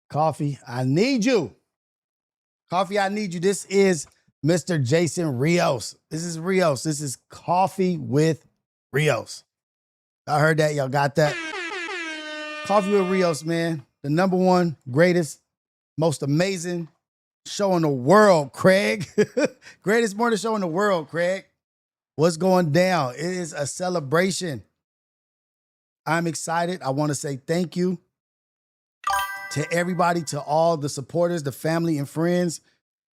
Coffee, I need you. Coffee, I need you. This is Mr. Jason Rios. This is Rios. This is Coffee with Rios. I heard that. Y'all got that? Coffee with Rios, man. The number one greatest, most amazing show in the world, Craig. Greatest morning show in the world, Craig. What's going down? It is a celebration. I'm excited. I want to say thank you to everybody, to all the supporters, the family and friends,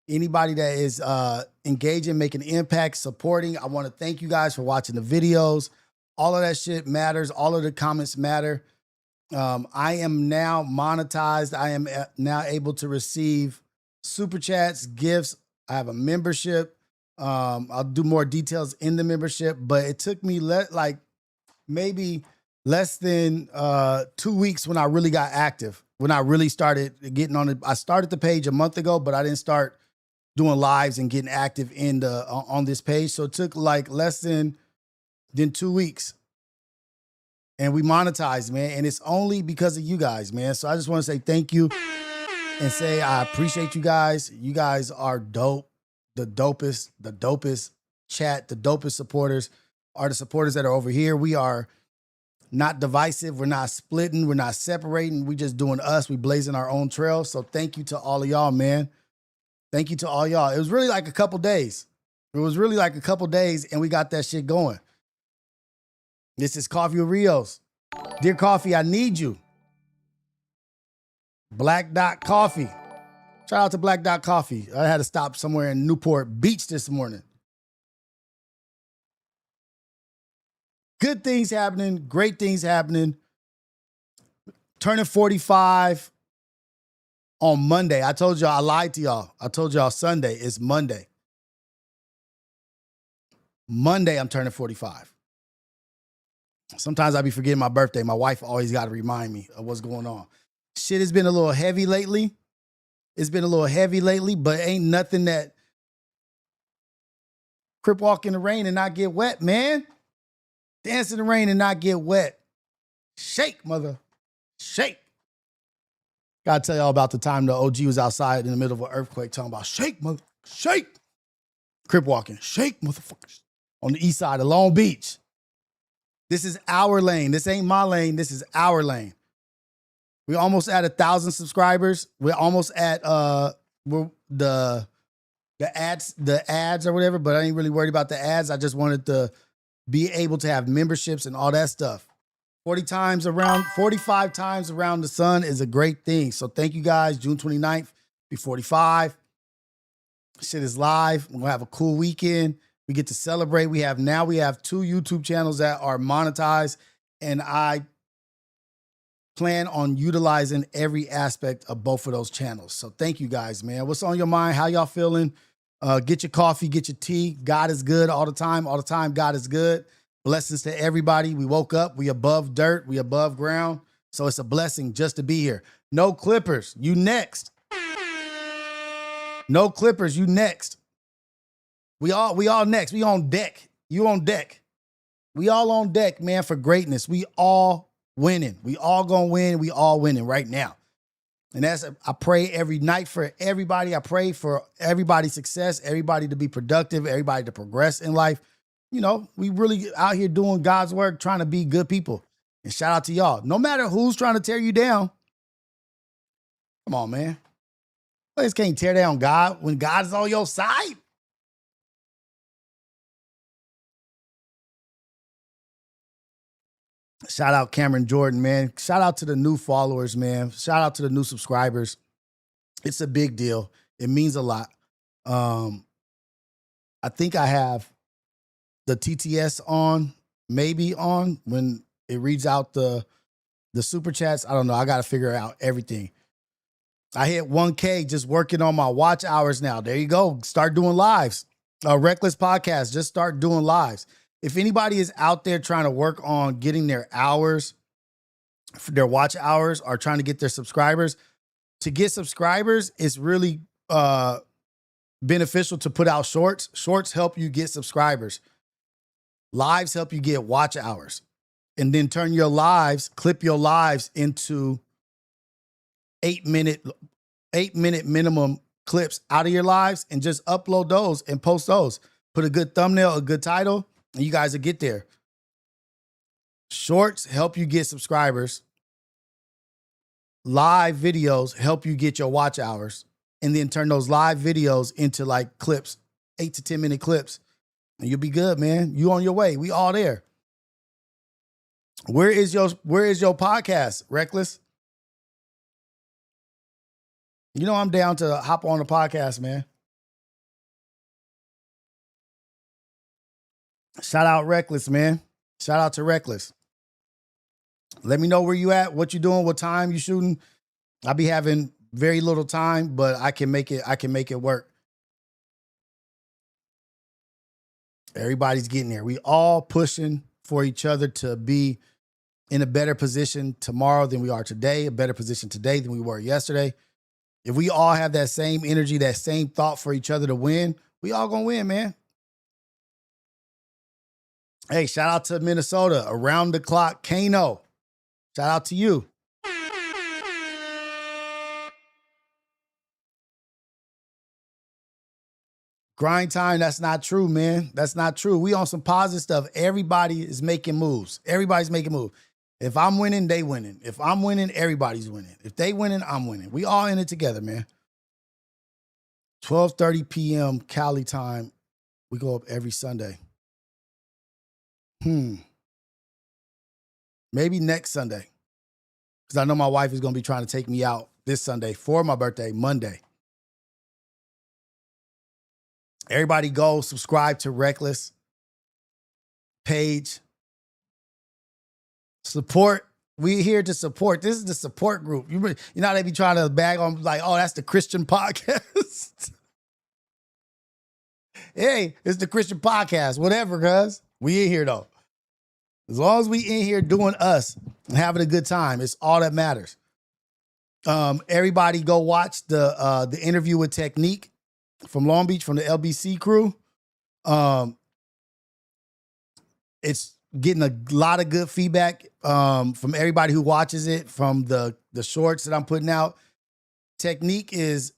anybody that is engaging, making an impact, supporting. I want to thank you guys for watching the videos. All of that shit matters. All of the comments matter. I am now monetized. I am now able to receive super chats, gifts. I have a membership. I'll do more details in the membership, but it took me maybe less than 2 weeks when I really got active, when I really started getting on it. I started the page a month ago, but I didn't start doing lives and getting active in on this page. So it took like less than 2 weeks. And we monetized, man. And it's only because of you guys, man. So I just want to say thank you and say I appreciate you guys. You guys are dope. The dopest chat, the dopest supporters are the supporters that are over here. We are not divisive. We're not splitting. We're not separating. We just doing us. We blazing our own trail. So thank you to all of y'all, man. Thank you to all y'all. It was really like a couple days. It was really like a couple days and we got that shit going. This is Coffee with Rios. Dear Coffee, I need you. Black Dot Coffee. Shout out to Black Dot Coffee. I had to stop somewhere in Newport Beach this morning. Good things happening. Great things happening. Turning 45 on Monday. I told y'all, I lied to y'all. I told y'all Sunday. It's Monday. Monday, I'm turning 45. Sometimes I be forgetting my birthday. My wife always got to remind me of what's going on. Shit has been a little heavy lately. It's been a little heavy lately, but ain't nothing that crip walk in the rain and not get wet, man. Dance in the rain and not get wet. Shake, mother. Shake. Gotta tell y'all about the time the OG was outside in the middle of an earthquake talking about shake, mother. Shake. Crip walking. Shake, motherfuckers. On the east side of Long Beach. This is our lane. This ain't my lane. This is our lane. We're almost at 1,000 subscribers. We're almost at the ads or whatever, but I ain't really worried about the ads. I just wanted to be able to have memberships and all that stuff. 45 times around the sun is a great thing. So thank you guys. June 29th, be 45. Shit is live. We're gonna have a cool weekend. We get to celebrate. We have 2 YouTube channels that are monetized, and I plan on utilizing every aspect of both of those channels. So thank you guys, man. What's on your mind? How y'all feeling? Get your coffee, get your tea. God is good all the time. All the time, God is good. Blessings to everybody. We woke up. We above dirt. We above ground. So it's a blessing just to be here. No Clippers. You next. No Clippers. You next. We all next. We on deck. You on deck. We all on deck, man, for greatness. We all winning. We all gonna win. We all winning right now. And I pray every night for everybody. I pray for everybody's success, everybody to be productive, everybody to progress in life. You know, we really out here doing God's work, trying to be good people. And shout out to y'all. No matter who's trying to tear you down. Come on, man. You just can't tear down God when God is on your side. Shout out Cameron Jordan, man. Shout out to the new followers, man. Shout out to the new subscribers. It's a big deal. It means a lot. I think I have the TTS on, maybe on when it reads out the super chats. I don't know. I got to figure out everything. I hit 1K just working on my watch hours now. There you go. Start doing lives. Reckless Podcast. Just start doing lives. If anybody is out there trying to work on getting their hours, their watch hours, or trying to get their subscribers, to get subscribers, it's really beneficial to put out shorts. Shorts help you get subscribers. Lives help you get watch hours. And then turn your lives, clip your lives into 8-minute minimum clips out of your lives and just upload those and post those. Put a good thumbnail, a good title, and you guys will get there. Shorts help you get subscribers. Live videos help you get your watch hours. And then turn those live videos into like clips, 8 to 10 minute clips. And you'll be good, man. You on your way. We all there. Where is your podcast, Reckless? You know I'm down to hop on the podcast, man. Shout out Reckless, man. Shout out to Reckless. Let me know where you at, what you doing, what time you shooting. I'll be having very little time, but I can make it work. Everybody's getting there. We all pushing for each other to be in a better position tomorrow than we are today, a better position today than we were yesterday. If we all have that same energy, that same thought for each other to win, we all gonna win, man. Hey, shout out to Minnesota, around the clock, Kano. Shout out to you. Grind time, that's not true, man. That's not true. We on some positive stuff. Everybody is making moves. Everybody's making moves. If I'm winning, they winning. If I'm winning, everybody's winning. If they winning, I'm winning. We all in it together, man. 12:30 p.m. Cali time. We go up every Sunday. Maybe next Sunday. Because I know my wife is going to be trying to take me out this Sunday for my birthday, Monday. Everybody go subscribe to Reckless page. Support. We here to support. This is the support group. You know how they be trying to bag on like, oh, that's the Christian podcast. Hey, it's the Christian podcast. Whatever, cuz. We in here though. As long as we in here doing us and having a good time, it's all that matters. Everybody go watch the interview with Technique from Long Beach, from the LBC crew. It's getting a lot of good feedback from everybody who watches it, from the shorts that I'm putting out. Technique is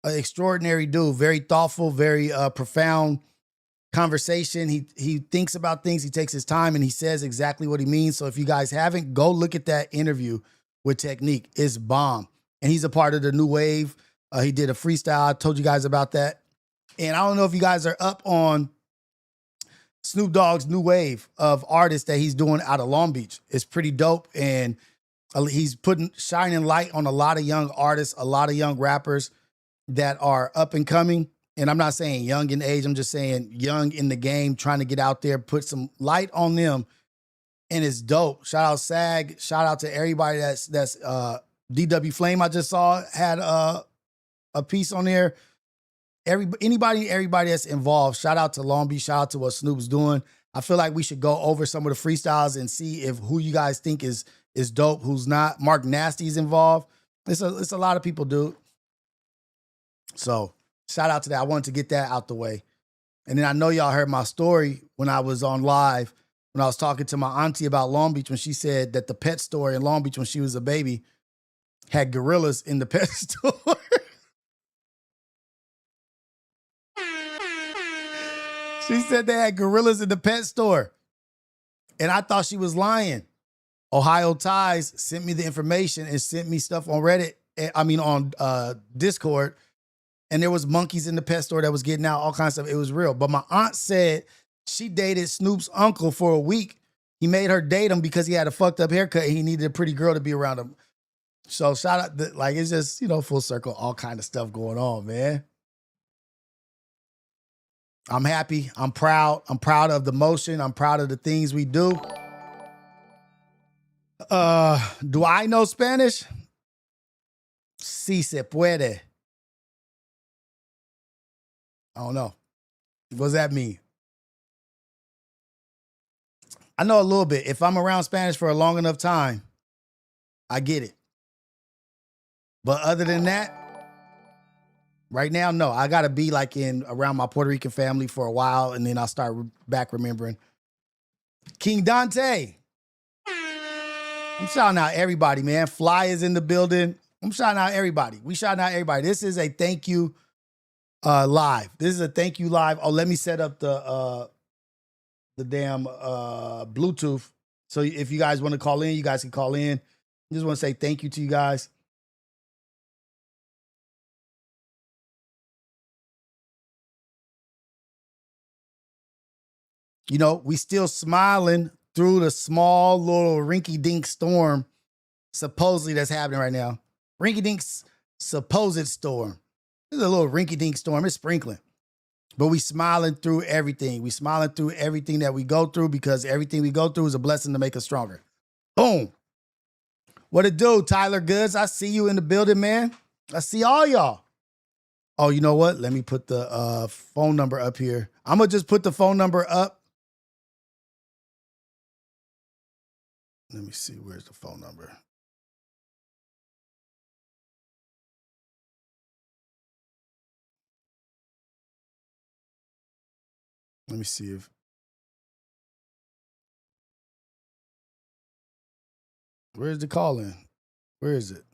an extraordinary dude, very thoughtful, very profound conversation. He thinks about things, he takes his time, and he says exactly what he means. So if you guys haven't, go look at that interview with Technique. It's bomb. And he's a part of the new wave. He did a freestyle. I told you guys about that. And I don't know if you guys are up on Snoop Dogg's new wave of artists that he's doing out of Long Beach. It's pretty dope. And he's shining light on a lot of young artists, a lot of young rappers that are up and coming. And I'm not saying young in age. I'm just saying young in the game, trying to get out there, put some light on them. And it's dope. Shout out SAG. Shout out to everybody that's DW Flame. I just saw had a piece on there. Everybody that's involved. Shout out to Long Beach. Shout out to what Snoop's doing. I feel like we should go over some of the freestyles and see if who you guys think is dope, who's not. Mark Nasty's involved. It's a lot of people, dude. So shout out to that. I wanted to get that out the way. And then I know y'all heard my story when I was on live, when I was talking to my auntie about Long Beach, when she said that the pet store in Long Beach when she was a baby had gorillas in the pet store. She said they had gorillas in the pet store. And I thought she was lying. Ohio Ties sent me the information and sent me stuff on Reddit. On Discord. And there was monkeys in the pet store that was getting out, all kinds of stuff. It was real. But my aunt said she dated Snoop's uncle for a week. He made her date him because he had a fucked up haircut and he needed a pretty girl to be around him. So shout out, it's just, full circle, all kind of stuff going on, man. I'm happy. I'm proud. I'm proud of the motion. I'm proud of the things we do. Do I know Spanish? Sí se puede. I don't know. What does that mean? I know a little bit. If I'm around Spanish for a long enough time, I get it. But other than that, right now, no. I got to be around my Puerto Rican family for a while, and then I'll start back remembering. King Dante. I'm shouting out everybody, man. Fly is in the building. I'm shouting out everybody. We shouting out everybody. This is a thank you live. This is a thank you live. Oh, let me set up the damn Bluetooth. So if you guys want to call in, you guys can call in. I just want to say thank you to you guys. You know, we still smiling through the small little rinky-dink storm supposedly that's happening right now. Rinky-dink's supposed storm. This is a little rinky-dink storm. It's sprinkling. But we smiling through everything. We smiling through everything that we go through because everything we go through is a blessing to make us stronger. Boom. What it do, Tyler Goods? I see you in the building, man. I see all y'all. Oh, you know what? Let me put the phone number up here. I'm going to just put the phone number up. Let me see. Where's the phone number? Let me see if. Where's the call in? Where is it?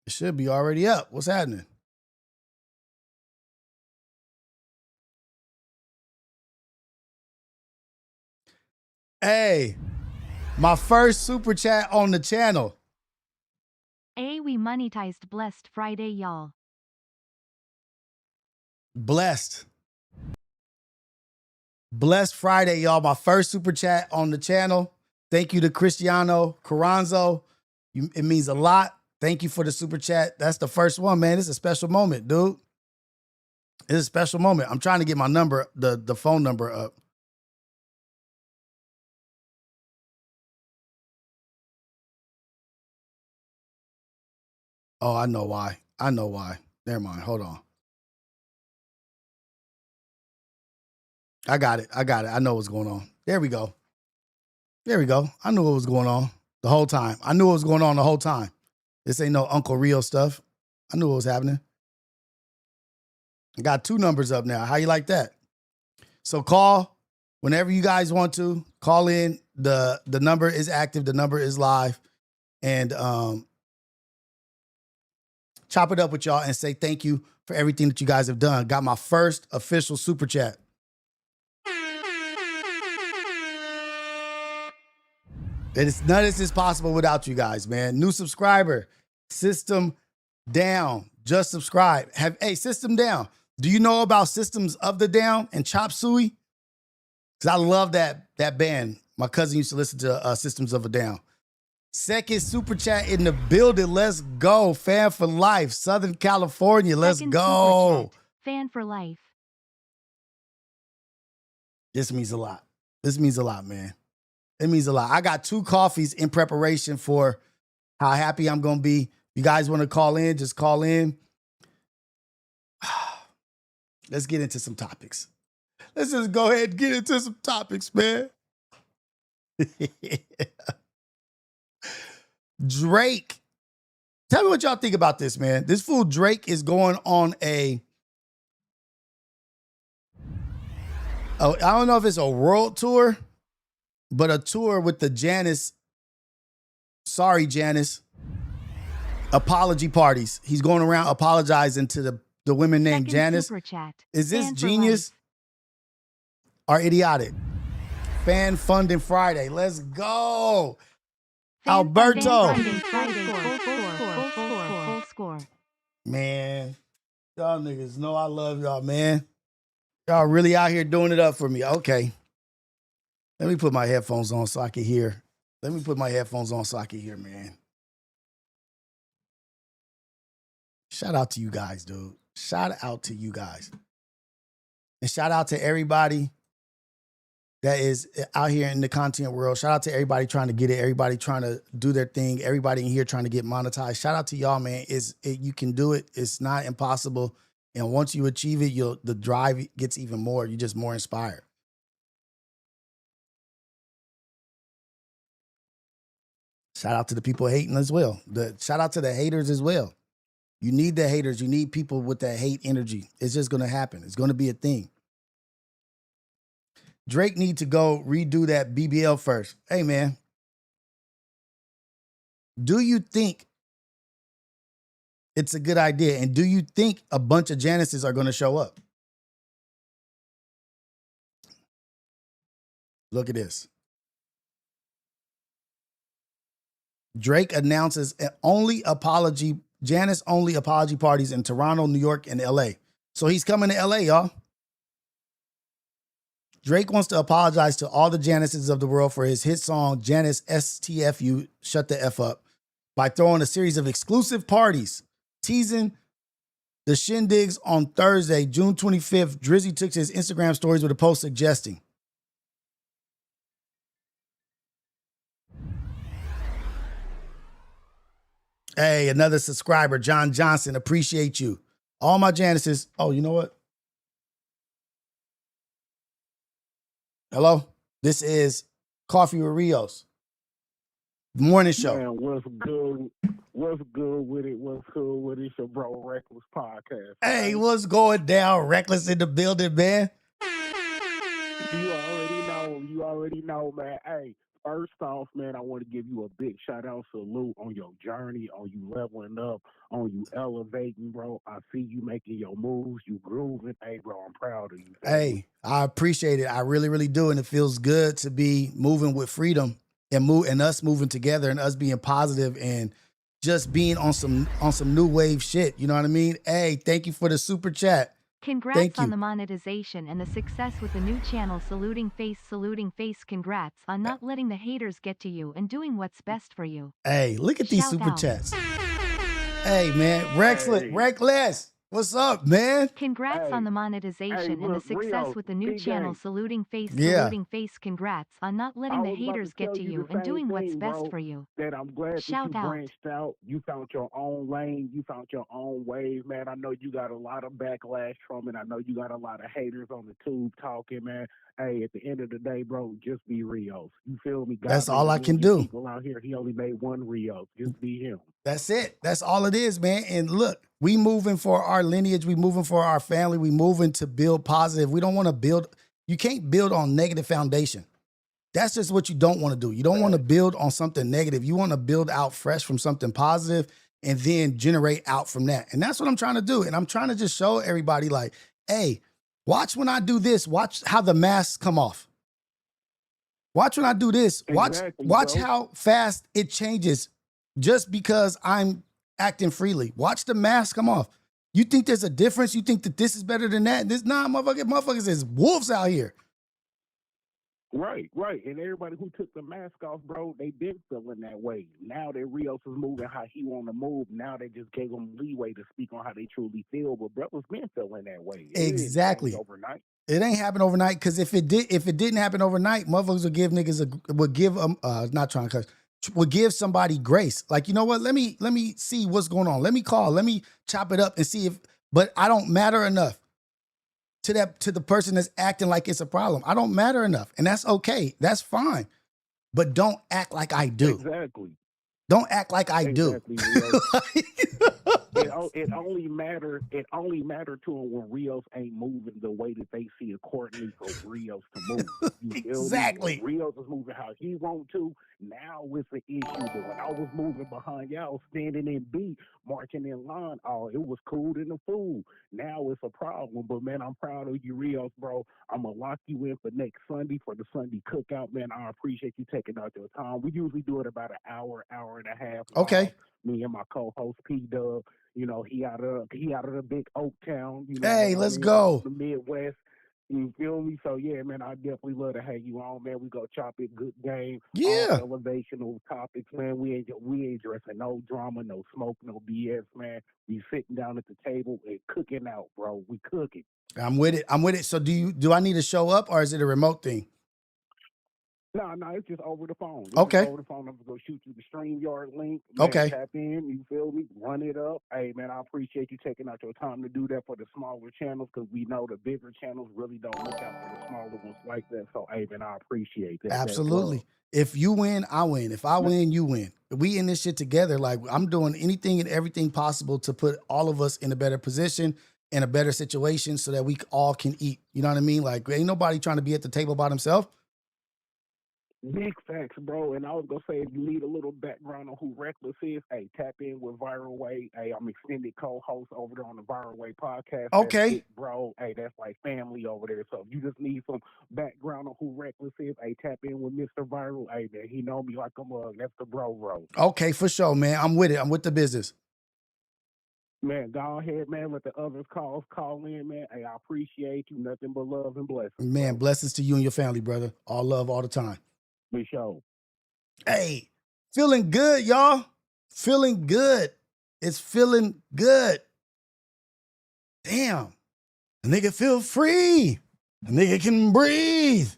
It should be already up. What's happening? Hey, my first super chat on the channel. We monetized Blessed Friday, y'all. Blessed Friday, y'all. My first super chat on the channel. Thank you to Cristiano Carranzo. It means a lot. Thank you for the super chat. That's the first one, man. It's a special moment, dude. It's a special moment. I'm trying to get my number, the phone number up. Oh, I know why. Never mind. Hold on. I got it. I know what's going on. There we go. I knew what was going on the whole time. This ain't no Uncle Rio stuff. I knew what was happening. I got 2 numbers up now. How you like that? So call whenever you guys want to. Call in. The number is active. The number is live. And chop it up with y'all and say thank you for everything that you guys have done. Got my first official super chat. None of this is possible without you guys, man. New subscriber, System Down. Just subscribe. Hey, System Down. Do you know about Systems of the Down and Chop Suey? Because I love that band. My cousin used to listen to Systems of a Down. Second super chat in the building. Let's go. Fan for life. Southern California. Let's Second go. super chat. Fan for life. This means a lot. Man. It means a lot. I got 2 coffees in preparation for how happy I'm going to be. If you guys want to call in, just call in. Let's get into some topics. Let's just go ahead and get into some topics, man. Drake. Tell me what y'all think about this, man. This fool Drake is going on I don't know if it's a world tour, but a tour with the Janice. Sorry, Janice. Apology parties. He's going around apologizing to the women named Second Janice. super chat. Is this Fan for genius or idiotic? Fan funding Friday. Let's go. Fan Alberto. funding Friday. Full score. Man, y'all niggas know I love y'all, man. Y'all really out here doing it up for me. Okay. Let me put my headphones on so I can hear. Man. Shout out to you guys, dude. Shout out to you guys. And shout out to everybody that is out here in the content world. Shout out to everybody trying to get it, everybody trying to do their thing, everybody in here trying to get monetized. Shout out to y'all, man. You can do it. It's not impossible. And once you achieve it, the drive gets even more. You're just more inspired. Shout out to the people hating as well. Shout out to the haters as well. You need the haters. You need people with that hate energy. It's just going to happen. It's going to be a thing. Drake need to go redo that BBL first. Hey, man. Do you think it's a good idea? And do you think a bunch of Janices are going to show up? Look at this. Drake announces Janice only apology parties in Toronto, New York, and LA. So he's coming to LA, y'all. Drake wants to apologize to all the Janices of the world for his hit song, Janice STFU, Shut the F Up, by throwing a series of exclusive parties, teasing the shindigs on Thursday, June 25th. Drizzy took to his Instagram stories with a post suggesting. Hey, another subscriber, John Johnson, appreciate you. All my Janices. Oh, you know what? Hello? This is Coffee with Rios. Morning show. Man, what's good? What's good with it? What's good with it? It's your bro Reckless podcast. Hey, what's going down? Reckless in the building, man. You already know, man. Hey, first off, man, I want to give you a big shout out, salute on your journey, on you leveling up, on you elevating, bro. I see you making your moves, you grooving. Hey, bro, I'm proud of you. Hey, I appreciate it. I really, really do. And it feels good to be moving with freedom and us moving together and us being positive and just being on some new wave shit. You know what I mean? Hey, thank you for the super chat. Congrats on the monetization and the success with the new channel. Saluting face. Congrats on not letting the haters get to you and doing what's best for you. Hey, look at these super chats. Hey, man. Reckless. What's up, man? Congrats on the monetization and the success Rios, with the new channel. Saluting face. Congrats on not letting the haters get to you and doing what's best for you. That I'm glad that you branched out. You found your own lane. You found your own wave, man. I know you got a lot of backlash from it. I know you got a lot of haters on the tube talking, man. Hey, at the end of the day, bro, just be Rios. You feel me? That's all I can do. People out here, he only made one Rios. Just be him. That's it. That's all it is, man. And look, we moving for our lineage. We moving for our family. We moving to build positive. We don't want to build. You can't build on negative foundation. That's just what you don't want to do. You don't want to build on something negative. You want to build out fresh from something positive and then generate out from that. And that's what I'm trying to do. And I'm trying to just show everybody like, hey, watch when I do this. Watch how the masks come off. Watch when I do this. Watch how fast it changes just because I'm acting freely. Watch the mask come off. You think there's a difference? You think that this is better than that? This motherfuckers is wolves out here. Right. And everybody who took the mask off, bro, they been feeling that way. Now that Rios is moving how he want to move, now they just gave them leeway to speak on how they truly feel. But brothers been feeling that way. Exactly. Overnight. It ain't happen overnight because if it didn't happen overnight, motherfuckers would give somebody grace. Like, you know what? Let me see what's going on. Let me call. Let me chop it up and see if. But I don't matter enough to the person that's acting like it's a problem. I don't matter enough, and that's okay. That's fine. But don't act like I do. Exactly. Don't act like I do. It only matter to them when Rios ain't moving the way that they see accordingly for Rios to move. Exactly. Rios is moving how he want to. Now it's an issue. But when I was moving behind y'all, standing in B, marching in line, it was cool in the food. Now it's a problem. But man, I'm proud of you, Rios, bro. I'm gonna lock you in for next Sunday for the Sunday cookout, man. I appreciate you taking out your time. We usually do it about an hour and a half. Okay. Me and my co-host P Dub, you know, he out of the big Oak Town. You know, hey, let's go. The Midwest. You feel me? So yeah, man, I definitely love to have you on, man. We go chop it, good game. Yeah. All elevational topics, man. We ain't addressing no drama, no smoke, no BS, man. We sitting down at the table and cooking out, bro. We cooking. I'm with it. So do I need to show up or is it a remote thing? No, it's just over the phone. It's just Okay. over the phone. I'm gonna go shoot you the StreamYard link. Man, Okay. tap in. You feel me? Run it up. Hey, man, I appreciate you taking out your time to do that for the smaller channels because we know the bigger channels really don't look out for the smaller ones like that. So, hey, man, I appreciate that. That's love. Absolutely. If you win, I win. If I win, you win. We in this shit together. Like I'm doing anything and everything possible to put all of us in a better position, in a better situation so that we all can eat. You know what I mean? Like ain't nobody trying to be at the table by themselves. Big facts, bro. And I was gonna say, if you need a little background on who Reckless is, hey, tap in with Viral Way. Hey, I'm extended co-host over there on the Viral Way podcast. That's Okay. it, bro. Hey, that's like family over there. So if you just need some background on who Reckless is, hey, tap in with Mr. Viral. Hey, man, he know me like a mug. That's the bro. Okay, for sure, man. I'm with it. I'm with the business. Man, go ahead, man. Let the others call in, man. Hey, I appreciate you. Nothing but love and blessings. Man, bro. blessings to you and your family, brother. All love all the time. For sure. Hey, feeling good, y'all. Feeling good. It's feeling good. Damn. The nigga feel free. The nigga can breathe.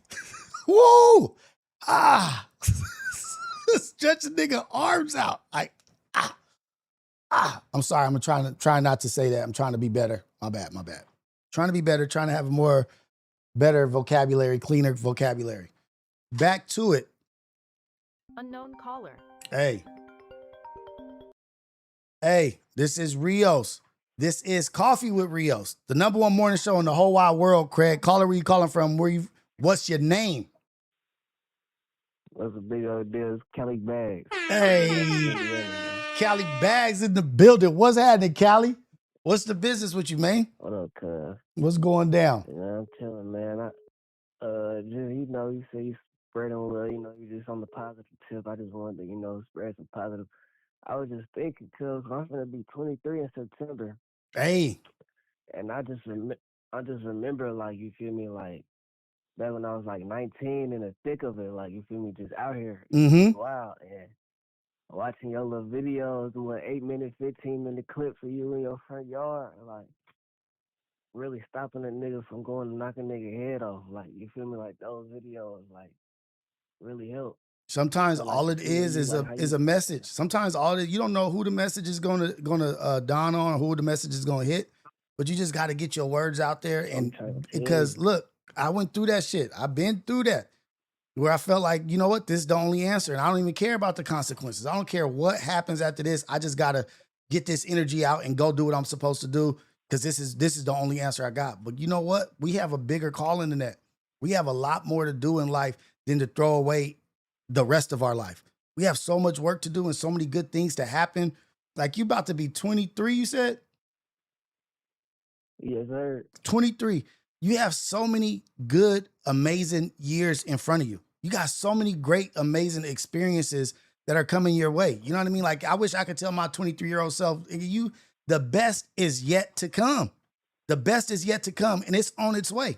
Woo! Ah. Stretch the nigga arms out. Like, I'm sorry. I'm trying not to say that. I'm trying to be better. My bad. Trying to be better, trying to have a more better vocabulary, cleaner vocabulary. Back to it. Unknown caller. Hey, this is Rios. This is Coffee with Rios, the #1 morning show in the whole wide world. Craig, caller, where you calling from? What's your name? What's a big old deal? It's Kelly Bags. Hey, Cali Bags in the building. What's happening, Cali? What's the business with you, man? What up, cuz? What's going down? You know, I'm chilling, man. Just, you say you spreading love, you just on the positive tip. I just wanted to, spread some positive. I was just thinking, cuz I'm gonna be 23 in September, Hey, and I just remember, like, you feel me, like back when I was like 19 in the thick of it, like, you feel me, just out here. Wow, and watching your little videos, doing 8-minute, 15-minute clips for you in your front yard, like really stopping a nigga from going to knock a nigga head off. Like, you feel me? Like those videos, like, really help. sometimes So, like, all it you feel me? is Like, how is you- a message. Sometimes you don't know who the message is gonna dawn on, or who the message is gonna hit, but you just got to get your words out there. And trying to because tell look, I went through that shit. I've been through that where I felt like, you know what, this is the only answer, and I don't even care about the consequences. I don't care what happens after this. I just gotta get this energy out and go do what I'm supposed to do because this is the only answer I got. But you know what? We have a bigger calling than that. We have a lot more to do in life than to throw away the rest of our life. We have so much work to do and so many good things to happen. Like you about to be 23, you said? Yes, sir. 23. You have so many good, amazing years in front of you. You got so many great, amazing experiences that are coming your way. You know what I mean? Like I wish I could tell my 23-year-old self, the best is yet to come. The best is yet to come, and it's on its way.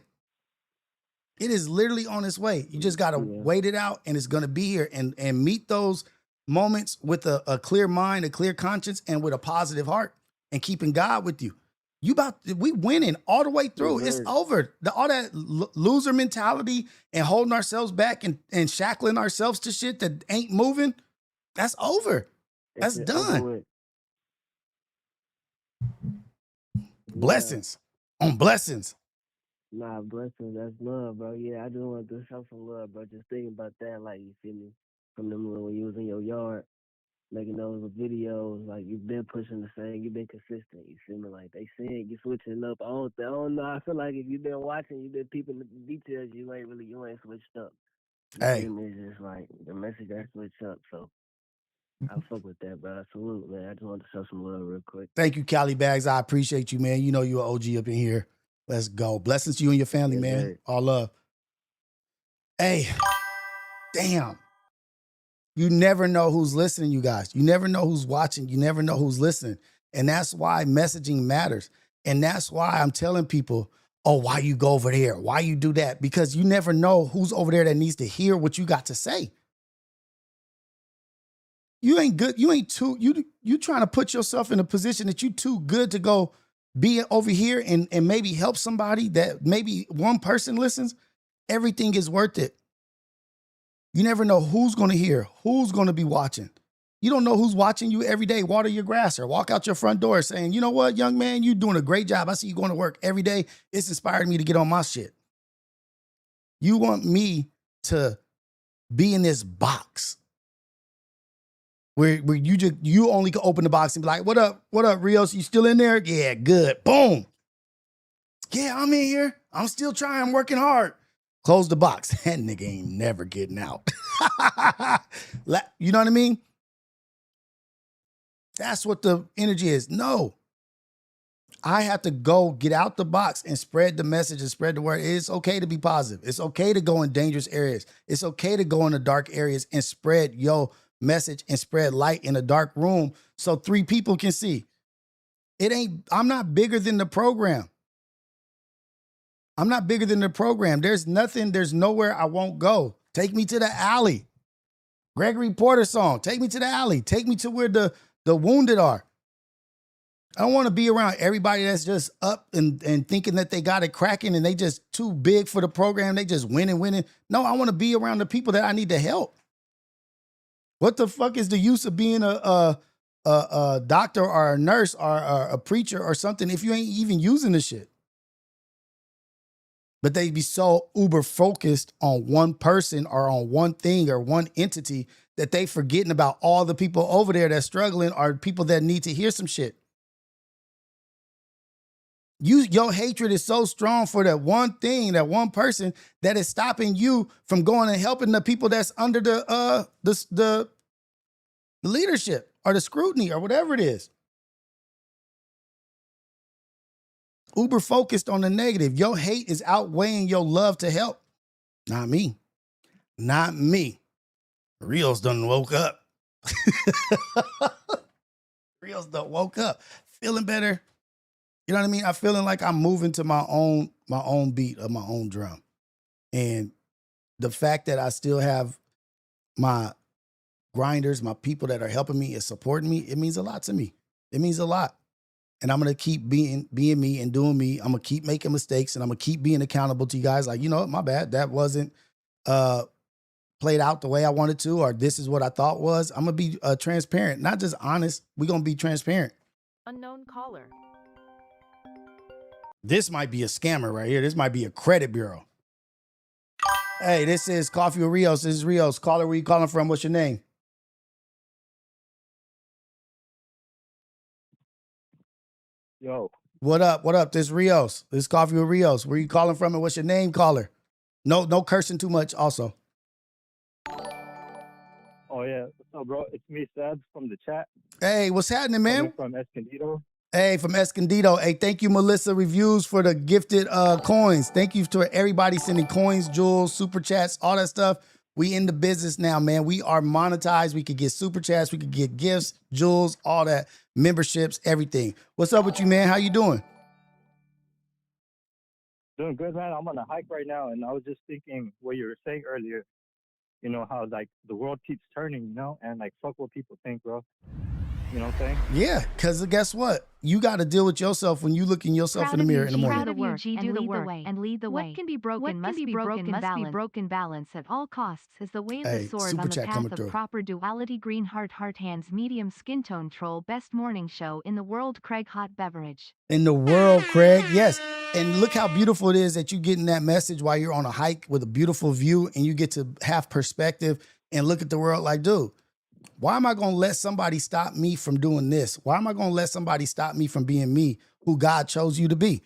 It is literally on its way. You just got to wait it out, and it's going to be here and meet those moments with a clear mind, a clear conscience, and with a positive heart and keeping God with you. We winning all the way through. Yes, It's over. All that loser mentality and holding ourselves back and shackling ourselves to shit that ain't moving, that's over. That's It's done. over with. Blessings on blessings. Nah, blessings. That's love, bro. Yeah, I just wanted to show some love, bro. Just thinking about that, like, you feel me? From them when you was in your yard, making those videos, like, you've been pushing the same, you've been consistent, you feel me? Like, they saying you switching up. I don't know. I feel like if you've been watching, you've been peeping the details, you ain't switched up. You Hey. feel me? It's just like the message got switched up, so I fuck with that, bro. Salute, man. I just wanted to show some love real quick. Thank you, Cali Bags. I appreciate you, man. You know you're an OG up in here. Let's go. Blessings to you and your family, Yes, man. sir. All love. Hey, damn. You never know who's listening, you guys. You never know who's watching. You never know who's listening. And that's why messaging matters. And that's why I'm telling people, oh, why you go over there? Why you do that? Because you never know who's over there that needs to hear what you got to say. You ain't good. You ain't too, you trying to put yourself in a position that you too good to go be over here and maybe help somebody that maybe one person listens. Everything is worth it. You never know who's going to hear, who's going to be watching. You don't know who's watching you every day. Water your grass or walk out your front door saying, you know what, young man, you're doing a great job. I see you going to work every day. It's inspired me to get on my shit. You want me to be in this box where you only can open the box and be like, what up, Rios? You still in there? Yeah, good. Boom. Yeah, I'm in here. I'm still trying. I'm working hard. Close the box. That nigga ain't never getting out. You know what I mean? That's what the energy is. No. I have to go get out the box and spread the message and spread the word. It's okay to be positive. It's okay to go in dangerous areas. It's okay to go in the dark areas and spread your message and spread light in a dark room so 3 people can see. I'm not bigger than the program. I'm not bigger than the program. There's nowhere I won't go. Take me to the alley. Gregory Porter song. Take me to the alley. Take me to where the wounded are. I don't want to be around everybody that's just up and thinking that they got it cracking and they just too big for the program. They just winning. No, I want to be around the people that I need to help. What the fuck is the use of being a doctor or a nurse or a preacher or something if you ain't even using the shit? But they be so uber focused on one person or on one thing or one entity that they forgetting about all the people over there that's struggling or people that need to hear some shit. Your hatred is so strong for that one thing, that one person, that is stopping you from going and helping the people that's under the leadership or the scrutiny or whatever it is. Uber focused on the negative. Your hate is outweighing your love to help. Not me. Not me. Rios done woke up. Rios done woke up. Feeling better. You know what I mean? I'm feeling like I'm moving to my own beat of my own drum. And the fact that I still have my grinders, my people that are helping me and supporting me, it means a lot to me. It means a lot. And I'm going to keep being me and doing me. I'm going to keep making mistakes and I'm going to keep being accountable to you guys. Like, you know what, my bad. That wasn't played out the way I wanted to, or this is what I thought was. I'm going to be transparent, not just honest. We're going to be transparent. Unknown caller. This might be a scammer right here. This might be a credit bureau. Hey, this is Coffee with Rios. This is Rios. Caller, where you calling from? What's your name? Yo. What up? What up? This is Rios. This is Coffee with Rios. Where you calling from and what's your name, caller? No cursing too much also. Oh, yeah. What's up, bro? It's me, Seb, from the chat. Hey, what's happening, man? From Escondido. Hey, from Escondido. Hey, thank you, Melissa Reviews, for the gifted coins. Thank you to everybody sending coins, jewels, super chats, all that stuff. We in the business now, man. We are monetized. We could get super chats. We could get gifts, jewels, all that, memberships, everything. What's up with you, man? How you doing? Doing good, man. I'm on a hike right now, and I was just thinking what you were saying earlier. You know, how, like, the world keeps turning, you know? And, like, fuck what people think, bro. You know what I'm saying? Yeah, because guess what? You got to deal with yourself when you look in yourself in the mirror in the morning. Proud of you, G, do the work and lead the way. What can be broken must be broken. Balance at all costs is the way of the sword on the path of proper duality. Green heart hands, medium skin tone, troll, best morning show in the world. Craig, hot beverage. In the world, Craig, yes. And look how beautiful it is that you getting that message while you're on a hike with a beautiful view and you get to have perspective and look at the world like, dude, why am I going to let somebody stop me from doing this? Why am I going to let somebody stop me from being me, who God chose you to be?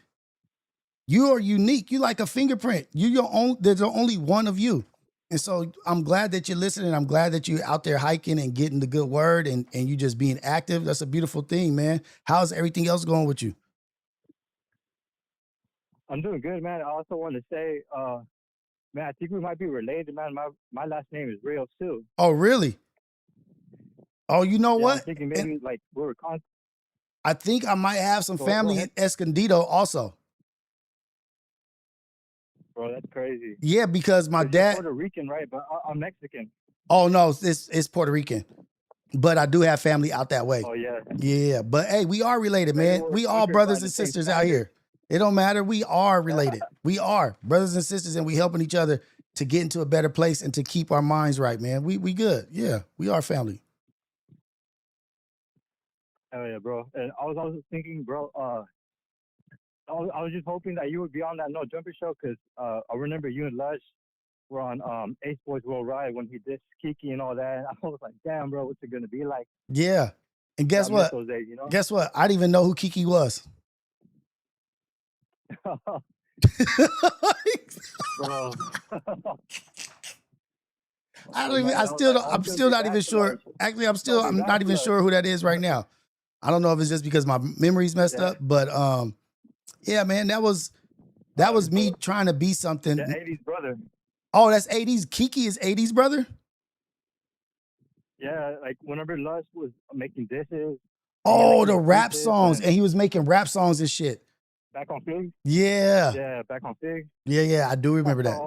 You are unique. You like a fingerprint. You're your own. There's only one of you. And so I'm glad that you're listening. I'm glad that you're out there hiking and getting the good word and you just being active. That's a beautiful thing, man. How's everything else going with you? I'm doing good, man. I also want to say, man, I think we might be related, man. My last name is Rios, too. Oh, really? Oh, you know what? I'm thinking maybe like we were I think I might have some family in Escondido also. Bro, that's crazy. Yeah, because my dad Puerto Rican, right? But I'm Mexican. Oh no, it's Puerto Rican. But I do have family out that way. Oh yeah. Yeah, but hey, we are related, man. We all brothers and sisters out here. It don't matter. We are related. We are brothers and sisters, and we helping each other to get into a better place and to keep our minds right, man. We good. Yeah, we are family. Oh yeah, bro. And I was also thinking, bro. I was just hoping that you would be on that No Jumper show because I remember you and Lush were on Ace Boys World Ride when he did Kiki and all that. I was like, damn, bro, what's it gonna be like? Yeah. And guess what? Those days, you know? Guess what? I didn't even know who Kiki was. Bro. I'm still not even sure. Actually, I'm not even sure who that is right now. I don't know if it's just because my memory's messed up, but yeah, man, that was me trying to be something. The 80s brother. Oh, that's 80s. Kiki is 80s brother? Yeah, like whenever Lush was making dishes. Oh, the rap songs. And he was making rap songs and shit. Back on Fig? Yeah. Yeah, back on Fig. Yeah, I do remember that.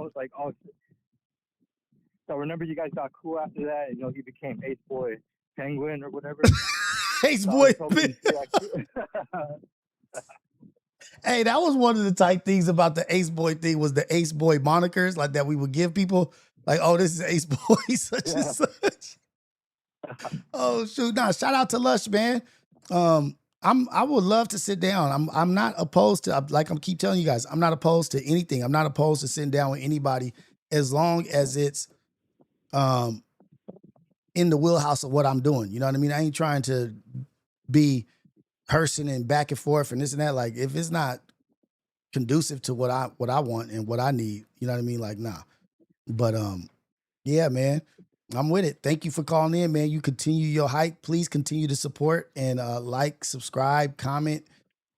So remember you guys got cool after that, and he became Ace Boy Penguin or whatever. Ace Boy Penguin. Hey, that was one of the tight things about the Ace Boy thing was the Ace Boy monikers like that we would give people. Like, oh, this is Ace Boy such and such. Oh shoot! Nah, shout out to Lush, man. I would love to sit down. I'm not opposed to, like I'm keep telling you guys, I'm not opposed to anything. I'm not opposed to sitting down with anybody as long as it's in the wheelhouse of what I'm doing. You know what I mean? I ain't trying to be cursing and back and forth and this and that. Like if it's not conducive to what I want and what I need, you know what I mean? Like, nah. But yeah, man. I'm with it. Thank you for calling in, man. You continue your hype. Please continue to support and like, subscribe, comment,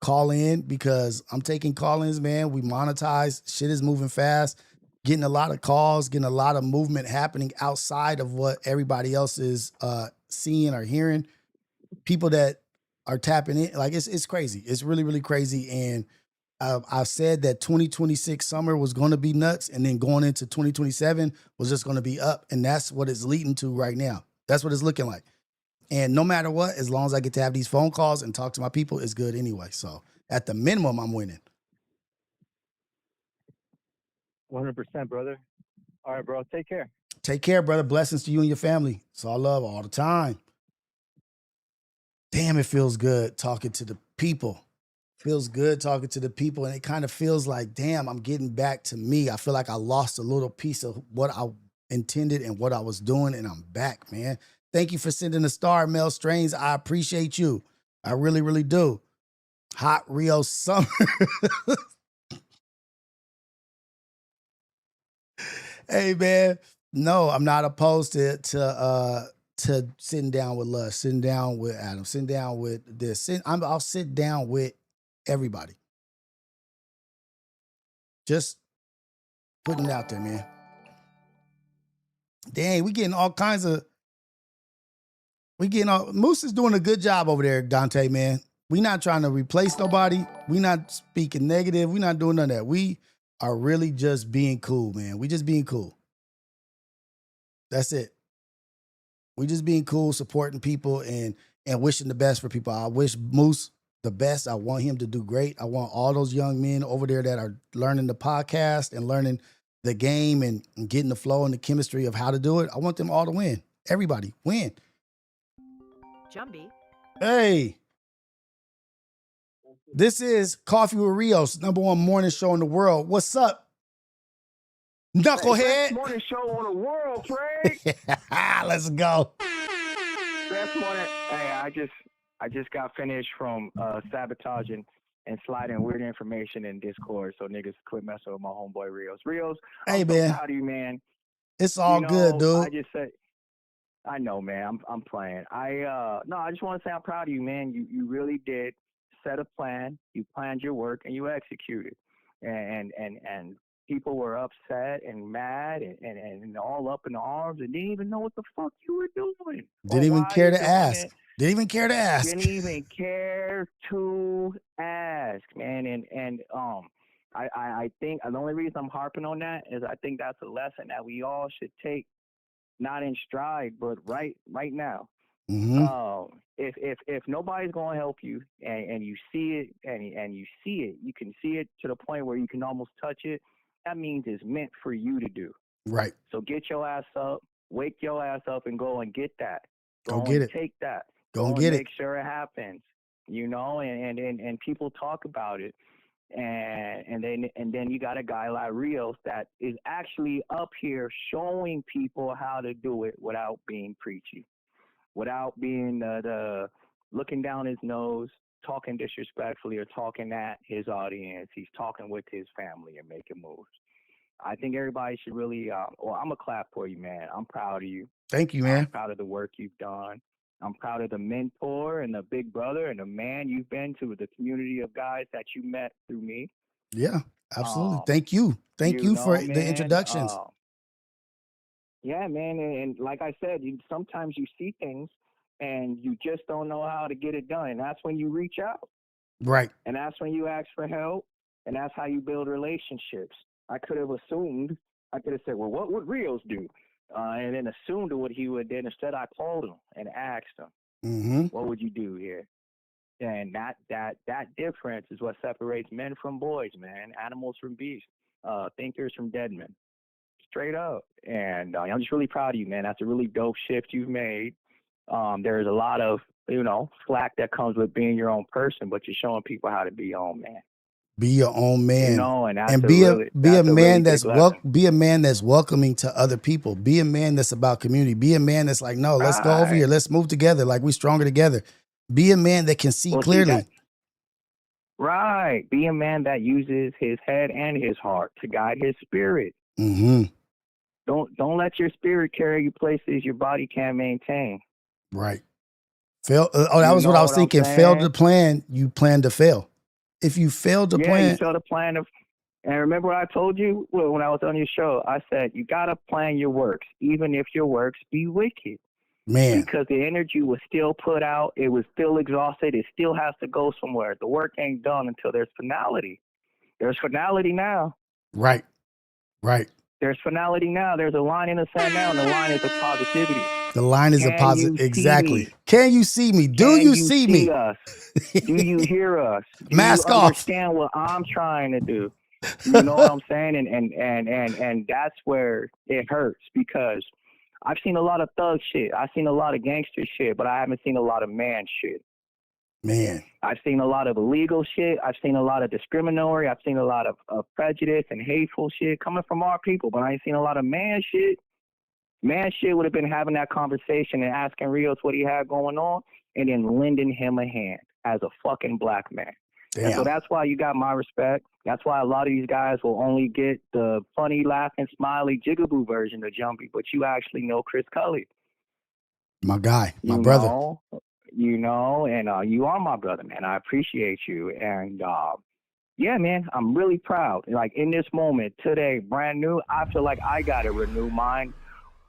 call in because I'm taking call-ins, man. We monetize. Shit is moving fast. Getting a lot of calls, getting a lot of movement happening outside of what everybody else is seeing or hearing. People that are tapping in, like it's crazy. It's really, really crazy. And I've said that 2026 summer was going to be nuts, and then going into 2027 was just going to be up, and that's what it's leading to right now. That's what it's looking like. And no matter what, as long as I get to have these phone calls and talk to my people, it's good anyway. So at the minimum, I'm winning. 100%, brother. All right, bro. Take care. Take care, brother. Blessings to you and your family. It's all love all the time. Damn, it feels good talking to the people. Feels good talking to the people, and it kind of feels like, damn, I'm getting back to me. I feel like I lost a little piece of what I intended and what I was doing, and I'm back, man. Thank you for sending a star, Mel Strains. I appreciate you. I really, really do. Hot Rio summer. Hey, man. No, I'm not opposed to sitting down with Lush, sitting down with Adam, sitting down with this. I'll sit down with everybody. Just putting it out there, man. Dang, we getting all kinds of. Moose is doing a good job over there, Dante, man. We not trying to replace nobody. We not speaking negative. We not doing none of that. We are really just being cool, man. We just being cool. That's it. We just being cool, supporting people and wishing the best for people. I wish Moose the best. I want him to do great. I want all those young men over there that are learning the podcast and learning the game and getting the flow and the chemistry of how to do it. I want them all to win. Everybody win. Jumbie. Hey. This is Coffee with Rios, #1 morning show in the world. What's up, knucklehead? Best morning show on the world, Craig. Let's go. Best morning. Hey, I just got finished from sabotaging and sliding weird information in Discord, so niggas quit messing with my homeboy Rios. Rios, hey, I'm man. so proud of you, man. It's all good, dude. I just said, I know, man. I'm playing. I just want to say I'm proud of you, man. You really did set a plan. You planned your work and you executed. And people were upset and mad and all up in the arms and didn't even know what the fuck you were doing. Didn't even care to ask. Didn't even care to ask. Didn't even care to ask, man. And I think the only reason I'm harping on that is I think that's a lesson that we all should take, not in stride, but right now. Mm-hmm. If nobody's gonna help you and you see it and you see it, you can see it to the point where you can almost touch it. That means it's meant for you to do. Right. So get your ass up, wake your ass up, and go and get that. Go get it. Take that. Go and get it. Make sure it happens. You know, and people talk about it, and then you got a guy like Rios that is actually up here showing people how to do it without being preachy, without being the looking down his nose, talking disrespectfully, or talking at his audience. He's talking with his family and making moves. I think everybody should really, well, I'm going to clap for you, man. I'm proud of you. Thank you, man. I'm proud of the work you've done. I'm proud of the mentor and the big brother and the man you've been to the community of guys that you met through me. Yeah, absolutely. Thank you. Thank you for man, the introductions. Yeah, man. And like I said, sometimes you see things and you just don't know how to get it done. And that's when you reach out. Right. And that's when you ask for help. And that's how you build relationships. I could have assumed, I could have said, well, what would Rios do? And then assumed what he would do. Instead, I called him and asked him, what would you do here? And that difference is what separates men from boys, man, animals from beasts, thinkers from dead men, straight up. And I'm just really proud of you, man. That's a really dope shift you've made. There's a lot of, slack that comes with being your own person, but you're showing people how to be your own man. Be your own man, and be a man that's welcoming to other people. Be a man that's about community. Be a man that's like, no, let's go over here. Let's move together. Like, we're stronger together. Be a man that can see clearly. Right. Be a man that uses his head and his heart to guide his spirit. Don't let your spirit carry you places your body can't maintain. Right. Fail. That was what I was thinking. Fail to plan, you plan to fail. If you fail to plan, you fail to plan. And remember what I told you when I was on your show? I said you gotta plan your works, even if your works be wicked. Man, because the energy was still put out, it was still exhausted, it still has to go somewhere. The work ain't done until there's finality. There's finality now. Right. There's finality now. There's a line in the sand now, and the line is a positivity. The line is a positive. Exactly. Can you see me? Do you see me? Us? Do you hear us? Do Mask you off. Understand what I'm trying to do? You know what I'm saying? And that's where it hurts, because I've seen a lot of thug shit. I've seen a lot of gangster shit, but I haven't seen a lot of man shit. Man. I've seen a lot of illegal shit. I've seen a lot of discriminatory. I've seen a lot of prejudice and hateful shit coming from our people, but I ain't seen a lot of man shit. Man shit would have been having that conversation and asking Rios what he had going on and then lending him a hand as a fucking black man. Damn. And so that's why you got my respect. That's why a lot of these guys will only get the funny, laughing, smiley, jigaboo version of Jumpy, but you actually know Chris Cully. My guy, my brother. And you are my brother, man. I appreciate you. And yeah, man, I'm really proud. Like, in this moment today, brand new, I feel like I got to renew mine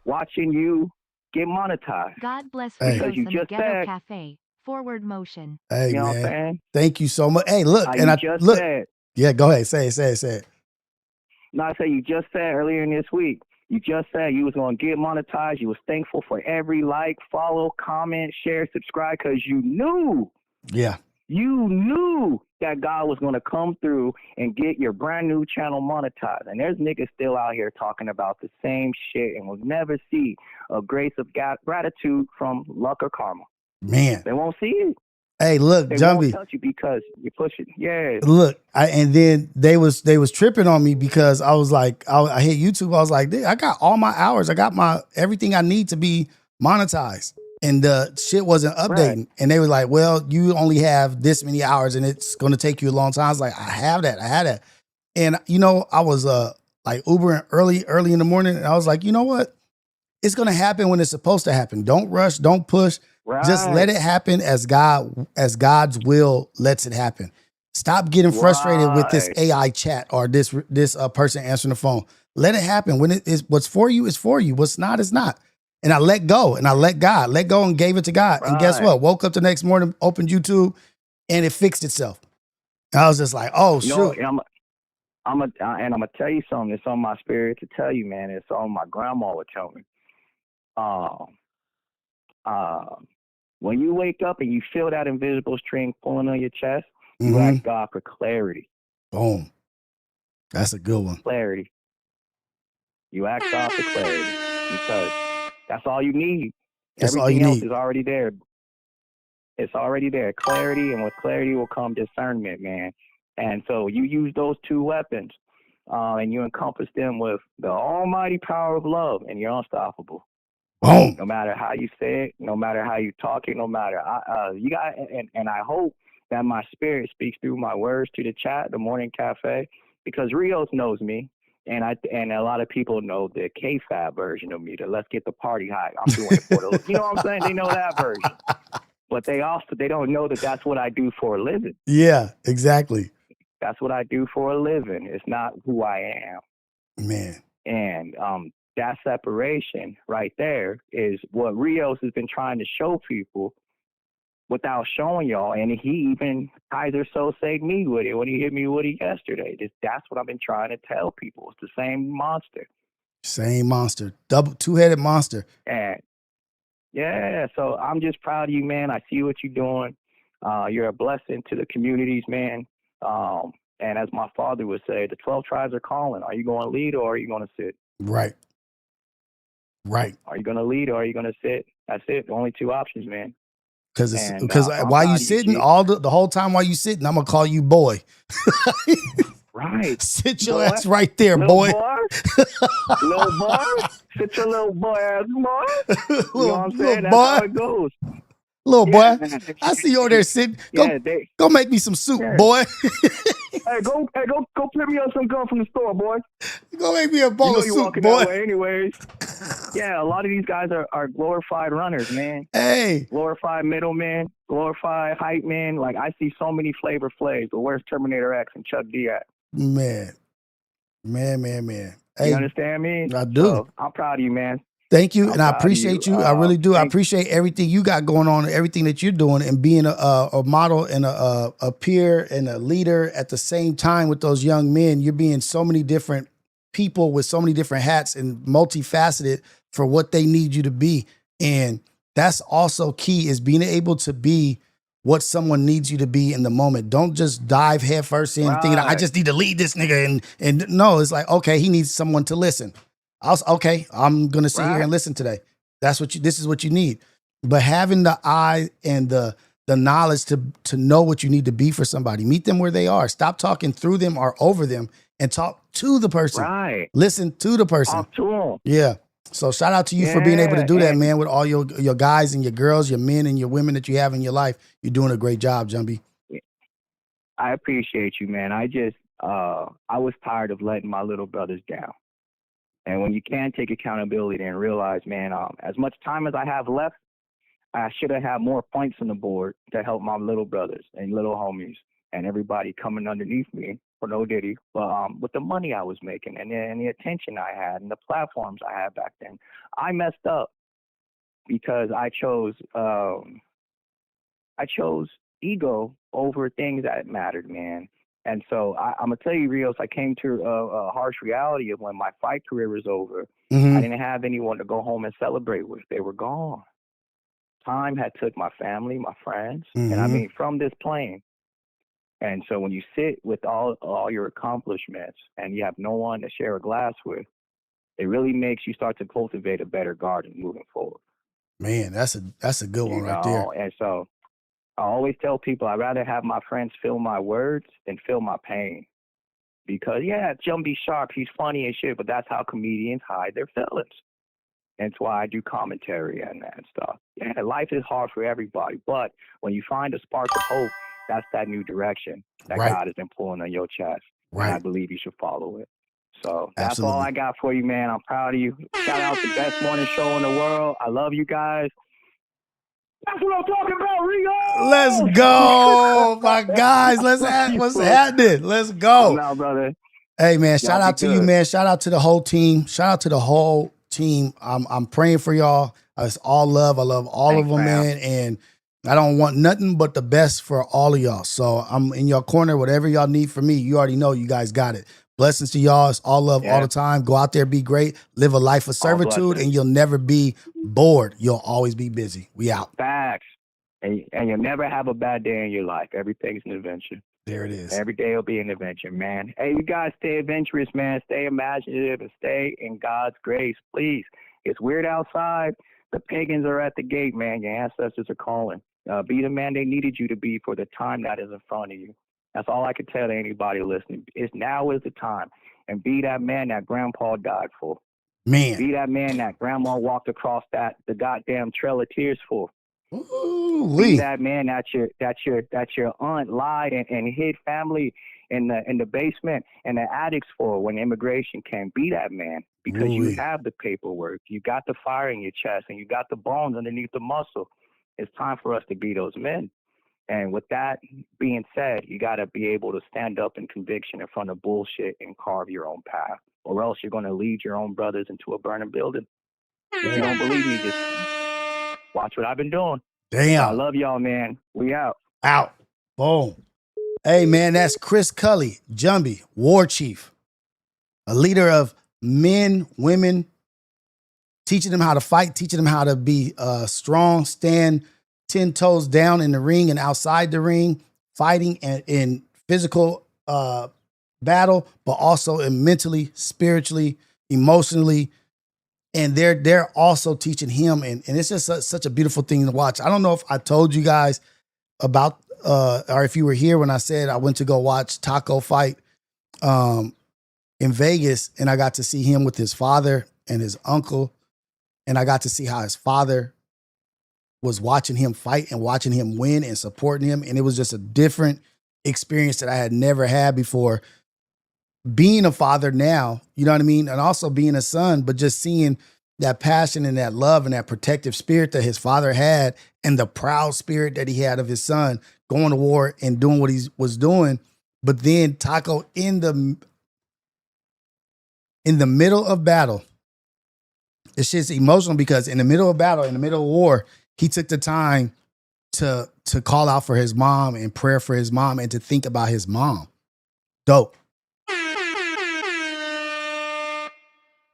watching you get monetized. God bless because you and the Ghetto Cafe. Forward motion. Hey, you know man. What I'm saying? Thank you so much. Hey, look, and I just said. Yeah, go ahead. Say it. No, I say you just said earlier in this week. You just said you was going to get monetized. You was thankful for every like, follow, comment, share, subscribe, because you knew. Yeah. You knew that God was going to come through and get your brand new channel monetized. And there's niggas still out here talking about the same shit and will never see a grace of gratitude from luck or karma. Man. They won't see it. Hey, look, they Jumpy. Won't touch you because you push it. Yeah. Look, and then they was tripping on me because I was like, I hit YouTube. I was like, I got all my hours. I got my everything I need to be monetized. And the shit wasn't updating. Right. And they were like, well, you only have this many hours and it's going to take you a long time. I was like, I had that. And, I was like Ubering early in the morning. And I was like, you know what? It's going to happen when it's supposed to happen. Don't rush. Don't push. Right. Just let it happen as God's will lets it happen. Stop getting frustrated with this AI chat or this person answering the phone. Let it happen. When it is what's for you is for you. What's not is not. And I let go and I let go and gave it to God. Right. And guess what? Woke up the next morning, opened YouTube, and it fixed itself. And I was just like, oh, shoot. I'm gonna tell you something. It's on my spirit to tell you, man. It's on my grandma would tell me. When you wake up and you feel that invisible string pulling on your chest, you ask God for clarity. Boom. That's a good one. Clarity. You ask God for clarity because that's all you need. That's all you Everything else need. is already there. It's already there. Clarity, and with clarity will come discernment, man. And so you use those two weapons, and you encompass them with the almighty power of love, and you're unstoppable. Boom. No matter how you say it, no matter how you talk it, no matter you got. And I hope that my spirit speaks through my words to the chat, the morning cafe, because Rios knows me. And a lot of people know the K-Fab version of me, the let's get the party high. I'm doing it for the, you know what I'm saying? They know that version. But they don't know that that's what I do for a living. Yeah, exactly. That's what I do for a living. It's not who I am. Man. And that separation right there is what Rios has been trying to show people without showing y'all. And he even Kaiser Sose me with it when he hit me with it yesterday. That's what I've been trying to tell people. It's the same monster. Same monster. Two-headed monster. And yeah, so I'm just proud of you, man. I see what you're doing. You're a blessing to the communities, man. And as my father would say, the 12 tribes are calling. Are you going to lead or are you going to sit? Right. Are you going to lead or are you going to sit? That's it. The only two options, man. Because while you sitting, the whole time while you sitting, I'm gonna call you boy. Right. Sit your ass right there, boy. Little boy. Sit your little boy ass, boy. You know what I'm saying? That's boy. how it goes. Little boy. I see you over there sitting. Go make me some soup, boy. Hey, go pick me up some gum from the store, boy. Go make me a bowl of soup, boy. That way anyways. Yeah, a lot of these guys are glorified runners, man. Hey. Glorified middlemen, glorified hype men. Like, I see so many Flavor Flays, but where's Terminator X and Chuck D at? Man. Hey, you understand me? I do. So, I'm proud of you, man. Thank you, and I appreciate you. I really do. I appreciate everything you got going on, everything that you're doing, and being a model and a peer and a leader at the same time with those young men. You're being so many different people with so many different hats and multifaceted for what they need you to be. And that's also key, is being able to be what someone needs you to be in the moment. Don't just dive headfirst in thinking, I just need to lead this nigga. And no, it's like, okay, he needs someone to listen. Okay, I'm gonna sit here and listen today. This is what you need. But having the eye and the knowledge to know what you need to be for somebody, meet them where they are. Stop talking through them or over them and talk to the person. Right. Listen to the person. Talk to them. Yeah. So shout out to you for being able to do that, man, with all your guys and your girls, your men and your women that you have in your life. You're doing a great job, Jumbie. I appreciate you, man. I was tired of letting my little brothers down. And when you can take accountability and realize, man, as much time as I have left, I should have had more points on the board to help my little brothers and little homies and everybody coming underneath me for no diddy. But with the money I was making and the attention I had and the platforms I had back then, I messed up because I chose ego over things that mattered, man. And so I'm going to tell you, Rios, I came to a harsh reality of when my fight career was over. I didn't have anyone to go home and celebrate with. They were gone. Time had took my family, my friends, and I mean, from this plane. And so when you sit with all your accomplishments and you have no one to share a glass with, it really makes you start to cultivate a better garden moving forward. Man, that's a good one right there. And so I always tell people I'd rather have my friends feel my words than feel my pain. Because, Jumbie Sharp, he's funny and shit, but that's how comedians hide their feelings. That's why I do commentary and stuff. Yeah, life is hard for everybody, but when you find a spark of hope, that's that new direction that God has been pulling on your chest. Right. And I believe you should follow it. So that's all I got for you, man. I'm proud of you. Shout out to the best morning show in the world. I love you guys. That's what I'm talking about, Rios! Let's go, my guys. What's happening? Let's go. Now, brother. Hey, man, shout out to you, man. Shout out to the whole team. Shout out to the whole team. I'm praying for y'all. It's all love. I love all of them, man. And I don't want nothing but the best for all of y'all. So I'm in your corner. Whatever y'all need from me, you already know you guys got it. Blessings to y'all. It's all love all the time. Go out there, be great. Live a life of servitude, and you'll never be bored. You'll always be busy. We out. Facts. And you'll never have a bad day in your life. Everything's an adventure. There it is. Every day will be an adventure, man. Hey, you guys stay adventurous, man. Stay imaginative and stay in God's grace, please. It's weird outside. The pagans are at the gate, man. Your ancestors are calling. Be the man they needed you to be for the time that is in front of you. That's all I can tell to anybody listening. Now is the time. And be that man that grandpa died for. Man. Be that man that grandma walked across the goddamn trail of tears for. Ooh-wee. Be that man that your aunt lied and hid family in the basement and the attics for when immigration came. Be that man, because Ooh-wee. you have the paperwork, you got the fire in your chest, and you got the bones underneath the muscle. It's time for us to be those men. And with that being said, you got to be able to stand up in conviction in front of bullshit and carve your own path, or else you're going to lead your own brothers into a burning building. If you don't believe me, just watch what I've been doing. Damn. I love y'all, man. We out. Out. Boom. Hey, man, that's Chris Cully, Jumbie, war chief, a leader of men, women, teaching them how to fight, teaching them how to be strong, stand 10 toes down in the ring and outside the ring, fighting in physical battle, but also in mentally, spiritually, emotionally. And they're also teaching him. And it's just such a beautiful thing to watch. I don't know if I told you guys about, or if you were here when I said I went to go watch Taco fight in Vegas, and I got to see him with his father and his uncle. And I got to see how his father was watching him fight and watching him win and supporting him. And it was just a different experience that I had never had before. Being a father now, you know what I mean? And also being a son, but just seeing that passion and that love and that protective spirit that his father had, and the proud spirit that he had of his son going to war and doing what he was doing. But then Taco in the middle of battle, it's just emotional, because in the middle of battle, in the middle of war, he took the time to call out for his mom and prayer for his mom and to think about his mom. Dope.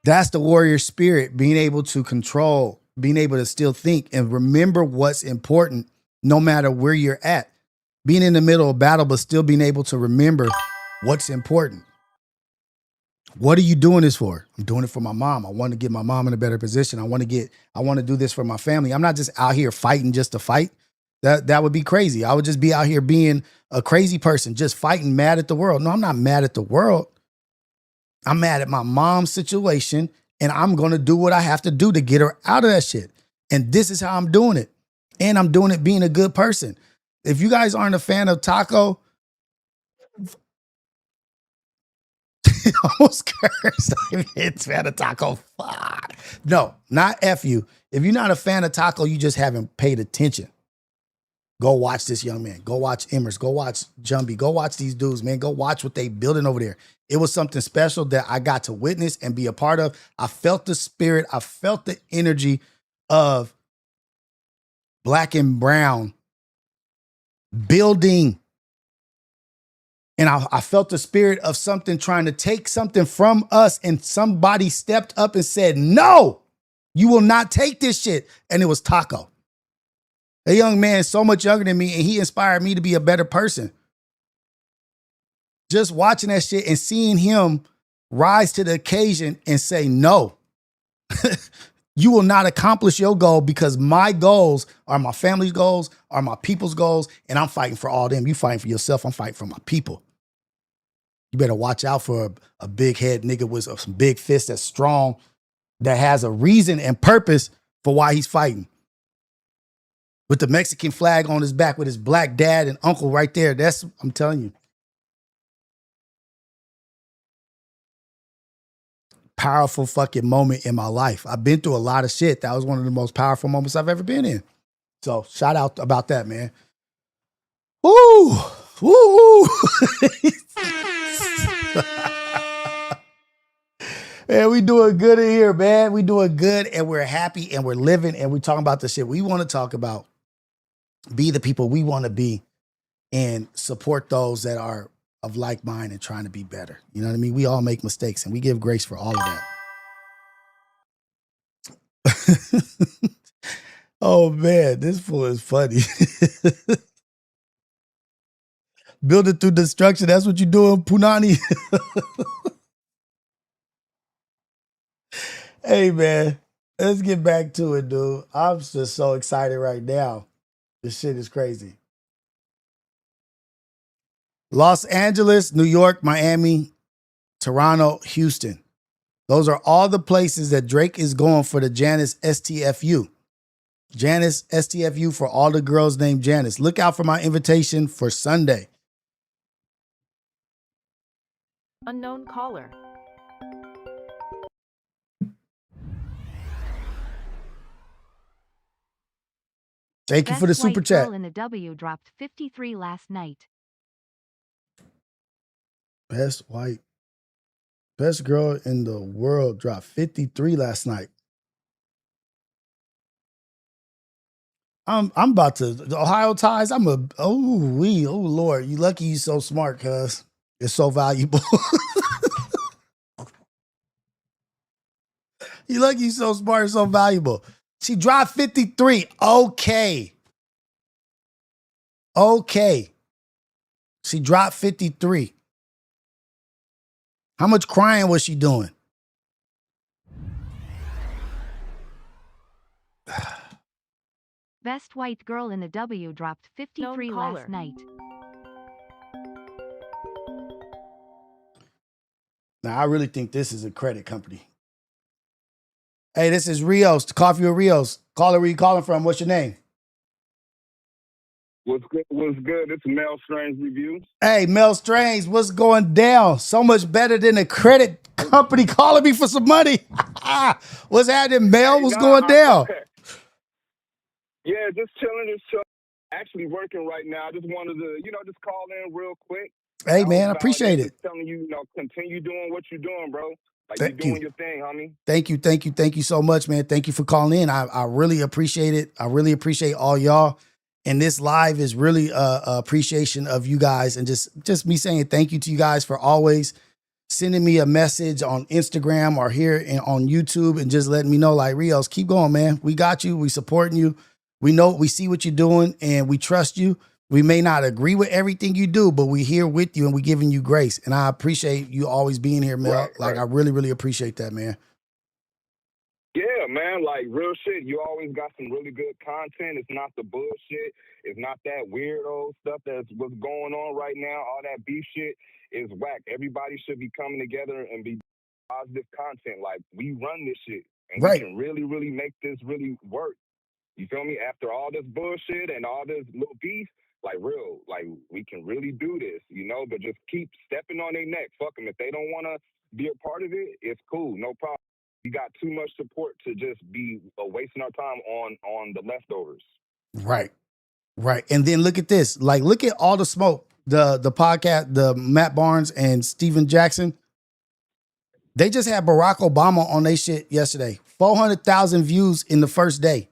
That's the warrior spirit, being able to control, being able to still think and remember what's important no matter where you're at. Being in the middle of battle, but still being able to remember what's important. What are you doing this for? I'm doing it for my mom. I want to get my mom in a better position. I want to do this for my family. I'm not just out here fighting just to fight. That would be crazy. I would just be out here being a crazy person, just fighting, mad at the world. No, I'm not mad at the world. I'm mad at my mom's situation, and I'm going to do what I have to do to get her out of that shit. And this is how I'm doing it. And I'm doing it being a good person. If you guys aren't a fan of Taco, almost cursed. It's fan of Taco. Fuck. No, not F you. If you're not a fan of Taco, you just haven't paid attention. Go watch this young man. Go watch Emmers. Go watch Jumbie. Go watch these dudes, man. Go watch what they building over there. It was something special that I got to witness and be a part of. I felt the spirit. I felt the energy of black and brown building. And I felt the spirit of something trying to take something from us, and somebody stepped up and said, no, you will not take this shit. And it was Taco. A young man so much younger than me, and he inspired me to be a better person. Just watching that shit and seeing him rise to the occasion and say, no, you will not accomplish your goal, because my goals are my family's goals, are my people's goals, and I'm fighting for all them. You fighting for yourself. I'm fighting for my people. You better watch out for a big head nigga with some big fists that's strong, that has a reason and purpose for why he's fighting. With the Mexican flag on his back, with his black dad and uncle right there. That's, I'm telling you. Powerful fucking moment in my life. I've been through a lot of shit. That was one of the most powerful moments I've ever been in. So shout out about that, man. Woo! Woo! Man, we doing good in here, man. We doing good, and we're happy, and we're living, and we're talking about the shit we want to talk about. Be the people we want to be, and support those that are of like mind and trying to be better. You know what I mean? We all make mistakes, and we give grace for all of that. Oh man, this fool is funny. Build it through destruction. That's what you're doing, Punani. Hey, man. Let's get back to it, dude. I'm just so excited right now. This shit is crazy. Los Angeles, New York, Miami, Toronto, Houston. Those are all the places that Drake is going for the Janice STFU. Janice STFU for all the girls named Janice. Look out for my invitation for Sunday. Unknown caller. Thank you for the super chat. Girl in the W dropped 53 last night. Best girl in the world dropped 53 last night. I'm about to the Ohio ties. Oh Lord, you lucky you so smart, cuz it's so valuable. You lucky you so smart, it's so valuable. She dropped 53. Okay. She dropped 53. How much crying was she doing? Best white girl in the W dropped 53 last night. Now, I really think this is a credit company. Hey, this is Rios, Coffee with Rios. Caller, where you calling from? What's your name? What's good? It's Mel Strange Review. Hey, Mel Strange, what's going down? So much better than a credit company calling me for some money. What's happening, Mel? What's going down? Yeah, just chilling. Actually working right now. I just wanted to, just call in real quick. Hey, man, I appreciate it. Telling you, continue doing what you're doing, bro. Like, you're doing your thing, homie. Thank you so much, man. Thank you for calling in. I really appreciate it. I really appreciate all y'all. And this live is really a appreciation of you guys, and just me saying thank you to you guys for always sending me a message on Instagram or here on YouTube and just letting me know, like, Rios, keep going, man. We got you. We supporting you. We know, we see what you're doing, and we trust you. We may not agree with everything you do, but we're here with you and we're giving you grace. And I appreciate you always being here, Mel. Right. I really, really appreciate that, man. Yeah, man, like real shit. You always got some really good content. It's not the bullshit. It's not that weirdo stuff that's what's going on right now. All that beef shit is whack. Everybody should be coming together and be positive content. Like, we run this shit, and we can really, really make this really work. You feel me? After all this bullshit and all this little beef, like we can really do this, but just keep stepping on their neck. Fuck them. If they don't want to be a part of it, it's cool. No problem. We got too much support to just be wasting our time on the leftovers. Right. And then look at this. Like, look at all the smoke. The podcast, the Matt Barnes and Steven Jackson. They just had Barack Obama on their shit yesterday. 400,000 views in the first day.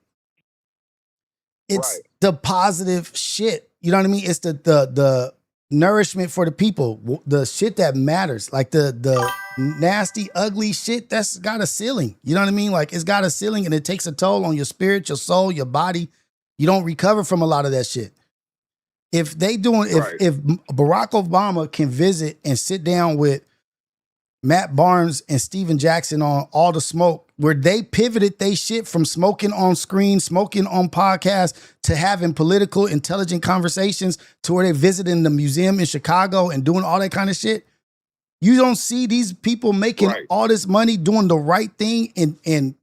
It's the positive shit. You know what I mean? It's the nourishment for the people. The shit that matters. Like the nasty, ugly shit that's got a ceiling. You know what I mean? Like, it's got a ceiling, and it takes a toll on your spirit, your soul, your body. You don't recover from a lot of that shit. If Barack Obama can visit and sit down with Matt Barnes and Steven Jackson on All the Smoke, where they pivoted they shit from smoking on screen, smoking on podcasts, to having political, intelligent conversations, to where they're visiting the museum in Chicago and doing all that kind of shit. You don't see these people making all this money, doing the right thing and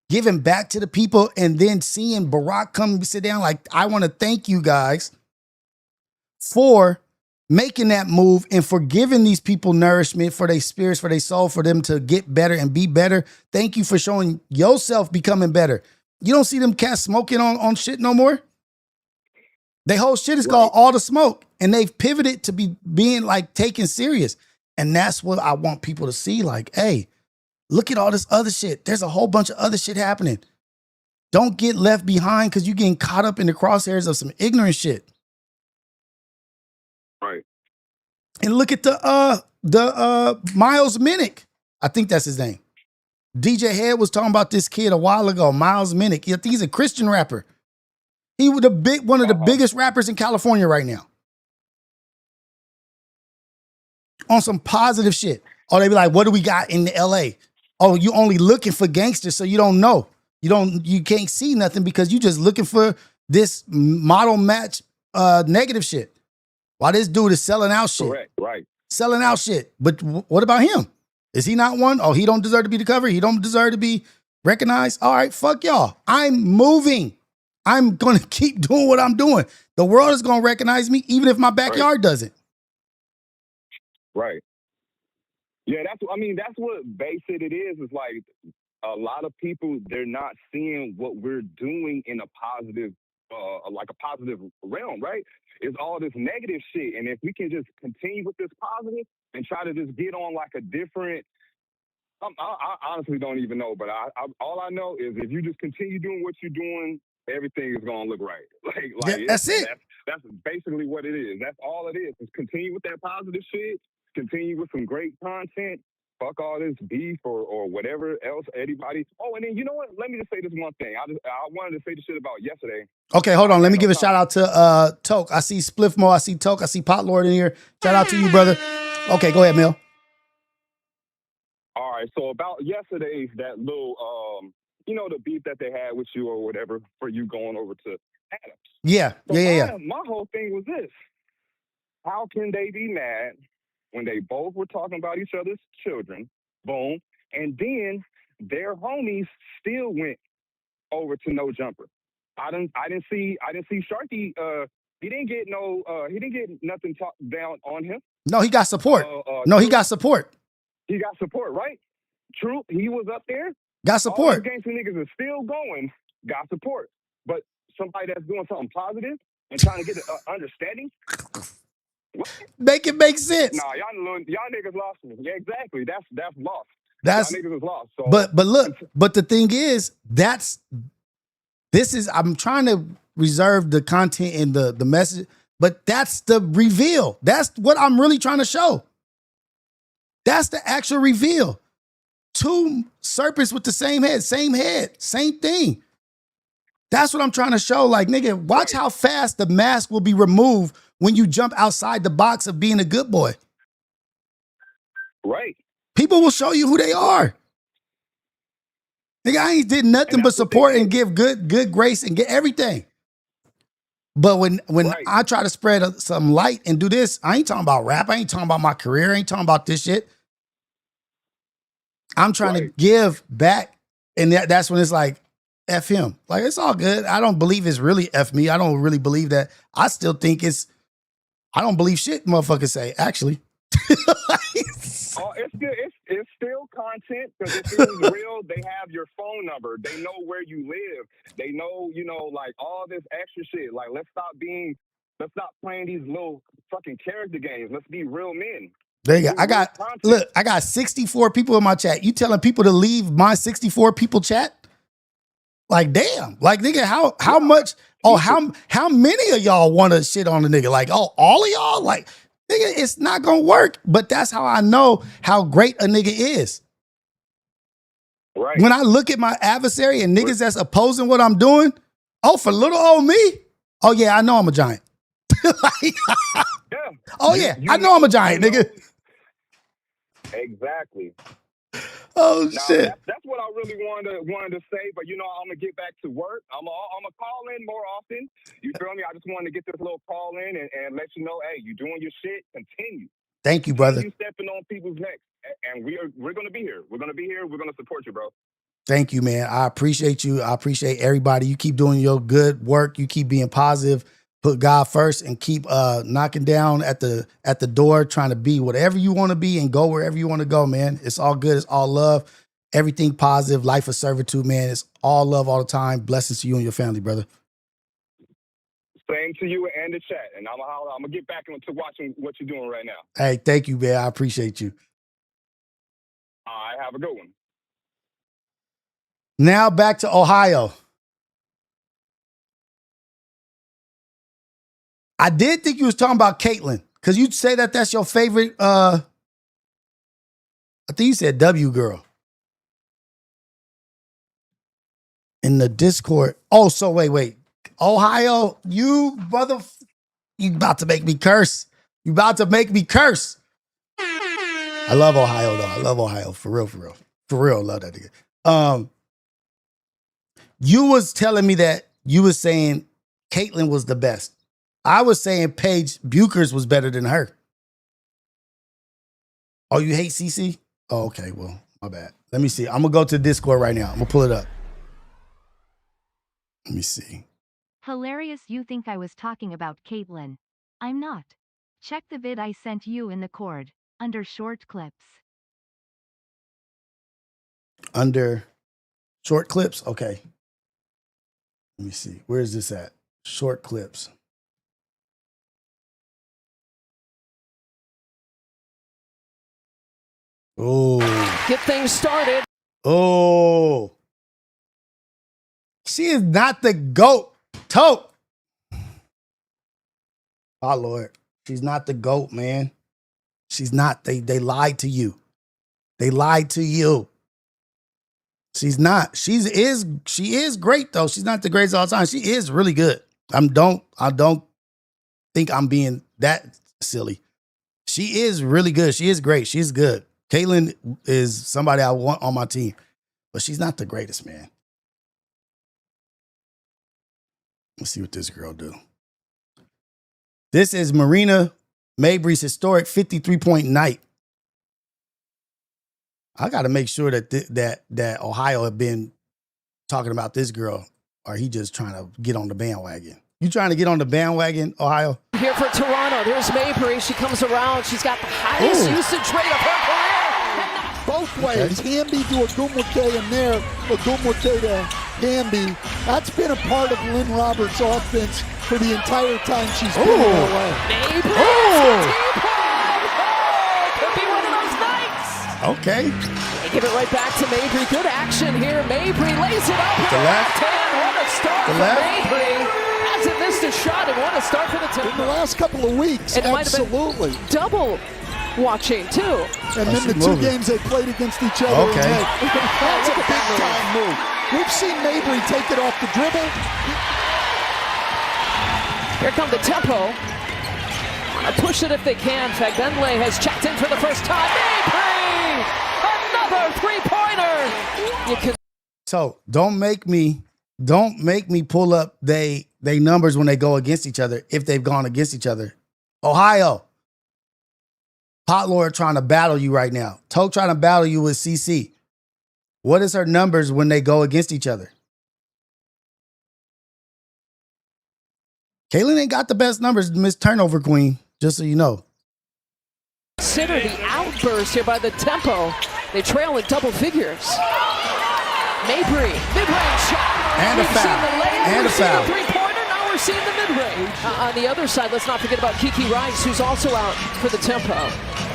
giving back to the people, and then seeing Barack come sit down like, I want to thank you guys for making that move and for giving these people nourishment for their spirits, for their soul, for them to get better and be better. Thank you for showing yourself becoming better. You don't see them cats smoking on shit no more. Their whole shit is called All the Smoke, and they've pivoted to being like taken serious. And that's what I want people to see. Like, hey, look at all this other shit. There's a whole bunch of other shit happening. Don't get left behind because you're getting caught up in the crosshairs of some ignorant shit. Right. And look at the Miles Minnick. I think that's his name. DJ Head was talking about this kid a while ago, Miles Minnick. I think he's a Christian rapper. He was one of the biggest rappers in California right now. on some positive shit. Or they be like, what do we got in the LA? Oh, you only looking for gangsters, so you don't know. You can't see nothing because you just looking for this model match negative shit. While this dude is selling out shit. Correct, right. Selling out shit. But what about him? Is he not one? Oh, he don't deserve to be the cover? He don't deserve to be recognized? All right, fuck y'all. I'm moving. I'm going to keep doing what I'm doing. The world is going to recognize me even if my backyard doesn't. Right. Yeah, that's what base it is like a lot of people, they're not seeing what we're doing in a positive, like a positive realm, right? It's all this negative shit. And if we can just continue with this positive and try to just get on like a different, I honestly don't even know, but all I know is if you just continue doing what you're doing, everything is gonna look right. Like that's it. That's basically what it is. That's all it is. Is continue with that positive shit. Continue with some great content. Fuck all this beef or whatever else. Anybody. Oh, and then you know what? Let me just say this one thing. I wanted to say the shit about yesterday. Okay, hold on. Let me give a shout out to Toke. I see Spliffmo. I see Toke. I see Pot Lord in here. Shout out to you, brother. Okay, go ahead, Mel. All right. So about yesterday's that little the beef that they had with you or whatever for you going over to Adams. Yeah. So my whole thing was this. How can they be mad when they both were talking about each other's children? Boom. And then their homies still went over to No Jumper. I didn't see Sharky, he didn't get nothing talked down on him. No, he got support. He got support. He got support, right? True, he was up there. Got support. All these gangster niggas are still going. Got support. But somebody that's doing something positive and trying to get an understanding. What? Make it make sense. Nah, y'all niggas lost me. Yeah, exactly. That's lost. Y'all niggas is lost. So, but look, but the thing is, I'm trying to reserve the content and the message, but that's the reveal. That's what I'm really trying to show. That's the actual reveal. Two serpents with the same head, same thing. That's what I'm trying to show. Like, nigga, watch how fast the mask will be removed when you jump outside the box of being a good boy. Right. People will show you who they are. Nigga, I ain't did nothing but support and give good grace and get everything. But when I try to spread some light and do this, I ain't talking about rap. I ain't talking about my career. I ain't talking about this shit. I'm trying to give back. And that's when it's like, F him. Like, it's all good. I don't believe it's really F me. I don't really believe that. I still think I don't believe shit motherfuckers say, actually. It's still content, because if it was real, they have your phone number. They know where you live. They know, like all this extra shit. Like, let's stop playing these little fucking character games. Let's be real men. There you go. I got 64 people in my chat. You telling people to leave my 64 people chat? Like, damn. Like, nigga, how much? Oh, how many of y'all want to shit on the nigga? Like, oh, all of y'all? Like, nigga, it's not gonna work. But that's how I know how great a nigga is. Right. When I look at my adversary and niggas that's opposing what I'm doing, oh, for little old me, oh yeah, I know I'm a giant. Oh yeah, I know I'm a giant, nigga. Exactly. Oh now, shit. That's what I really wanted to say, but I'm gonna get back to work. I'm gonna call in more often. You feel me? I just wanted to get this little call in and let you know, hey, you doing your shit. Continue. Thank you, brother. You stepping on people's necks, and we're gonna be here. We're gonna be here. We're gonna support you, bro. Thank you, man. I appreciate you. I appreciate everybody. You keep doing your good work. You keep being positive. Put God first and keep knocking down at the door, trying to be whatever you want to be and go wherever you want to go, man. It's all good. It's all love. Everything positive. Life of servitude, man. It's all love all the time. Blessings to you and your family, brother. Same to you and the chat. And I'm gonna get back into watching what you're doing right now. Hey, thank you, man. I appreciate you. All right, have a good one. Now back to Ohio. I did think you was talking about Caitlyn, because you'd say that's your favorite. I think you said W girl. In the Discord. Oh, so wait. Ohio, you about to make me curse. You about to make me curse. I love Ohio though. I love Ohio for real, for real, for real. Love that nigga. You was telling me that you was saying Caitlyn was the best. I was saying Paige Buchers was better than her. Oh, you hate CC? Oh, okay. Well, my bad. Let me see. I'm gonna go to Discord right now. I'm gonna pull it up. Let me see. Hilarious, you think I was talking about Caitlyn. I'm not. Check the vid I sent you in the cord, under short clips. Under short clips? Okay. Let me see. Where is this at? Short clips. Oh. Get things started. Oh. She is not the GOAT. Tote. Oh, Lord. She's not the GOAT, man. She's not. They lied to you. They lied to you. She's not. She is great, though. She's not the greatest all the time. She is really good. I don't think I'm being that silly. She is really good. She is great. She's good. Caitlyn is somebody I want on my team, but she's not the greatest, man. Let's see what this girl do. This is Marina Mabry's historic 53-point night. I got to make sure that that Ohio have been talking about this girl, or he just trying to get on the bandwagon. You trying to get on the bandwagon, Ohio? Here for Toronto. There's Mabry. She comes around. She's got the highest usage rate of her career. Both ways. Hamby to Ogumwake and there, Ogumwake to Hamby. That's been a part of Lynn Roberts' offense for the entire time she's been in LA. Mabry. Could be one of those nights. Okay. They give it right back to Mabry. Good action here. Mabry lays it up. The left. What a start for Mabry. Hasn't missed a shot and what a start for the team. In the last couple of weeks, and absolutely. Double watching, too. And then the two games they played against each other. Okay. That's a big-time move. We've seen Mabry take it off the dribble. Here come the tempo. Push it if they can. Fagbenle has checked in for the first time. Mabry! Another three-pointer! So don't make me pull up they numbers when they go against each other, if they've gone against each other. Ohio. Pot Lord trying to battle you right now. Toe trying to battle you with CC. What is her numbers when they go against each other? Caitlyn ain't got the best numbers, Miss Turnover Queen, just so you know. Consider the outburst here by the tempo. They trail in double figures. Mabry, mid-range shot. And a foul. And a foul. Three-pointer, now we're seeing the mid-range. On the other side, let's not forget about Kiki Rice, who's also out for the tempo.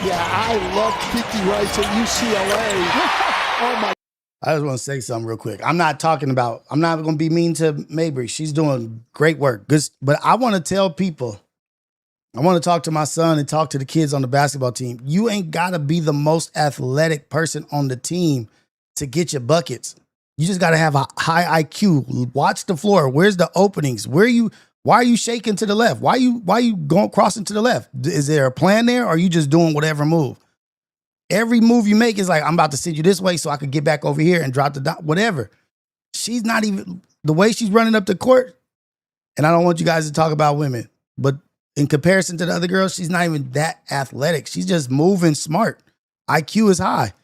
Yeah, I love Kiki Rice at UCLA. Oh, my. I just want to say something real quick. I'm not going to be mean to Mabry. She's doing great work. But I want to tell people, I want to talk to my son and talk to the kids on the basketball team. You ain't got to be the most athletic person on the team to get your buckets. You just got to have a high IQ. Watch the floor. Where's the openings? Why are you shaking to the left? Why you going crossing to the left? Is there a plan there, or are you just doing whatever move? Every move you make is like, I'm about to send you this way so I could get back over here and drop the dot, whatever. She's not even, the way she's running up the court, and I don't want you guys to talk about women, but in comparison to the other girls, she's not even that athletic. She's just moving smart. IQ is high.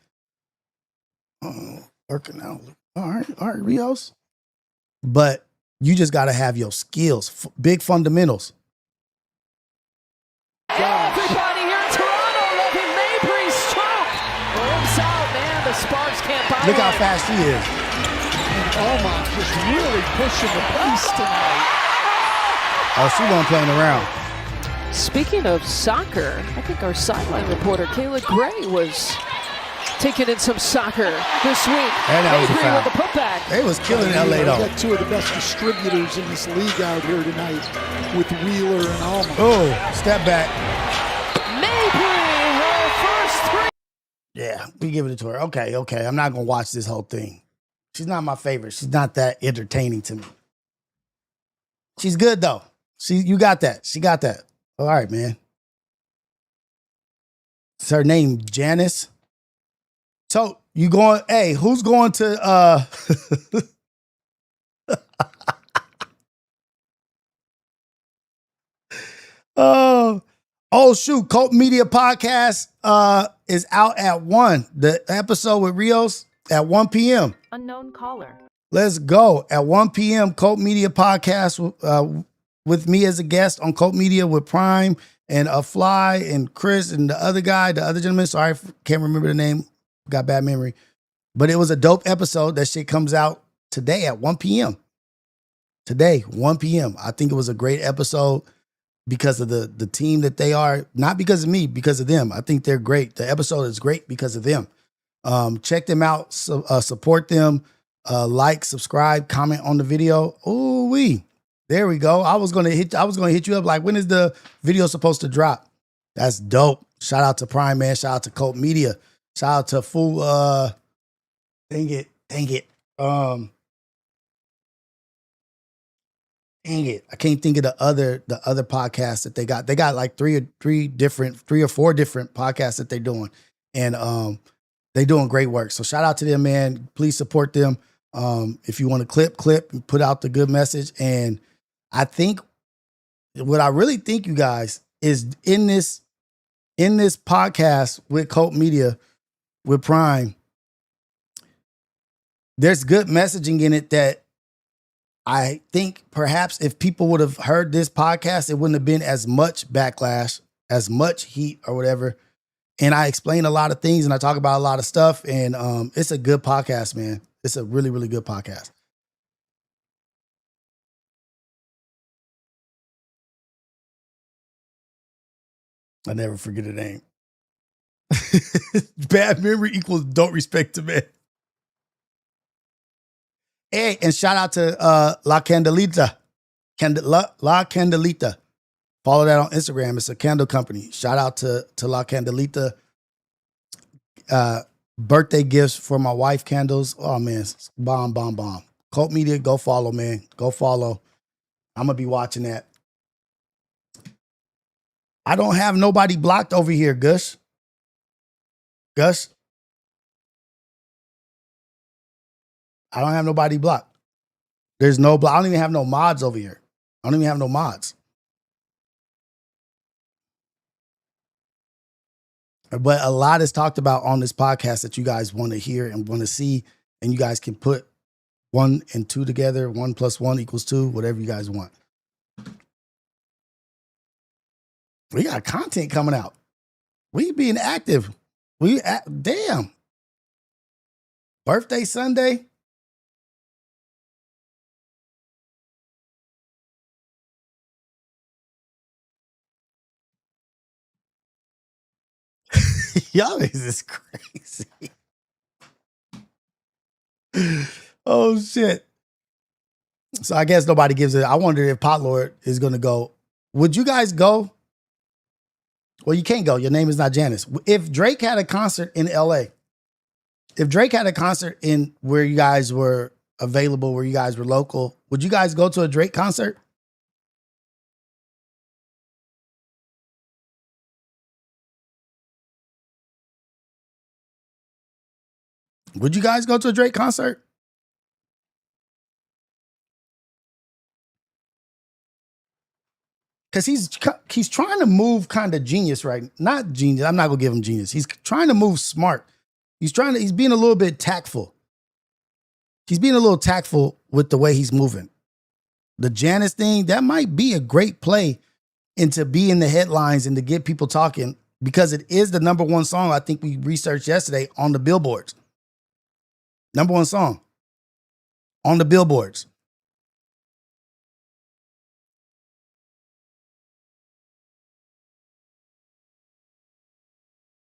Oh, working out. All right, Rios. But you just got to have your skills, big fundamentals. Everybody here in Toronto loving Mabry's stroke. Rims out, man. The Sparks can't buy it. Look how fast she is. And Alma is really pushing the pace tonight. Oh, she wasn't playing around. Speaking of soccer, I think our sideline reporter, Kayla Gray, was taking in some soccer this week. And that was a foul. With the putback. They was killing LA, though. We've got two of the best distributors in this league out here tonight with Wheeler and Alma. Oh, step back. Mabry, her first three. Yeah, we give it to her. Okay. I'm not going to watch this whole thing. She's not my favorite. She's not that entertaining to me. She's good, though. You got that. She got that. All right, man. It's her name, Janice. So you going, hey, who's going to oh shoot, Cult Media Podcast is out at 1. The episode with Rios at 1 p.m. Unknown caller. Let's go. At 1 p.m. Cult Media Podcast with me as a guest on Cult Media with Prime and Fly and Chris and the other guy, the other gentleman. Sorry, can't remember the name. Got bad memory. But it was a dope episode. That shit comes out today at 1 p.m. Today, 1 p.m. I think it was a great episode because of the team that they are. Not because of me, because of them. I think they're great. The episode is great because of them. Check them out. Support them. Like, subscribe, comment on the video. Ooh-wee. There we go. I was gonna hit you up like, when is the video supposed to drop? That's dope. Shout out to Prime, man. Shout out to Cult Media. Shout out to Full dang it. Dang it. I can't think of the other podcasts that they got. They got like three or four different podcasts that they're doing. And they're doing great work. So shout out to them, man. Please support them. If you want to clip and put out the good message. And I think what I really think, you guys, is in this podcast with Cult Media, with Prime, there's good messaging in it that I think perhaps if people would have heard this podcast, it wouldn't have been as much backlash, as much heat or whatever. And I explain a lot of things and I talk about a lot of stuff. And it's a good podcast, man. It's a really, really good podcast. I never forget a name. Bad memory equals don't respect a man. Hey, and shout out to La Candelita. La Candelita. Follow that on Instagram. It's a candle company. Shout out to La Candelita. Birthday gifts for my wife candles. Oh, man. Bomb. Cult Media, go follow, man. Go follow. I'm going to be watching that. I don't have nobody blocked over here, Gus. I don't have nobody blocked. There's no block. I don't even have no mods over here. I don't even have no mods. But a lot is talked about on this podcast that you guys want to hear and want to see. And you guys can put 1 and 2 together. 1 + 1 = 2, whatever you guys want. We got content coming out. We being active. Damn. Birthday Sunday. Y'all is crazy. Oh, shit. So I guess nobody gives it. I wonder if Pot Lord is going to go. Would you guys go? Well, you can't go. Your name is not Janice. If Drake had a concert in LA, if Drake had a concert in where you guys were available, where you guys were local, would you guys go to a Drake concert? Would you guys go to a Drake concert? Because he's trying to move kind of genius, right? Not genius. I'm not going to give him genius. He's trying to move smart. He's being a little bit tactful. He's being a little tactful with the way he's moving. The Janice thing, that might be a great play into be in the headlines and to get people talking, because it is the #1 song I think we researched yesterday on the billboards. #1 song on the billboards.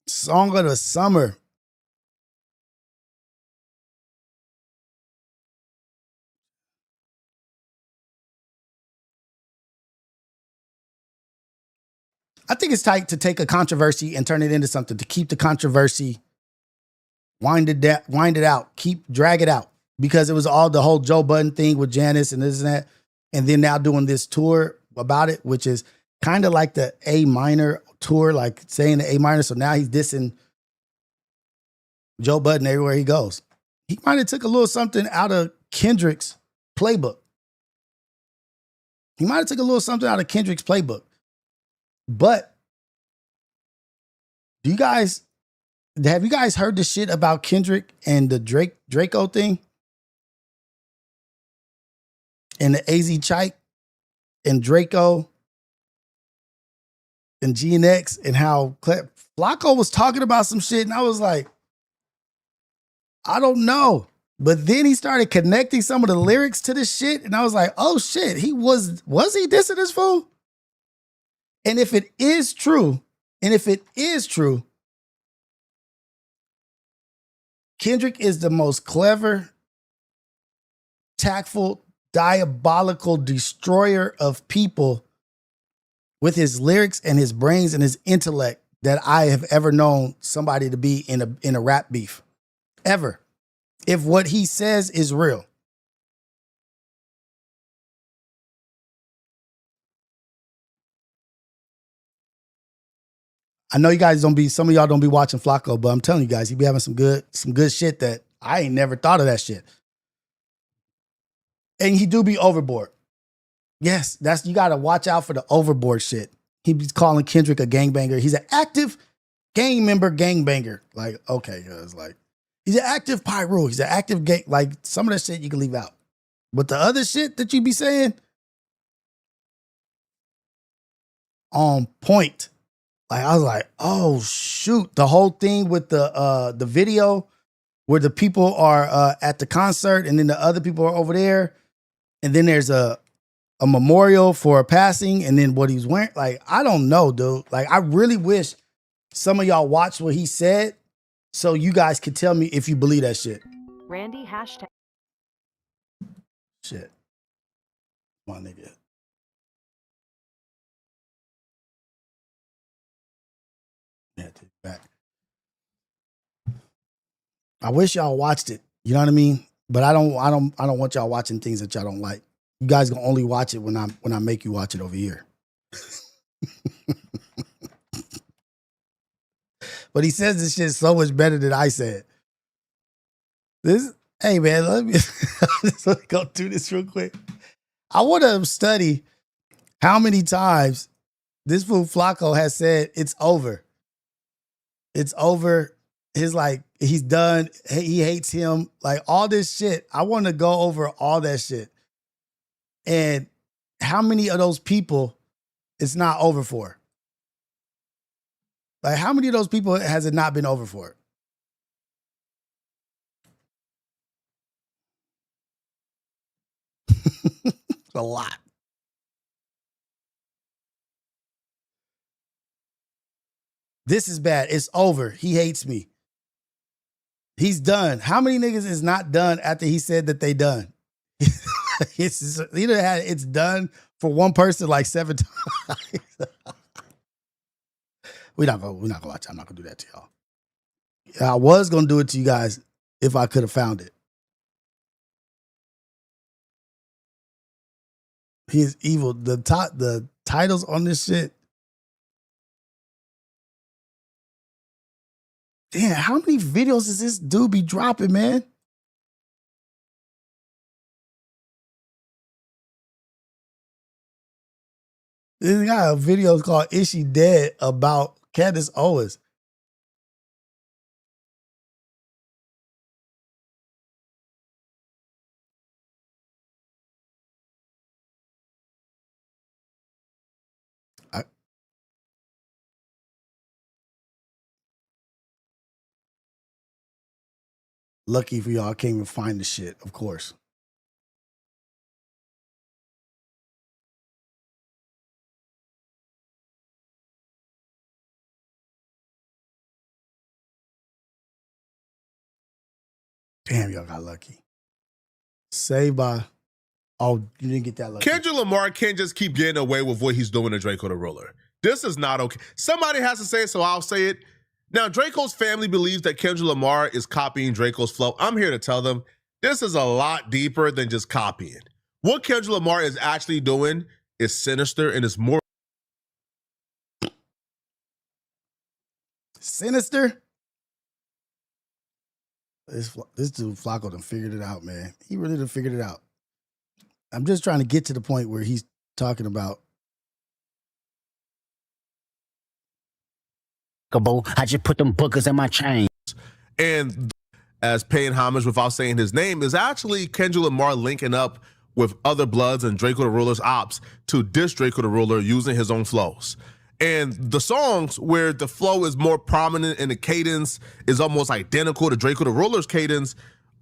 Song of the summer. I think it's tight to take a controversy and turn it into something, to keep the controversy, wind it out, drag it out. Because it was all the whole Joe Budden thing with Janice and this and that. And then now doing this tour about it, which is kind of like the A minor tour, like saying the A minor. So now he's dissing Joe Budden everywhere he goes. He might have took a little something out of Kendrick's playbook. But have you guys heard the shit about Kendrick and the Draco thing? And the AZ Chike and Draco and GNX and how Flacco was talking about some shit, and I was like, I don't know. But then he started connecting some of the lyrics to this shit, and I was like, oh shit, was he dissing this fool? And if it is true, Kendrick is the most clever, tactful, diabolical destroyer of people with his lyrics and his brains and his intellect that I have ever known somebody to be in a rap beef. Ever. If what he says is real. I know you guys some of y'all don't be watching Flacco, but I'm telling you guys, he be having some good shit that I ain't never thought of that shit. And he do be overboard. Yes, you gotta watch out for the overboard shit. He be calling Kendrick a gangbanger. He's an active gang member gangbanger. Like, okay, it's like, he's an active pyro. He's an active gang. Like, some of that shit you can leave out. But the other shit that you be saying, on point. Like, I was like, oh shoot. The whole thing with the video where the people are at the concert and then the other people are over there. And then there's a memorial for a passing and then what he's wearing. Like, I don't know, dude. Like, I really wish some of y'all watched what he said so you guys could tell me if you believe that shit. Randy hashtag. Shit. My nigga. Yeah, take it back. I wish y'all watched it. You know what I mean? But I don't want y'all watching things that y'all don't like. You guys gonna only watch it when I make you watch it over here. But he says this shit so much better than I said. Hey man, let me go do this real quick. I want to study how many times this fool Flacco has said it's over. It's over. He's done. He hates him. Like, all this shit. I want to go over all that shit. And how many of those people it's not over for? Like, how many of those people has it not been over for? A lot. This is bad. It's over. He hates me. He's done. How many niggas is not done after he said that they done? It's done for one person like 7 times. We're not gonna watch. I'm not gonna do that to y'all. I was gonna do it to you guys if I could have found it. He is evil. The titles on this shit. Damn, how many videos does this dude be dropping, man? This got a video called "Is She Dead" about Candace Owens. Lucky for y'all, I can't even find the shit, of course. Damn, y'all got lucky. Saved by... Oh, you didn't get that lucky. Kendrick Lamar can't just keep getting away with what he's doing to Draco the Ruler. This is not okay. Somebody has to say it, so I'll say it. Now, Draco's family believes that Kendrick Lamar is copying Draco's flow. I'm here to tell them this is a lot deeper than just copying. What Kendrick Lamar is actually doing is sinister and is more Sinister. This dude Flacco done figured it out, man. He really done figured it out. I'm just trying to get to the point where he's talking about. I just put them bookers in my chain. And as paying homage without saying his name is actually Kendrick Lamar linking up with other Bloods and Draco the Ruler's ops to diss Draco the Ruler using his own flows. And the songs where the flow is more prominent and the cadence is almost identical to Draco the Ruler's cadence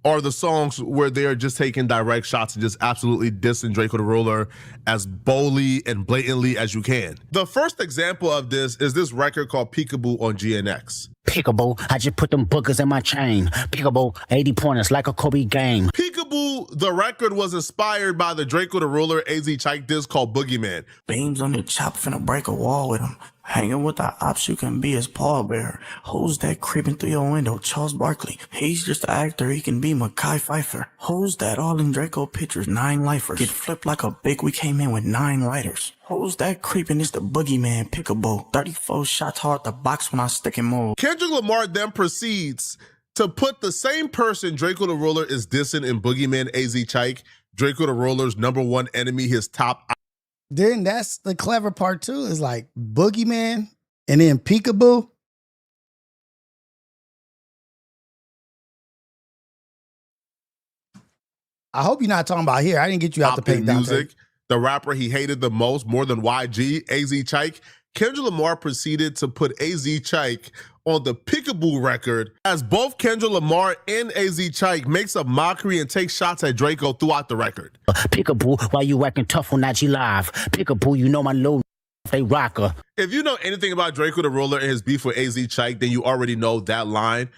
are the songs where they're just taking direct shots and just absolutely dissing Draco the Ruler as boldly and blatantly as you can. The first example of this is this record called Peekaboo on GNX. Peekaboo, I just put them bookers in my chain. Peekaboo, 80 pointers like a Kobe game. Peekaboo, the record was inspired by the Draco the Ruler AZ Chike disc called Boogeyman. Beams on the chop, finna break a wall with him. Hanging with the ops, you can be his pallbearer. Who's that creeping through your window? Charles Barkley. He's just an actor, he can be Mekhi Phifer. Who's that all in Draco pictures? 9 lifers. Get flipped like a big, we came in with 9 lighters. Who's that creeping? It's the boogeyman, Peekaboo. 34 shots hard the box when I stick him more. Kendrick Lamar then proceeds to put the same person Draco the Ruler is dissing in Boogeyman AZ Chike, Draco the Ruler's #1 enemy, his top. Then that's the clever part too, is like Boogeyman and then Peekaboo. I hope you're not talking about here. I didn't get you out the paint. Music, the rapper he hated the most, more than YG, AZ Chike. Kendrick Lamar proceeded to put AZ Chike on the Peekaboo record as both Kendrick Lamar and AZ Chike makes a mockery and takes shots at Draco throughout the record. Peekaboo, why you acting tough on IG Live? Peekaboo, you know my little they rocker. If you know anything about Draco the Ruler and his beef with AZ Chike, then you already know that line.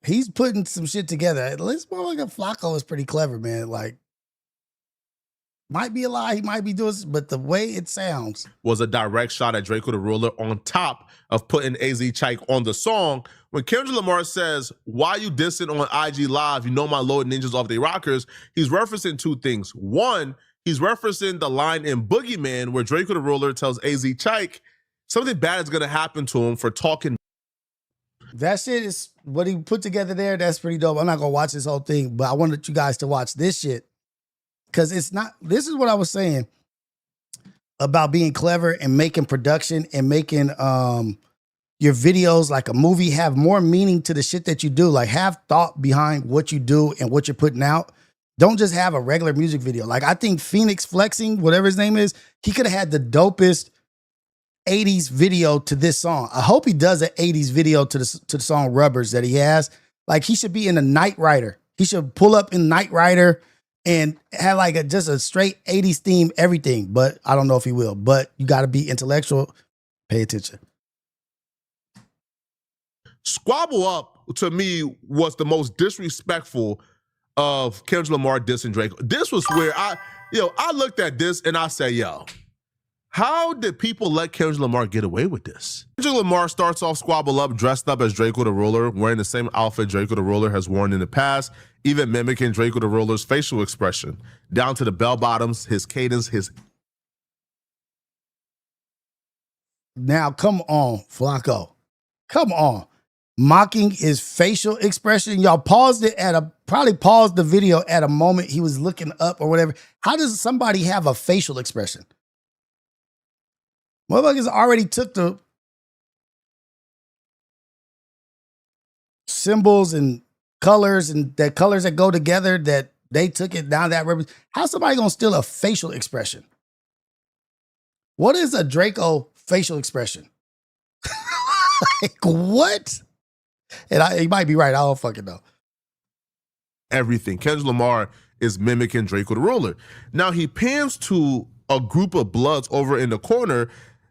He's putting some shit together. This motherfucker Flacco is pretty clever, man. Like, might be a lie, he might be doing this, but the way it sounds was a direct shot at Draco the Ruler on top of putting AZ Chike on the song. When Kendrick Lamar says, why you dissing on IG Live, you know my Lord Ninjas off they rockers, he's referencing 2 things. One, he's referencing the line in Boogeyman where Draco the Ruler tells AZ Chike something bad is gonna happen to him for talking. That shit is what he put together there. That's pretty dope. I'm not gonna watch this whole thing, but I wanted you guys to watch this shit. Because it's not, this is what I was saying about being clever and making production and making your videos like a movie have more meaning to the shit that you do. Like, have thought behind what you do and what you're putting out. Don't just have a regular music video. Like, I think Phoenix Flexing, whatever his name is, he could have had the dopest 80s video to this song. I hope he does an 80s video to the song Rubbers that he has. Like, he should be in a Knight Rider. He should pull up in Knight Rider and have like just a straight 80s theme, everything. But I don't know if he will. But you got to be intellectual. Pay attention. Squabble Up, to me, was the most disrespectful of Kendrick Lamar dissing Draco. This was where I looked at this and I said, yo, how did people let Kendrick Lamar get away with this? Kendrick Lamar starts off Squabble Up dressed up as Draco the Ruler, wearing the same outfit Draco the Ruler has worn in the past, even mimicking Draco the Ruler's facial expression, down to the bell bottoms, his cadence, his... Now, come on, Flacco. Come on. Mocking his facial expression. Y'all paused it probably paused the video at a moment he was looking up or whatever. How does somebody have a facial expression? Motherfuckers already took the symbols and colors and the colors that go together that they took it down that river. How's somebody gonna steal a facial expression? What is a Draco facial expression? Like, what? And he might be right. I don't fucking know. Everything. Kendrick Lamar is mimicking Draco the Ruler. Now he pans to a group of Bloods over in the corner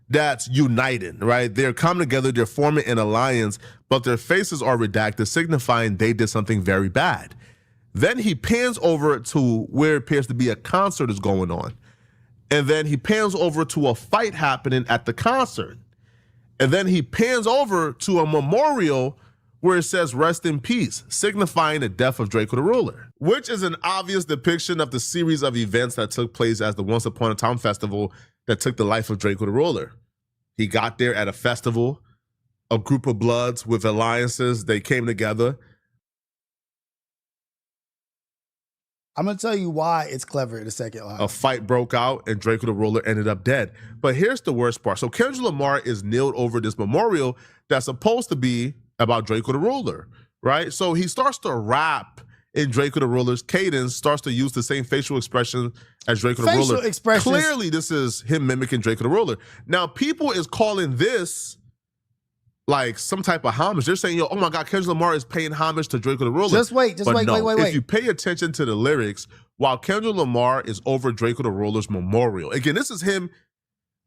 that's uniting, right? They're coming together, they're forming an alliance, but their faces are redacted, signifying they did something very bad. Then he pans over to where it appears to be a concert is going on. And then he pans over to a fight happening at the concert. And then he pans over to a memorial where it says rest in peace, signifying the death of Draco the Ruler, which is an obvious depiction of the series of events that took place as the Once Upon a Time festival that took the life of Draco the Ruler. He got there at a festival, a group of Bloods with alliances. They came together. I'm going to tell you why it's clever in the second line. A fight broke out and Draco the Roller ended up dead. But here's the worst part. So Kendrick Lamar is kneeled over this memorial that's supposed to be about Draco the Roller, right? So he starts to rap in Draco the Roller's cadence, starts to use the same facial expression as Draco the Roller. Clearly, this is him mimicking Draco the Roller. Now, people is calling this like some type of homage. They're saying, yo, oh my God, Kendrick Lamar is paying homage to Draco the Roller. Just wait. If you pay attention to the lyrics, while Kendrick Lamar is over Draco the Roller's memorial. Again, this is him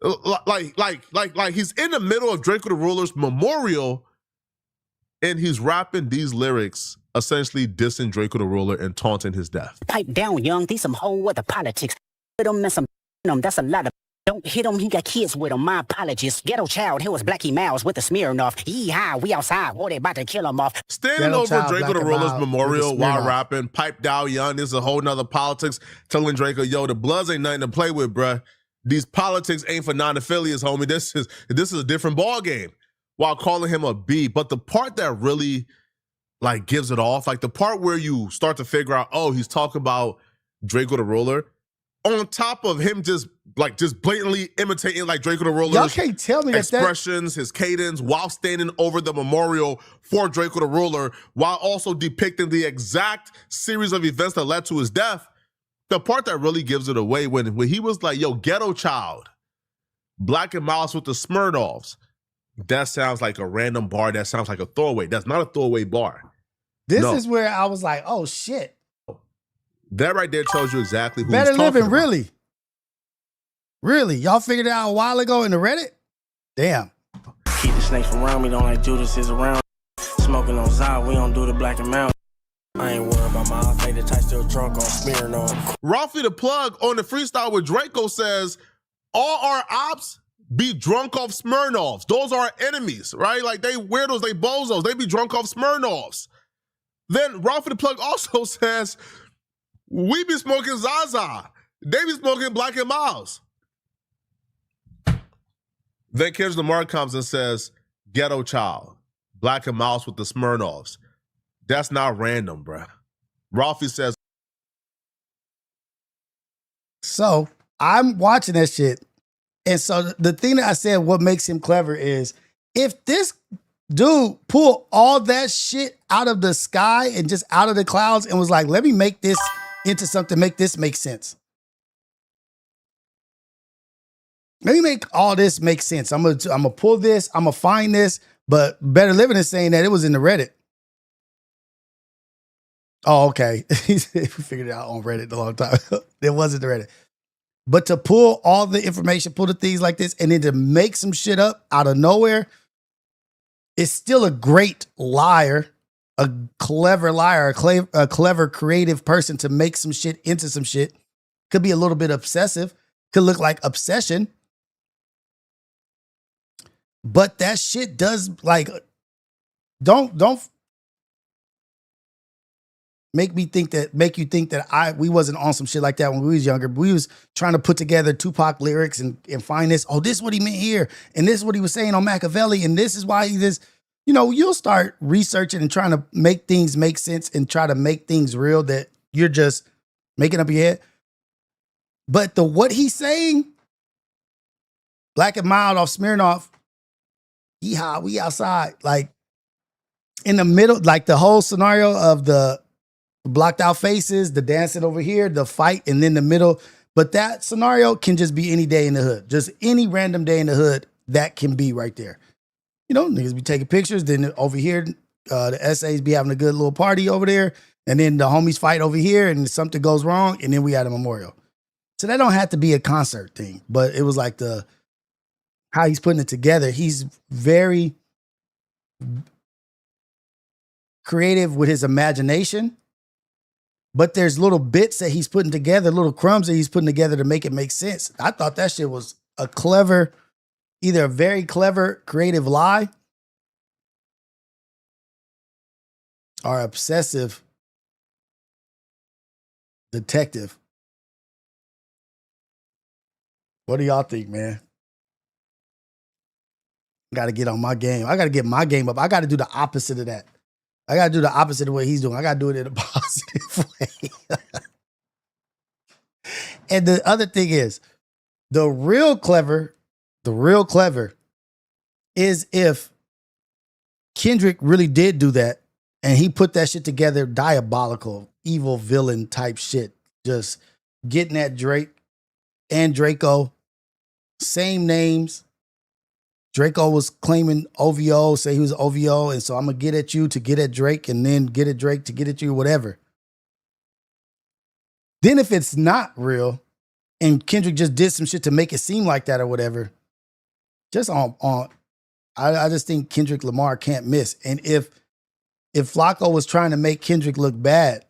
like he's in the middle of Draco the Roller's memorial and he's rapping these lyrics, essentially dissing Draco the Roller and taunting his death. Pipe down, young. These some whole other politics. Hit him and some them. That's a lot of. Don't hit him. He got kids with him. My apologies. Ghetto child. Here was Blackie Mouse with the Smirnoff. Yeehaw. We outside. Boy, they about to kill him off. Standing over Draco the Roller's memorial while rapping, pipe down, young. This is a whole nother politics. Telling Draco, yo, the Bloods ain't nothing to play with, bruh. These politics ain't for non-affiliates, homie. This is a different ball game. While calling him a B. But the part that really like gives it off, like the part where you start to figure out, oh, he's talking about Draco the Roller, on top of him just blatantly imitating like Draco the Roller's y'all can't tell me expressions, his cadence, while standing over the memorial for Draco the Roller, while also depicting the exact series of events that led to his death. The part that really gives it away when he was like, yo, ghetto child, Black and Mouse with the Smirnoffs. That sounds like a random bar. That sounds like a throwaway. That's not a throwaway bar. This is where I was like, oh shit. That right there tells you exactly who Better he's talking Living, about. really? Really? Y'all figured it out a while ago in the Reddit? Damn. Keep the snakes around me, don't like Judas is around. Smoking on Zod, we don't do the Black and Mouse. I ain't worried about my outfit, tight still drunk on smearing on. Ralphie the Plug on the freestyle with Draco says, all our ops be drunk off Smirnoffs. Those are our enemies, right? Like they weirdos, they bozos, they be drunk off Smirnoffs. Then Ralphie the Plug also says, we be smoking Zaza. They be smoking Black and Miles. Then Kendrick Lamar comes and says, ghetto child, Black and Mouse with the Smirnoffs. That's not random, bruh. Ralphie says. So I'm watching that shit. And so the thing that I said, what makes him clever is if this dude pulled all that shit out of the sky and just out of the clouds and was like, let me make this into something, make this make sense. Let me make all this make sense. I'm gonna pull this, I'm gonna find this, but Better Living is saying that it was in the Reddit. Oh, okay. We figured it out on Reddit a long time. It wasn't the Reddit. But to pull all the information, pull the things like this, and then to make some shit up out of nowhere, is still a great liar, a clever liar, a clever creative person to make some shit into some shit. Could be a little bit obsessive, could look like obsession. But that shit does like, don't make you think that we wasn't on some shit like that when we was younger. We was trying to put together Tupac lyrics and find this. Oh, this is what he meant here. And this is what he was saying on Machiavelli. And this is why he this, you'll start researching and trying to make things make sense and try to make things real that you're just making up your head. But what he's saying, Black and Mild off Smirnoff, yeehaw, we outside. Like in the middle, like the whole scenario of the blocked out faces, the dancing over here, the fight, and then the middle. But that scenario can just be any day in the hood. Just any random day in the hood, that can be right there. Niggas be taking pictures. Then over here, the essays be having a good little party over there. And then the homies fight over here and something goes wrong. And then we had a memorial. So that don't have to be a concert thing. But it was like how he's putting it together. He's very creative with his imagination. But there's little bits that he's putting together, little crumbs that he's putting together to make it make sense. I thought that shit was either a very clever creative lie or obsessive detective. What do y'all think, man? Got to get on my game. I got to get my game up. I got to do the opposite of that. I got to do the opposite of what he's doing. I got to do it in a positive way. And the other thing is, the real clever is if Kendrick really did do that and he put that shit together, diabolical, evil villain type shit, just getting at Drake and Draco, same names. Draco was claiming OVO, say he was OVO, and so I'm gonna get at you to get at Drake, and then get at Drake to get at you, whatever. Then if it's not real, and Kendrick just did some shit to make it seem like that or whatever, just I just think Kendrick Lamar can't miss. And if Flacco was trying to make Kendrick look bad,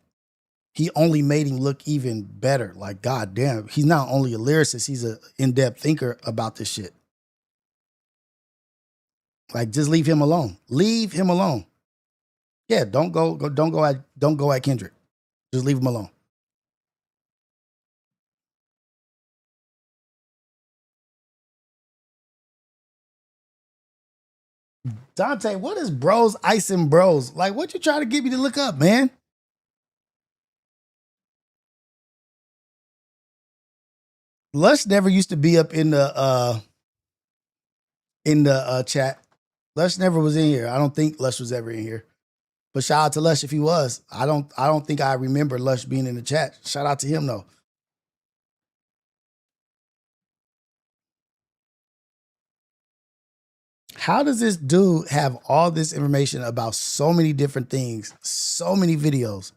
he only made him look even better. Like, goddamn, he's not only a lyricist, he's an in-depth thinker about this shit. Like, just leave him alone. Leave him alone. Yeah, don't go at Kendrick. Just leave him alone. Dante, what is bros icing bros? Like, what you trying to get me to look up, man? Lush never used to be up in the chat. Lush never was in here. I don't think Lush was ever in here. But shout out to Lush if he was. I don't think I remember Lush being in the chat. Shout out to him though. How does this dude have all this information about so many different things, so many videos?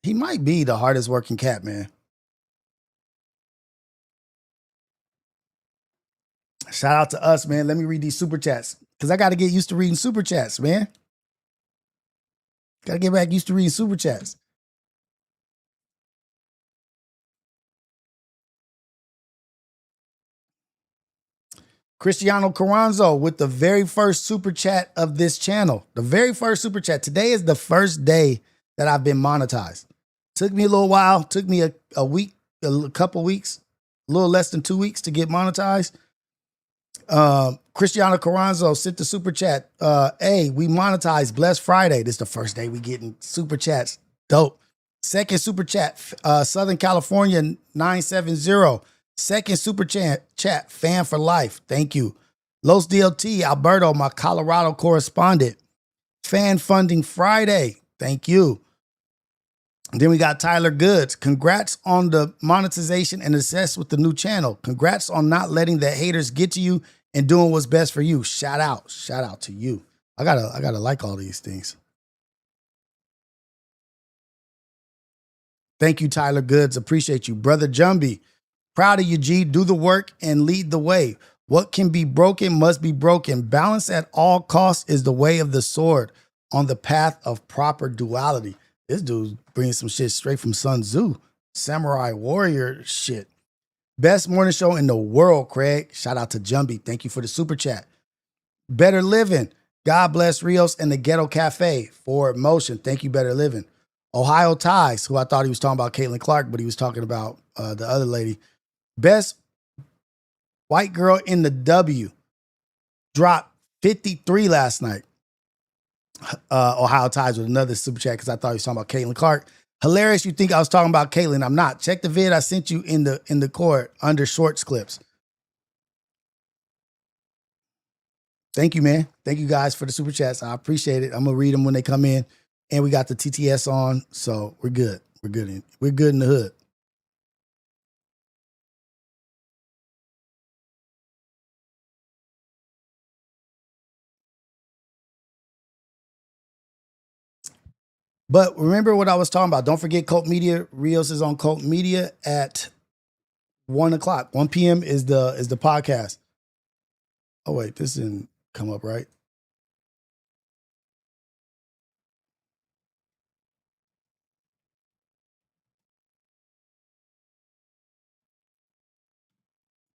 He might be the hardest working cat, man. Shout out to us, man. Let me read these super chats because I got to get used to reading super chats, man. Got to get back used to reading super chats. Cristiano Carranzo with the very first super chat of this channel. The very first super chat. Today is the first day that I've been monetized. Took me a little while. Took me a week, a couple weeks, a little less than 2 weeks to get monetized. Cristiano Carranzo sent the super chat. Hey, we monetized. Blessed Friday. This is the first day we getting super chats. Dope. Second super chat. Southern California 970. Second super chat. Fan for life. Thank you. Los DLT Alberto, my Colorado correspondent. Fan funding Friday. Thank you. And then we got Tyler Goods. Congrats on the monetization and success with the new channel. Congrats on not letting the haters get to you and doing what's best for you. Shout out to you. I gotta like all these things. Thank you, Tyler Goods. Appreciate you. Brother Jumbie, proud of you, G. Do the work and lead the way. What can be broken must be broken. Balance at all costs is the way of the sword on the path of proper duality. This dude's bringing some shit straight from Sun Tzu. Samurai warrior shit. Best morning show in the world, Craig. Shout out to Jumbie. Thank you for the super chat. Better Living. God bless Rios and the Ghetto Cafe for motion. Thank you, Better Living. Ohio Ties, who I thought he was talking about Caitlin Clark, but he was talking about the other lady. Best white girl in the W. Dropped 53 last night. Ohio Ties with another super chat because I thought he was talking about Caitlin Clark. Hilarious, you think I was talking about Caitlin. I'm not. Check the vid I sent you in the court under shorts clips. Thank you, man. Thank you guys for the super chats. I appreciate it. I'm gonna read them when they come in. And we got the TTS on, so we're good. We're good in the hood. But remember what I was talking about. Don't forget Cult Media. Rios is on Cult Media at 1 o'clock. 1 p.m. is the podcast. Oh, wait, this didn't come up right.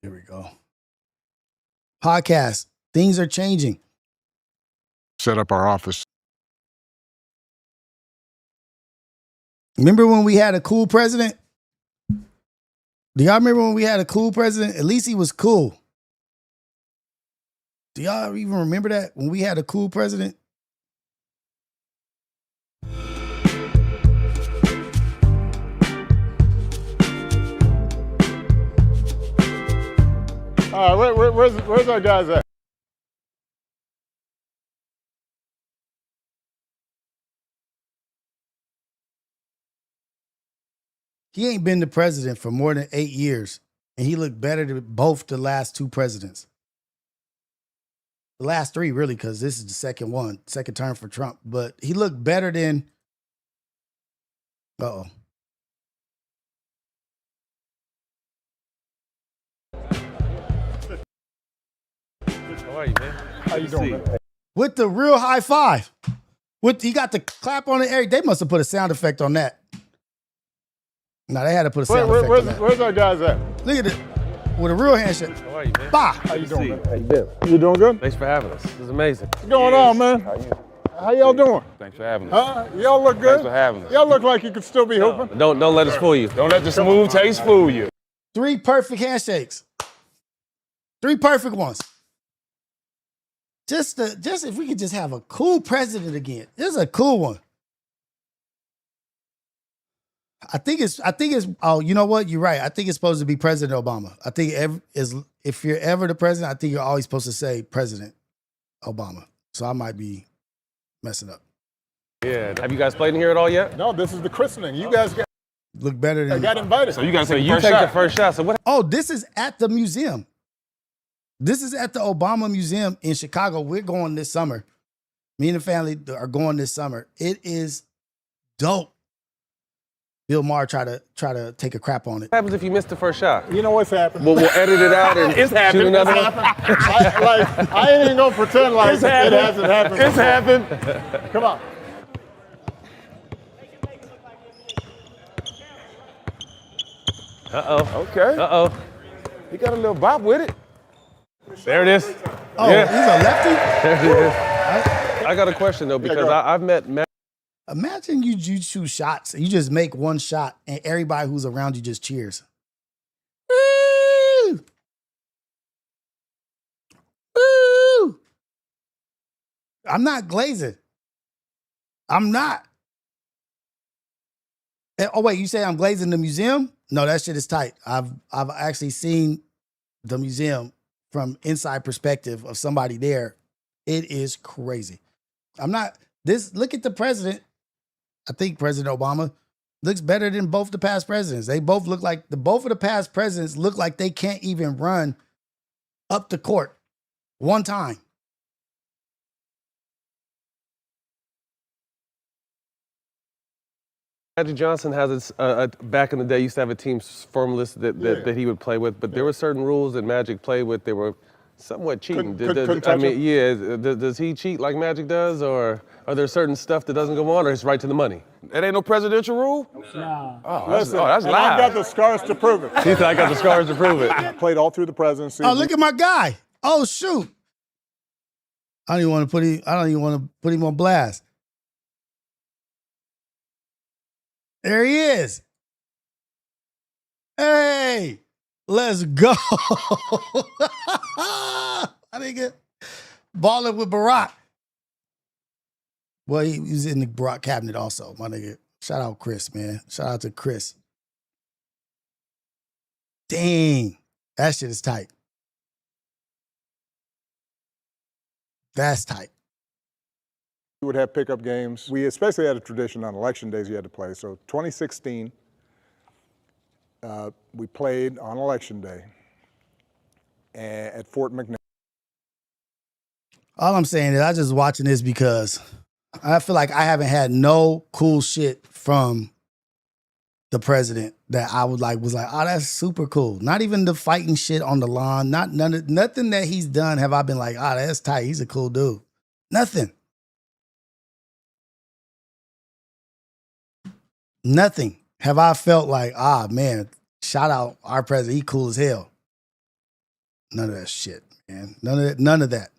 Here we go. Podcast. Things are changing. Set up our office. Remember when we had a cool president? Do y'all remember when we had a cool president? At least he was cool. Do y'all even remember that when we had a cool president? Where's our guys at? He ain't been the president for more than 8 years, and he looked better than both the last 2 presidents. The last 3, really, because this is the second term for Trump. But he looked better than. Uh-oh. How are you, man? How you doing, man? With the real high five. He got the clap on it. They must have put a sound effect on that. No, they had to put a sound effect on that. Where's our guys at? Look at it. With a real handshake. How are you, man? Bah. How you doing, man? How you been? You doing good? Thanks for having us. This is amazing. What's going on, man? How y'all doing? Thanks for having us. Y'all look good? Thanks for having us. Y'all look like you could still be hooping. Don't let us fool you. Don't let the smooth taste fool you. 3 perfect handshakes. 3 perfect ones. Just if we could just have a cool president again. This is a cool one. I think it's. Oh, you know what? You're right. I think it's supposed to be President Obama. I think if you're ever the president, I think you're always supposed to say President Obama. So I might be messing up. Yeah. Have you guys played in here at all yet? No, this is the christening. You guys look better than. I got invited. So you got to take the first shot. So what? Oh, this is at the museum. This is at the Obama Museum in Chicago. We're going this summer. Me and the family are going this summer. It is dope. Bill Maher try to take a crap on it. What happens if you miss the first shot? You know what's happened. We'll edit it out and It's shoot happened. another It's one. happened. I ain't even gonna pretend like It's it happened. hasn't happened. It's happened. Come on. Uh-oh. Okay. Uh-oh. He got a little bop with it. There it is. Oh, Yeah. he's a lefty? There it is. I got a question, though, because I've met Imagine you shoot shots. You just make one shot, and everybody who's around you just cheers. Woo! Woo! I'm not glazing. I'm not. Oh wait, you say I'm glazing the museum? No, that shit is tight. I've actually seen the museum from inside perspective of somebody there. It is crazy. I'm not. Look at the president. I think President Obama looks better than both the past presidents. They both look like both of the past presidents look like they can't even run up the court one time. Magic Johnson has back in the day used to have a team formalist that he would play with, but there were certain rules that Magic played with. They were somewhat cheating. Couldn't touch him? Does he cheat like Magic does, or are there certain stuff that doesn't go on, or it's right to the money? That ain't no presidential rule? No. Oh, Listen, that's and live. I've got the scars to prove it. He said, I got the scars to prove it. Played all through the presidency. Oh, look at my guy. Oh, shoot. I don't even want to put him on blast. There he is. Hey, let's go. I think balling with Barack. Well, he was in the Barack cabinet also, my nigga. Shout out Chris, man. Shout out to Chris. Dang, that shit is tight. That's tight. We would have pickup games. We especially had a tradition on election days you had to play. So 2016, we played on election day at Fort McNair. All I'm saying is I just watching this because I feel like I haven't had no cool shit from the president that I was like, oh, that's super cool. Not even the fighting shit on the lawn. Nothing that he's done have I been like, oh, that's tight. He's a cool dude. Nothing. Nothing have I felt like, man, shout out our president. He cool as hell. None of that shit, man. None of that.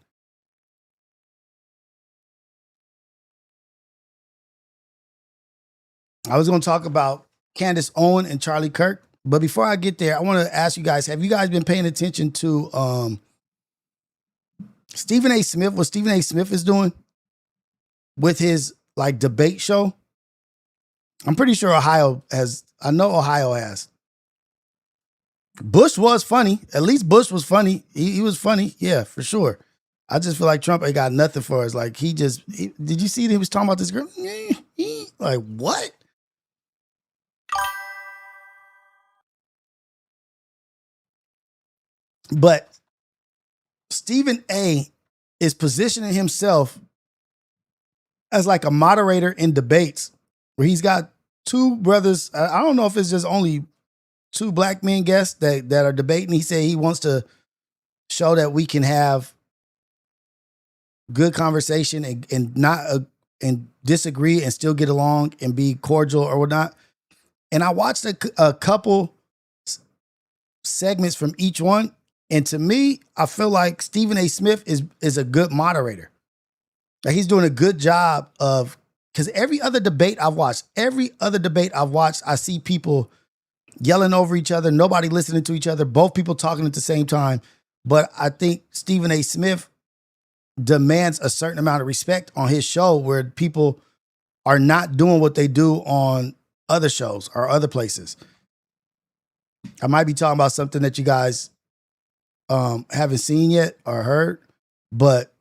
I was going to talk about Candace Owen and Charlie Kirk, but before I get there, I want to ask you guys, have you guys been paying attention to Stephen A. Smith, what Stephen A. Smith is doing with his like debate show, I'm pretty sure Ohio has. Bush was funny. At least Bush was funny. He was funny. Yeah, for sure. I just feel like Trump ain't got nothing for us. Like did you see that he was talking about this girl? Like what? But Stephen A. is positioning himself as like a moderator in debates where he's got two brothers. I don't know if it's just only two black men guests that are debating. He said he wants to show that we can have good conversation and not and disagree and still get along and be cordial or whatnot. And I watched a couple segments from each one. And to me, I feel like Stephen A. Smith is a good moderator. Like he's doing a good job of, because every other debate I've watched, I see people yelling over each other, nobody listening to each other, both people talking at the same time. But I think Stephen A. Smith demands a certain amount of respect on his show where people are not doing what they do on other shows or other places. I might be talking about something that you guys haven't seen yet or heard, but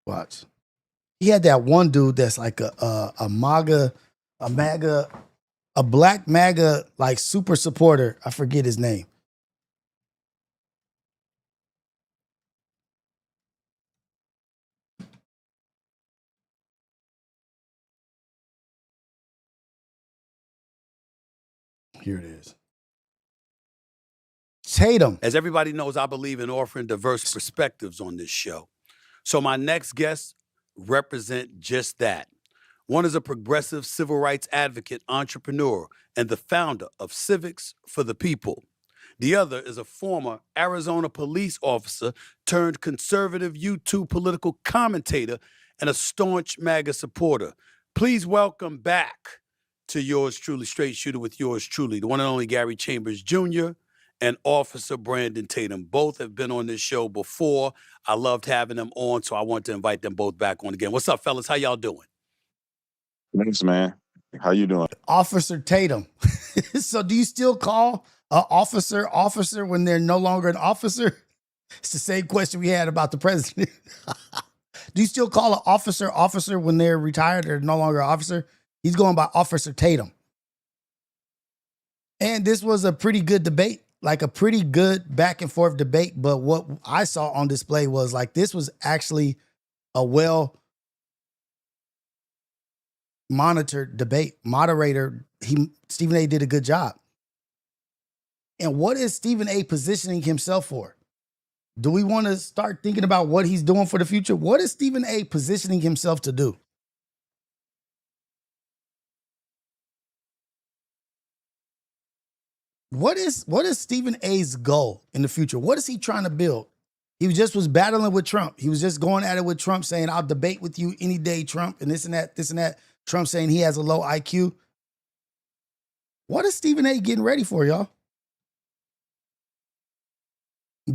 watch. He had that one dude that's like a black MAGA, like super supporter. I forget his name. Here it is. Tatum. As everybody knows, I believe in offering diverse perspectives on this show. So my next guests represent just that. One is a progressive civil rights advocate, entrepreneur, and the founder of Civics for the People. The other is a former Arizona police officer turned conservative YouTube political commentator and a staunch MAGA supporter. Please welcome back to yours truly, Straight Shooter with yours truly, the one and only Gary Chambers Jr. and Officer Brandon Tatum. Both have been on this show before. I loved having them on, so I want to invite them both back on again. What's up, fellas? How y'all doing? Thanks, man. How you doing? Officer Tatum. So do you still call an officer when they're no longer an officer? It's the same question we had about the president. Do you still call an officer when they're retired or no longer an officer? He's going by Officer Tatum. And this was a pretty good debate, like a pretty good back and forth debate. But what I saw on display was like, this was actually a well monitored debate. Moderator, Stephen A. did a good job. And what is Stephen A. positioning himself for? Do we want to start thinking about what he's doing for the future? What is Stephen A. positioning himself to do? What is Stephen A.'s goal in the future? What is he trying to build? He was battling with Trump. He was just going at it with Trump, saying, I'll debate with you any day, Trump, and this and that. Trump saying he has a low IQ. What is Stephen A. getting ready for, y'all?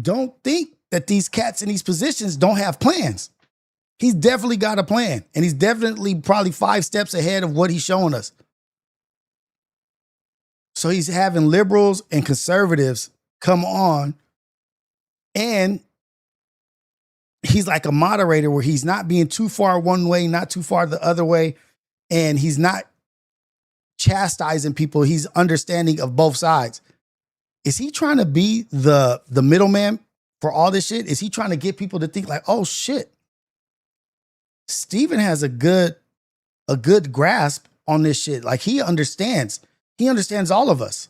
Don't think that these cats in these positions don't have plans. He's definitely got a plan, and he's definitely probably 5 steps ahead of what he's showing us. So he's having liberals and conservatives come on, and he's like a moderator where he's not being too far one way, not too far the other way, and he's not chastising people. He's understanding of both sides. Is he trying to be the middleman for all this shit? Is he trying to get people to think like, oh shit, Stephen has a good grasp on this shit. Like he understands all of us.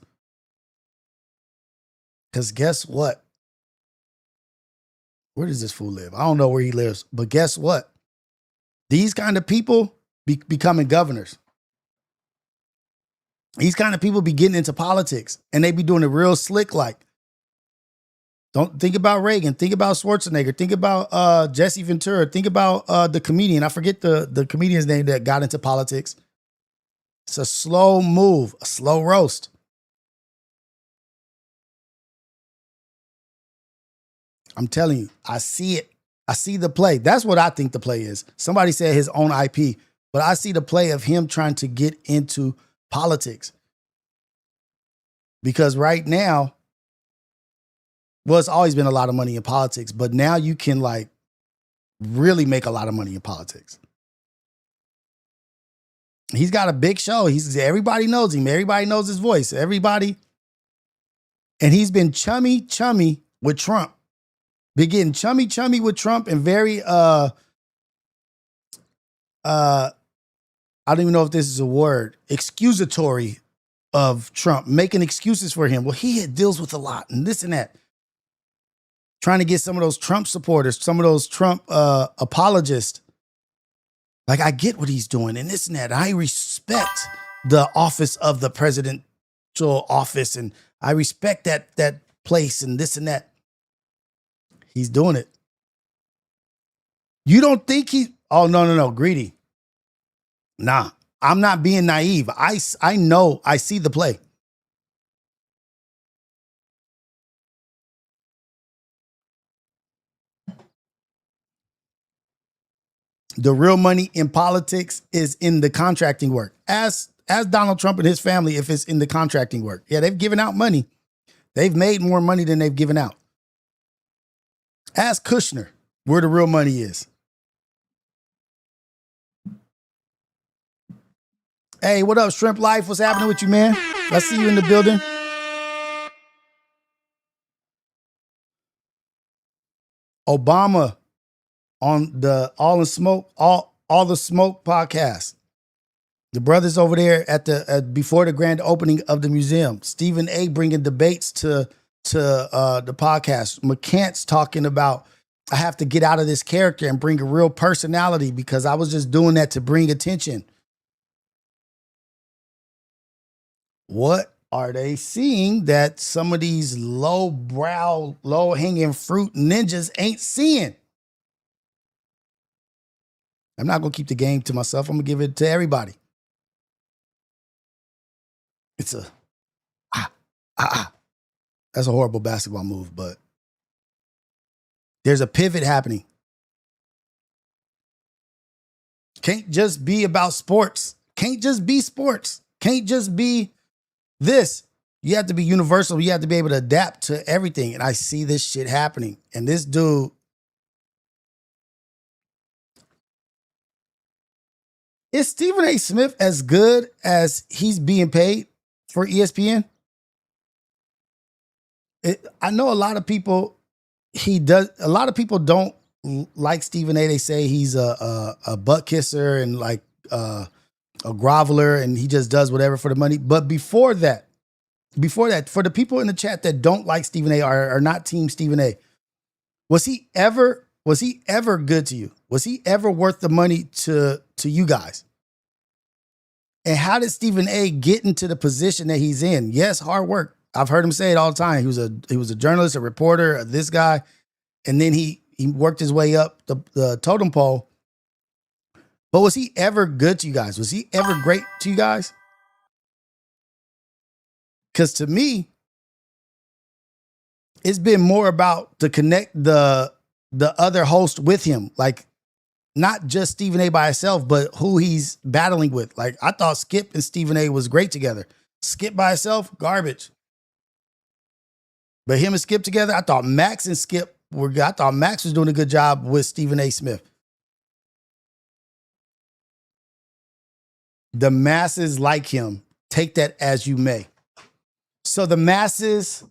Because guess what? Where does this fool live? I don't know where he lives, but guess what? These kind of people becoming governors. These kind of people be getting into politics and they be doing it real slick like. Don't think about Reagan. Think about Schwarzenegger. Think about Jesse Ventura. Think about the comedian. I forget the comedian's name that got into politics. It's a slow move, a slow roast. I'm telling you, I see it. I see the play. That's what I think the play is. Somebody said his own IP, but I see the play of him trying to get into politics. Because right now, well, it's always been a lot of money in politics, but now you can like really make a lot of money in politics. He's got a big show. Everybody knows him. Everybody knows his voice. Everybody. And he's been chummy with Trump. Been getting chummy with Trump and very I don't even know if this is a word, excusatory of Trump, making excuses for him. Well, he deals with a lot and this and that. Trying to get some of those Trump supporters, some of those Trump apologists. Like, I get what he's doing and this and that. I respect the office of the presidential office and I respect that place and this and that. He's doing it. You don't think oh, no, greedy. Nah, I'm not being naive. I know, I see the play. The real money in politics is in the contracting work. Ask Donald Trump and his family if it's in the contracting work. Yeah, they've given out money. They've made more money than they've given out. Ask Kushner where the real money is. Hey, what up, Shrimp Life? What's happening with you, man? I see you in the building. Obama on the All the Smoke podcast. The brothers over there at before the grand opening of the museum. Stephen A. bringing debates to the podcast. McCants talking about, I have to get out of this character and bring a real personality because I was just doing that to bring attention. What are they seeing that some of these low-brow, low-hanging fruit ninjas ain't seeing? I'm not going to keep the game to myself. I'm going to give it to everybody. It's a, That's a horrible basketball move, but there's a pivot happening. Can't just be about sports. Can't just be sports. Can't just be this. You have to be universal. You have to be able to adapt to everything. And I see this shit happening. And this dude, is Stephen A. Smith as good as he's being paid for ESPN? I know a lot of people, a lot of people don't like Stephen A. They say he's a butt kisser and like a groveler and he just does whatever for the money. But before that, for the people in the chat that don't like Stephen A. or are not team Stephen A., was he ever good to you? Was he ever worth the money to you guys? And how did Stephen A. get into the position that he's in? Yes, hard work. I've heard him say it all the time. He was a journalist, a reporter, this guy, and then he worked his way up the totem pole. But was he ever good to you guys? Was he ever great to you guys? Because to me, it's been more about to connect the other host with him. Like, not just Stephen A. by himself, but who he's battling with. Like, I thought Skip and Stephen A. was great together. Skip by himself, garbage. But him and Skip together, I thought Max and Skip were good. I thought Max was doing a good job with Stephen A. Smith. The masses like him. Take that as you may. So the masses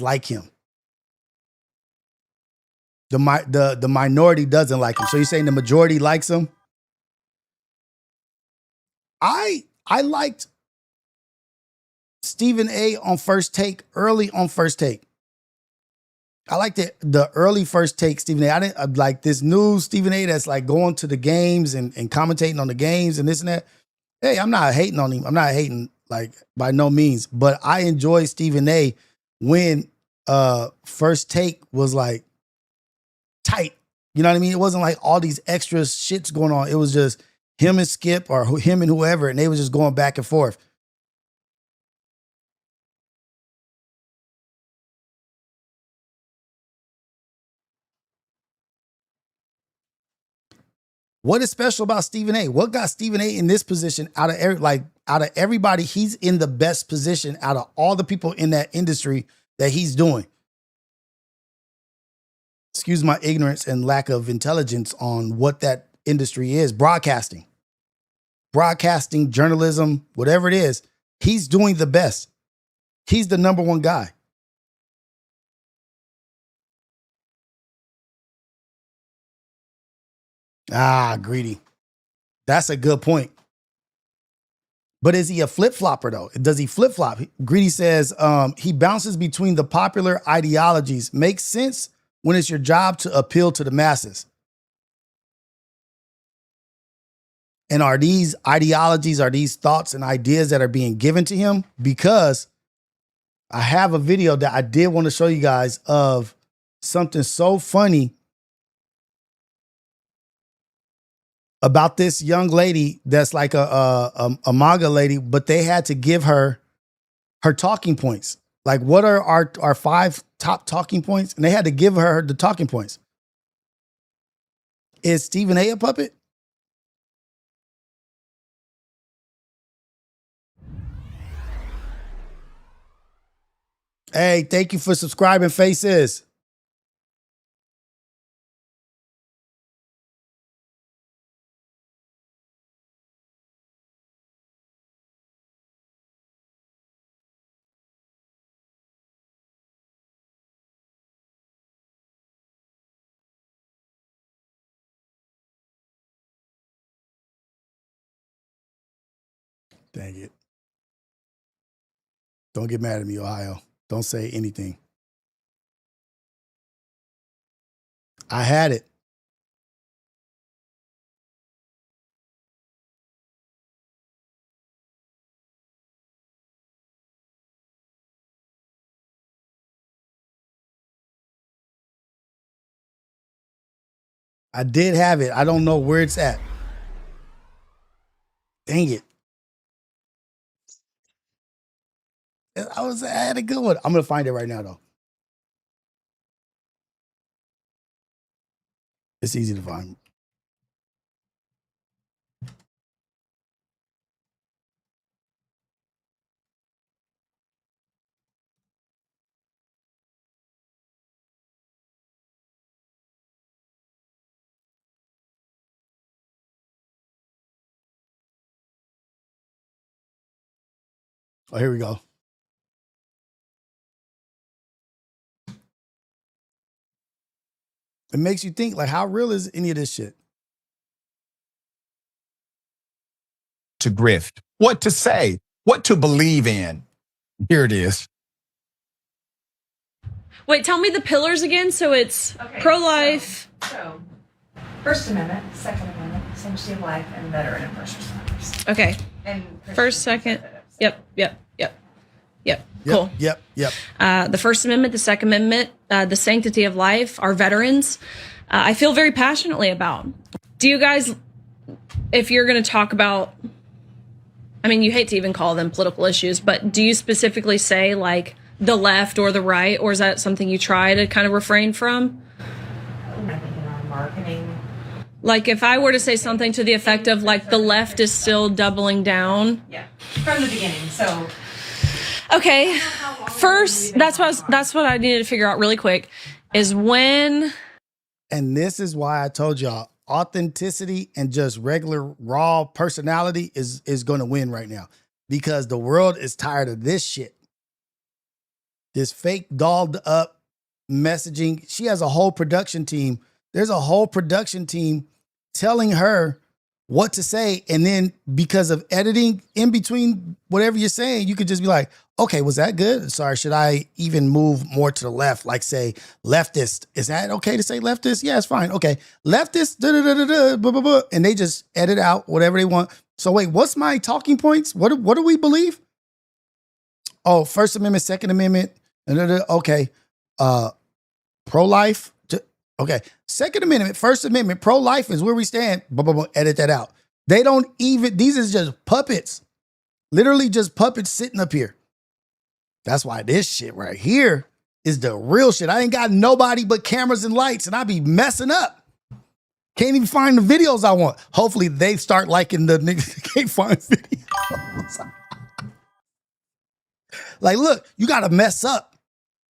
like him. The minority doesn't like him. So you're saying the majority likes him? I liked Stephen A. on First Take, early on First Take. I liked the early First Take Stephen A. I didn't like this new Stephen A. that's like going to the games and commentating on the games and this and that. Hey, I'm not hating on him. I'm not hating, like, by no means. But I enjoy Stephen A. when First Take was like tight. You know what I mean? It wasn't like all these extra shits going on. It was just him and Skip or him and whoever, and they was just going back and forth. What is special about Stephen A? What got Stephen A in this position out of everybody? He's in the best position out of all the people in that industry that he's doing. Excuse my ignorance and lack of intelligence on what that industry is. Broadcasting, journalism, whatever it is, he's doing the best. He's the number one guy. Greedy. That's a good point. But is he a flip-flopper, though? Does he flip-flop? Greedy says he bounces between the popular ideologies. Makes sense when it's your job to appeal to the masses. And are these ideologies, are these thoughts and ideas that are being given to him? Because I have a video that I did want to show you guys of something so funny about this young lady that's like a MAGA lady, but they had to give her talking points. Like, what are our 5 top talking points? And they had to give her the talking points. Is Stephen A puppet? Hey, thank you for subscribing, Faces. Dang it. Don't get mad at me, Ohio. Don't say anything. I had it. I did have it. I don't know where it's at. Dang it. I had a good one. I'm going to find it right now, though. It's easy to find. Oh, here we go. It makes you think, like, how real is any of this shit? To grift, what to say, what to believe in. Here it is. Wait, tell me the pillars again. So it's pro-life. So, First Amendment, Second Amendment, sanctity of life, and veteran and first responders. Okay. And first, second. Yep. Cool. Yep. The First Amendment, the Second Amendment, the sanctity of life, our veterans, I feel very passionately about. Do you guys, if you're going to talk about, I mean, you hate to even call them political issues, but do you specifically say like the left or the right, or is that something you try to kind of refrain from? I'm thinking on marketing. Like if I were to say something to the effect of like the left is still doubling down. Yeah, from the beginning. So. Okay, first, that's what I needed to figure out really quick is when. And this is why I told y'all authenticity and just regular raw personality is going to win right now, because the world is tired of this shit. This fake dolled up messaging. She has a whole production team. There's a whole production team telling her what to say. And then because of editing in between whatever you're saying, you could just be like, okay, was that good? Sorry, should I even move more to the left? Like say leftist. Is that okay to say leftist? Yeah, it's fine. Okay. Leftist, blah, blah, blah. And they just edit out whatever they want. So wait, what's my talking points? What do we believe? Oh, First Amendment, Second Amendment. Okay. Pro-life. Okay. Second Amendment, First Amendment, pro-life is where we stand. Edit that out. They don't even, these is just puppets. Literally just puppets sitting up here. That's why this shit right here is the real shit. I ain't got nobody but cameras and lights, and I be messing up. Can't even find the videos I want. Hopefully they start liking the niggas that can't find videos. Like, look, you got to mess up.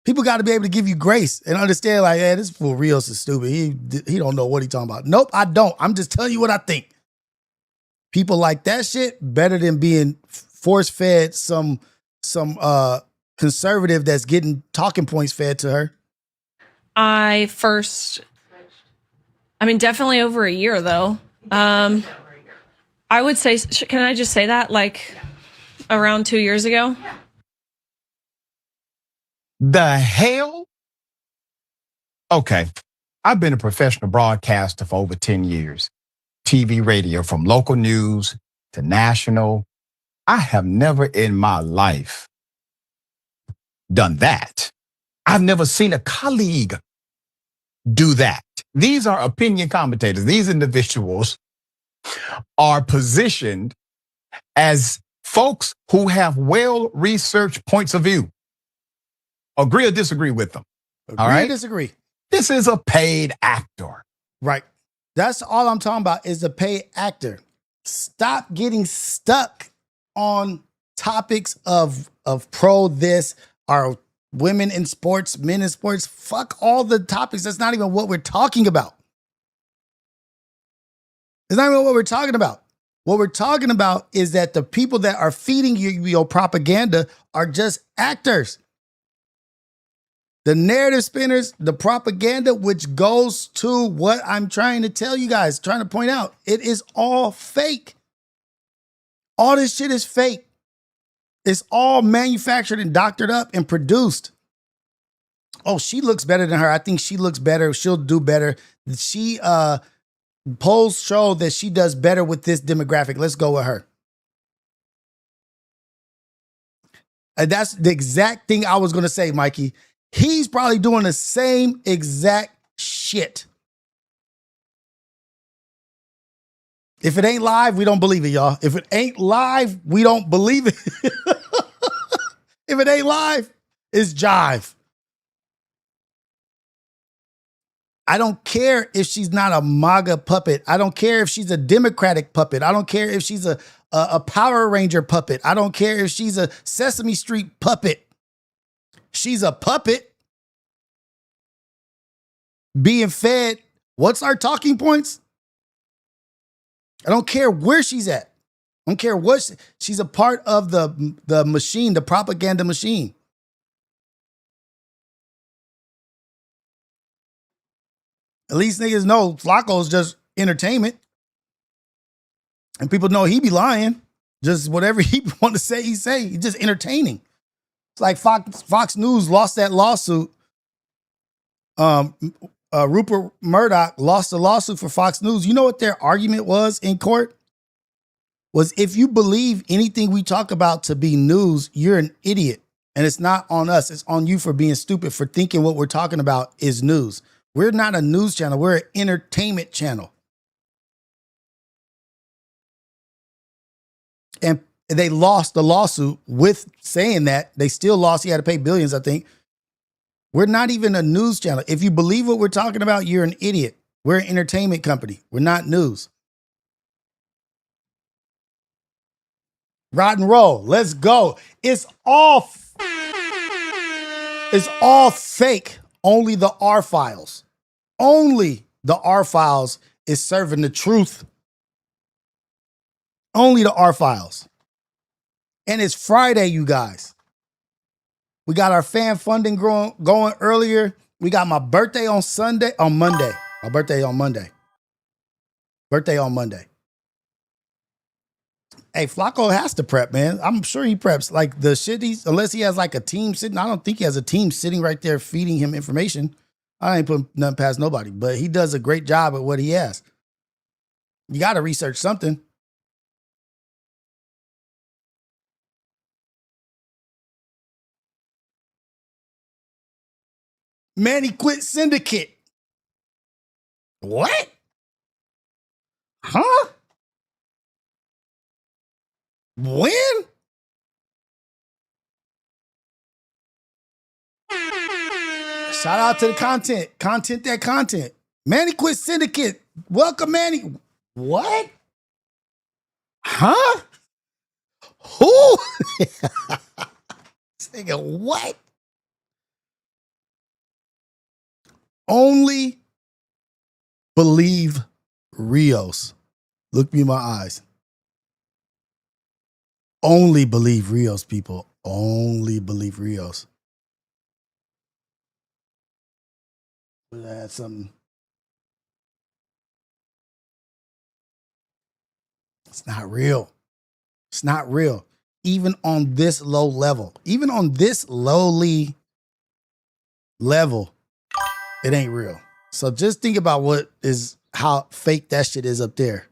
People got to be able to give you grace and understand, like, hey, this fool Rios is stupid. He don't know what he's talking about. Nope, I don't. I'm just telling you what I think. People like that shit better than being force-fed some conservative that's getting talking points fed to her. Definitely over a year, though. I would say, can I just say that? Like, around 2 years ago? The hell? Okay. I've been a professional broadcaster for over 10 years. TV, radio, from local news to national. I have never in my life done that. I've never seen a colleague do that. These are opinion commentators. These individuals are positioned as folks who have well-researched points of view. Agree or disagree with them. All right? Agree or disagree? This is a paid actor. Right. That's all I'm talking about is a paid actor. Stop getting stuck on topics of pro this, or women in sports, men in sports. Fuck all the topics. That's not even what we're talking about. It's not even what we're talking about. What we're talking about is that the people that are feeding you your propaganda are just actors. The narrative spinners, the propaganda, which goes to what I'm trying to tell you guys, trying to point out, it is all fake. All this shit is fake. It's all manufactured and doctored up and produced. Oh, she looks better than her. I think she looks better. She'll do better. She polls show that she does better with this demographic. Let's go with her. And that's the exact thing I was going to say, Mikey. He's probably doing the same exact shit. If it ain't live, we don't believe it, y'all. If it ain't live, we don't believe it. If it ain't live, it's jive. I don't care if she's not a MAGA puppet. I don't care if she's a Democratic puppet. I don't care if she's a Power Ranger puppet. I don't care if she's a Sesame Street puppet. She's a puppet being fed. What's our talking points? I don't care where she's at. I don't care what she's a part of the machine, the propaganda machine. At least niggas know Flacco's just entertainment. And people know he be lying. Just whatever he want to say, he say. He's just entertaining. It's like Fox News lost that lawsuit. Rupert Murdoch lost the lawsuit for Fox News. You know what their argument was in court? Was if you believe anything we talk about to be news, you're an idiot. And it's not on us. It's on you for being stupid, for thinking what we're talking about is news. We're not a news channel. We're an entertainment channel. And they lost the lawsuit with saying that. They still lost. He had to pay billions, I think. We're not even a news channel. If you believe what we're talking about, you're an idiot. We're an entertainment company. We're not news. Rock and roll. Let's go. It's all fake. Only the R files. Only the R files is serving the truth. Only the R files. And it's Friday, you guys. We got our fan funding going earlier. We got my birthday on Monday. My birthday on Monday. Birthday on Monday. Hey, Flacco has to prep, man. I'm sure he preps. Like the shit unless he has like a team sitting. I don't think he has a team sitting right there feeding him information. I ain't putting nothing past nobody, but he does a great job at what he has. You got to research something. Man, he quit Syndicate. What? Huh? When? Shout out to the content. Content. Manny quit Syndicate. Welcome, Manny. What? Huh? Who? This nigga, what? Only believe Rios. Look me in my eyes. Only believe Rios, people. Only believe Rios. I had something. It's not real. It's not real. Even on this low level, even on this lowly level, it ain't real. So just think about how fake that shit is up there.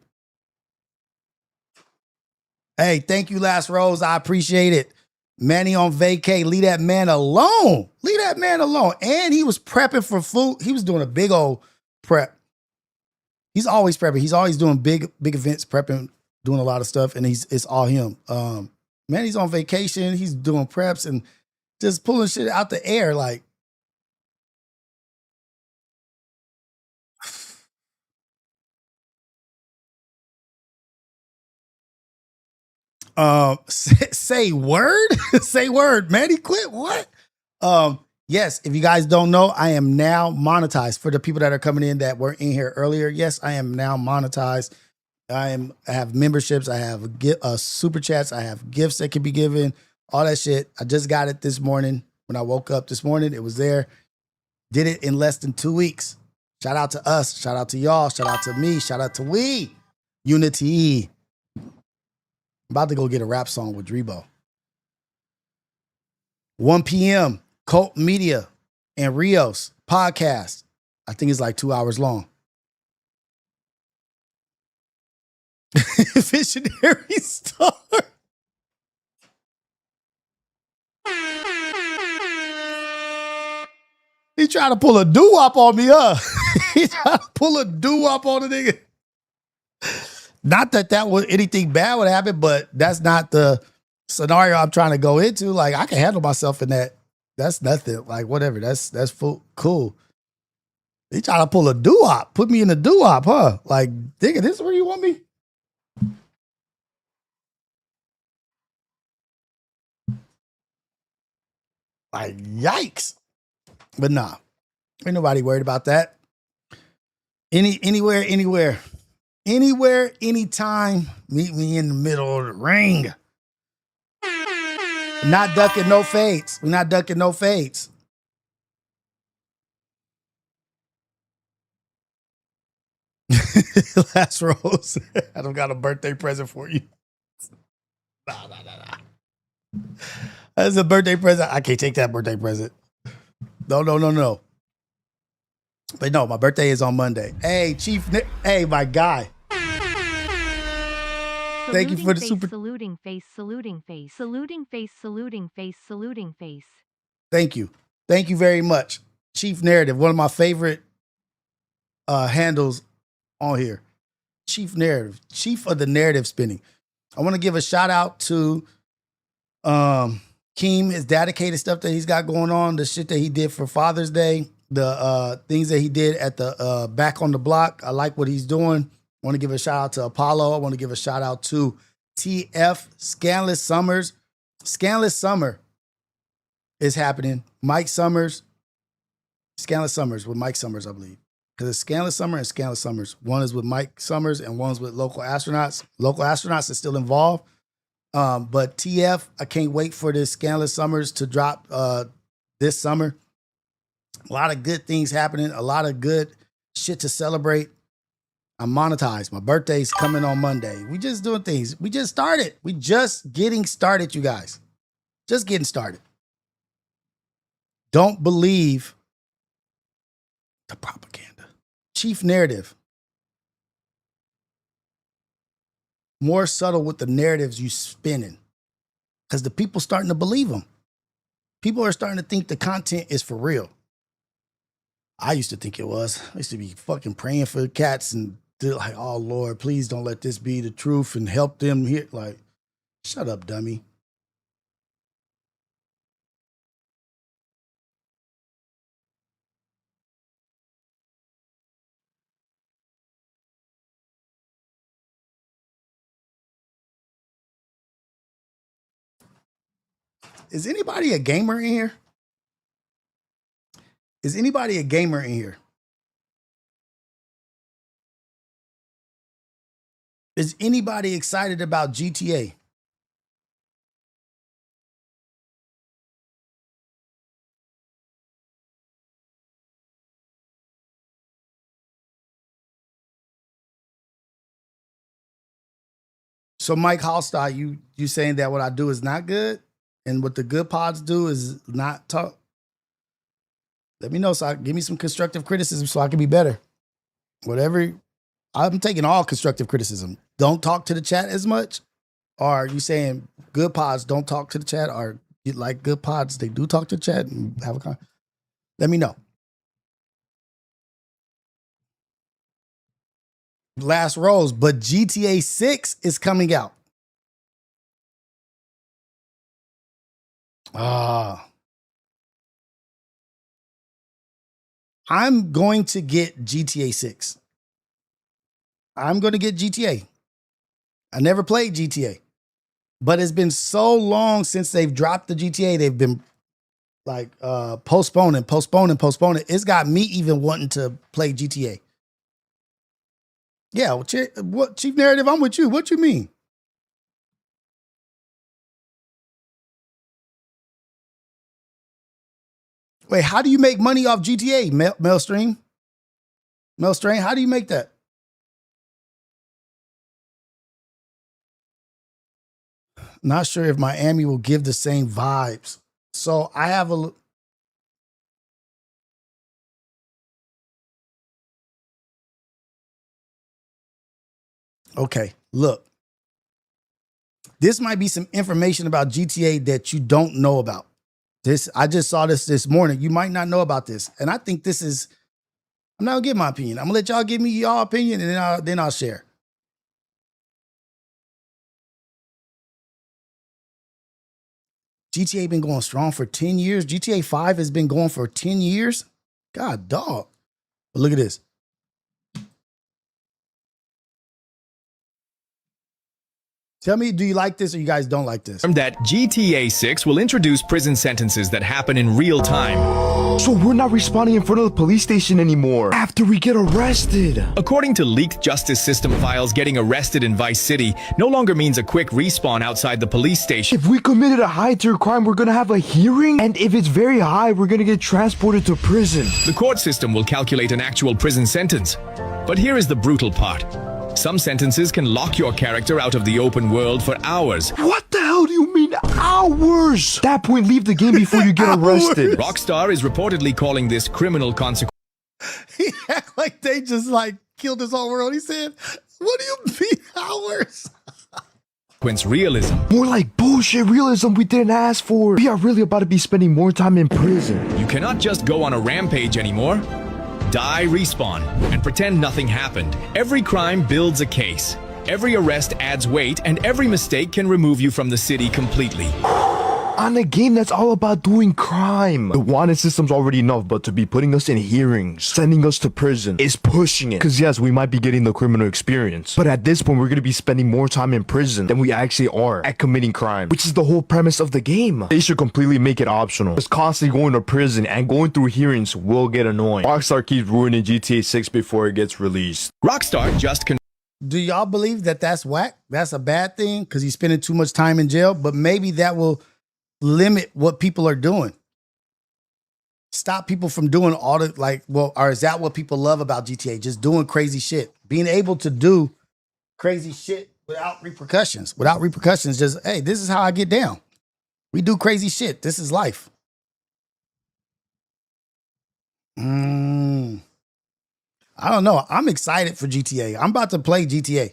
Hey, thank you, Last Rose. I appreciate it. Manny on vacay. Leave that man alone. Leave that man alone. And he was prepping for food. He was doing a big old prep. He's always prepping. He's always doing big events, prepping, doing a lot of stuff, and it's all him. Manny's on vacation. He's doing preps and just pulling shit out the air. Like, say word, say word. Manny quit. What? Yes, if you guys don't know, I am now monetized. For the people that are coming in that weren't in here earlier, yes, I am now monetized. I have memberships. I have super chats. I have gifts that can be given. All that shit. I just got it this morning. When I woke up this morning, it was there. Did it in less than 2 weeks. Shout out to us. Shout out to y'all. Shout out to me. Shout out to we. Unity. I'm about to go get a rap song with Drebo. 1 p.m. Cult Media and Rios podcast. I think it's like 2 hours long. Visionary star. He trying to pull a doo-wop on me, huh? He trying to pull a doo-wop on the nigga. Not that was anything bad would happen, but that's not the scenario I'm trying to go into. Like, I can handle myself in that. That's nothing. Like, whatever. That's cool. He trying to pull a doo-wop. Put me in a doo-wop, huh? Like, nigga, this is where you want me? Like, yikes. But nah, ain't nobody worried about that. Anywhere, anytime, meet me in the middle of the ring. We're not ducking no fades. We're not ducking no fades. Last Rose, I don't got a birthday present for you. Nah. That's a birthday present. I can't take that birthday present. No. But no, my birthday is on Monday. Hey, Chief Nick. Hey, my guy. Thank you for the super. Saluting face. Thank you. Thank you very much. Chief Narrative, one of my favorite handles on here. Chief Narrative, chief of the narrative spinning. I want to give a shout out to Keem, his dedicated stuff that he's got going on, the shit that he did for Father's Day, the things that he did at the Back on the Block. I like what he's doing. I want to give a shout out to Apollo. I want to give a shout out to TF, Scanless Summers. Scanless Summer is happening. Mike Summers, Scanless Summers with Mike Summers, I believe. Because it's Scanless Summer and Scanless Summers. One is with Mike Summers and one's with Local Astronauts. Local Astronauts is still involved. But TF, I can't wait for this Scanless Summers to drop this summer. A lot of good things happening. A lot of good shit to celebrate. I'm monetized. My birthday's coming on Monday. We just doing things. We just started. We just getting started, you guys. Just getting started. Don't believe the propaganda. Chief Narrative. More subtle with the narratives you spinning. Because the people starting to believe them. People are starting to think the content is for real. I used to think it was. I used to be fucking praying for cats and like, oh Lord, please don't let this be the truth and help them here. Like, shut up, dummy. Is anybody a gamer in here? Is anybody a gamer in here? Is anybody excited about GTA? So Mike Hallstatt, you saying that what I do is not good, and what the good pods do is not talk. Let me know, give me some constructive criticism so I can be better. Whatever, I'm taking all constructive criticism. Don't talk to the chat as much. Or are you saying good pods don't talk to the chat? Or you like good pods, they do talk to the chat and have a let me know. Last Rose, but GTA 6 is coming out. I'm going to get GTA 6. I'm going to get GTA. I never played GTA, but it's been so long since they've dropped the GTA. They've been like postponing. It's got me even wanting to play GTA. Yeah, what Chief Narrative? I'm with you. What you mean? Wait, how do you make money off GTA, Mailstream? Mailstream, how do you make that? Not sure if Miami will give the same vibes. So I have a... Okay, look. This might be some information about GTA that you don't know about. I just saw this morning. You might not know about this. And I think this is... I'm not gonna give my opinion. I'm gonna let y'all give me y'all opinion and then I'll share. GTA been going strong for 10 years. GTA 5 has been going for 10 years. God, dog. But look at this. Tell me, do you like this or you guys don't like this? That GTA 6 will introduce prison sentences that happen in real time. So we're not responding in front of the police station anymore after we get arrested. According to leaked justice system files, getting arrested in Vice City no longer means a quick respawn outside the police station. If we committed a high-tier crime, we're gonna have a hearing, and if it's very high, we're gonna get transported to prison. The court system will calculate an actual prison sentence. But here is the brutal part. Some sentences can lock your character out of the open world for hours. What the hell do you mean hours? At that point, leave the game before you get arrested. Rockstar is reportedly calling this criminal consequence. He act like they just like killed his whole world. He said, what do you mean hours? Realism. More like bullshit realism we didn't ask for. We are really about to be spending more time in prison. You cannot just go on a rampage anymore. Die, respawn, and pretend nothing happened. Every crime builds a case. Every arrest adds weight, and every mistake can remove you from the city completely. On a game that's all about doing crime. The wanted system's already enough, but to be putting us in hearings, sending us to prison, is pushing it. Because yes, we might be getting the criminal experience, but at this point, we're going to be spending more time in prison than we actually are at committing crime, which is the whole premise of the game. They should completely make it optional. Just constantly going to prison and going through hearings will get annoying. Rockstar keeps ruining GTA 6 before it gets released. Rockstar just Do y'all believe that that's whack? That's a bad thing because he's spending too much time in jail, but maybe that will limit what people are doing. Stop people from doing all the or is that what people love about GTA? Just doing crazy shit. Being able to do crazy shit without repercussions. Without repercussions, just, hey, this is how I get down. We do crazy shit. This is life. I don't know. I'm excited for GTA. I'm about to play GTA.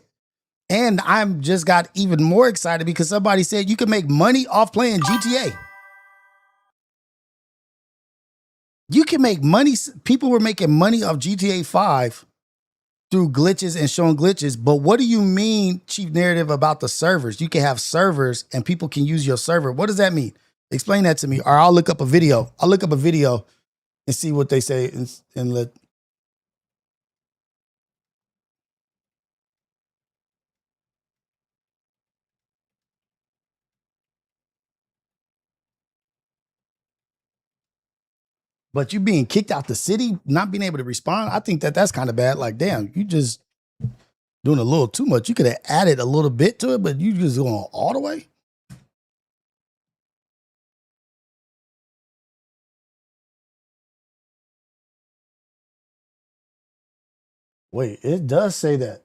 And I'm just got even more excited because somebody said you can make money off playing GTA. You can make money. People were making money off GTA 5 through glitches and showing glitches. But what do you mean, Chief Narrative, about the servers? You can have servers and people can use your server. What does that mean? Explain that to me. Or I'll look up a video. I'll look up a video and see what they say and let. But you being kicked out the city, not being able to respond, I think that's kind of bad. Like, damn, you just doing a little too much. You could have added a little bit to it, but you just going all the way. Wait, it does say that.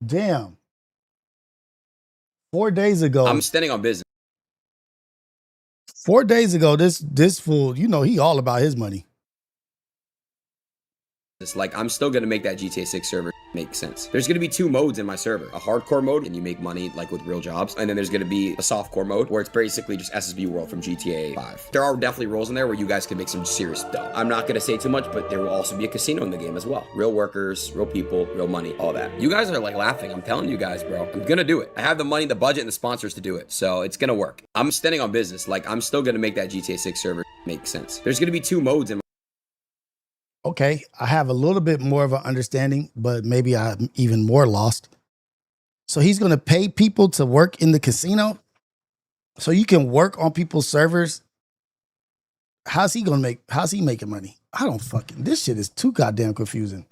Damn. 4 days ago. I'm standing on business. 4 days ago, this fool, you know, he all about his money. It's like, I'm still gonna make that GTA 6 server make sense. There's gonna be 2 modes in my server. A hardcore mode, and you make money like with real jobs. And then there's gonna be a softcore mode where it's basically just SSB World from GTA 5. There are definitely roles in there where you guys can make some serious dough. I'm not gonna say too much, but there will also be a casino in the game as well. Real workers, real people, real money, all that. You guys are like laughing. I'm telling you guys, bro. I'm gonna do it. I have the money, the budget, and the sponsors to do it. So it's gonna work. I'm standing on business. Like, I'm still gonna make that GTA 6 server make sense. There's gonna be 2 modes in Okay, I have a little bit more of an understanding, but maybe I'm even more lost. So he's going to pay people to work in the casino so you can work on people's servers. How's he making money? I don't fucking, this shit is too goddamn confusing.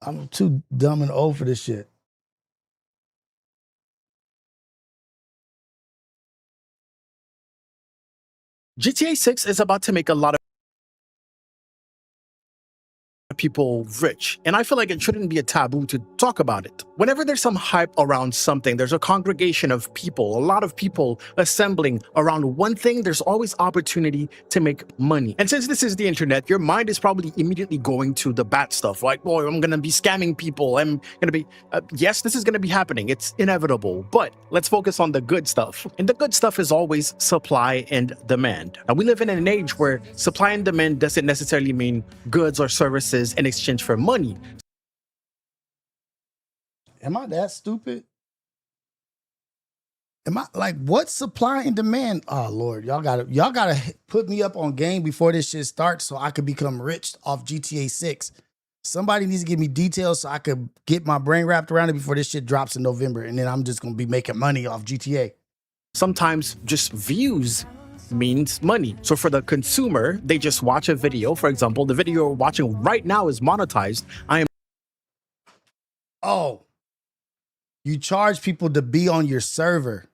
I'm too dumb and old for this shit. GTA 6 is about to make a lot of people rich, and I feel like it shouldn't be a taboo to talk about it. Whenever there's some hype around something, there's a congregation of people, a lot of people assembling around one thing, there's always opportunity to make money. And since this is the internet, your mind is probably immediately going to the bad stuff, like, boy, I'm gonna be scamming people, I'm gonna be, yes, this is gonna be happening, it's inevitable, but let's focus on the good stuff. And the good stuff is always supply and demand. And we live in an age where supply and demand doesn't necessarily mean goods or services in exchange for money. Am I that stupid? Am I like, what's supply and demand? Oh Lord, y'all gotta put me up on game before this shit starts so I could become rich off GTA 6. Somebody needs to give me details so I could get my brain wrapped around it before this shit drops in November, and then I'm just gonna be making money off GTA. Sometimes just views means money. So for the consumer, they just watch a video. For example, the video we're watching right now is monetized. Oh, you charge people to be on your server.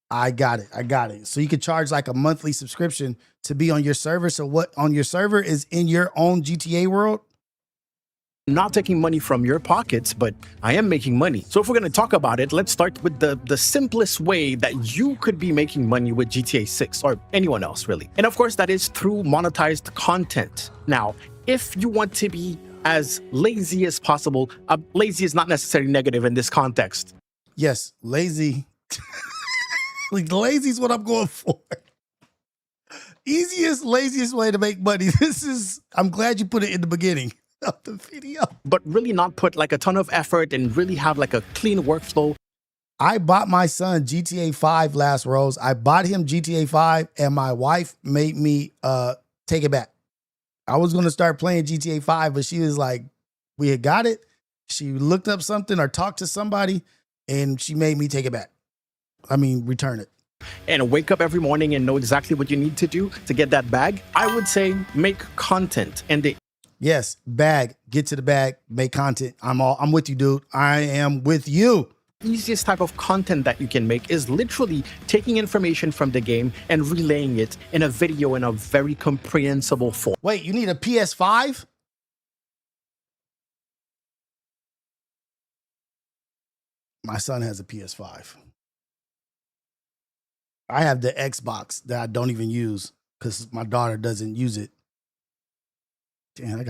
I got it. So you could charge like a monthly subscription to be on your server. So what on your server is in your own GTA world? Not taking money from your pockets, but I am making money. So if we're going to talk about it, let's start with the simplest way that you could be making money with GTA 6 or anyone else really. And of course, that is through monetized content. Now, if you want to be as lazy as possible, lazy is not necessarily negative in this context. Yes, lazy. Like, lazy is what I'm going for. Easiest, laziest way to make money. I'm glad you put it in the beginning of the video. But really not put like a ton of effort and really have like a clean workflow. I bought my son GTA 5 last, Rose. I bought him GTA 5 and my wife made me take it back. I was going to start playing GTA 5, but she was like, we had got it. She looked up something or talked to somebody and she made me take it back. I mean, return it. And wake up every morning and know exactly what you need to do to get that bag. I would say make content. And yes, bag, get to the bag, make content. I'm with you, dude. I am with you. Easiest type of content that you can make is literally taking information from the game and relaying it in a video in a very comprehensible form. Wait, you need a PS5? My son has a PS5. I have the Xbox that I don't even use because my daughter doesn't use it. Damn,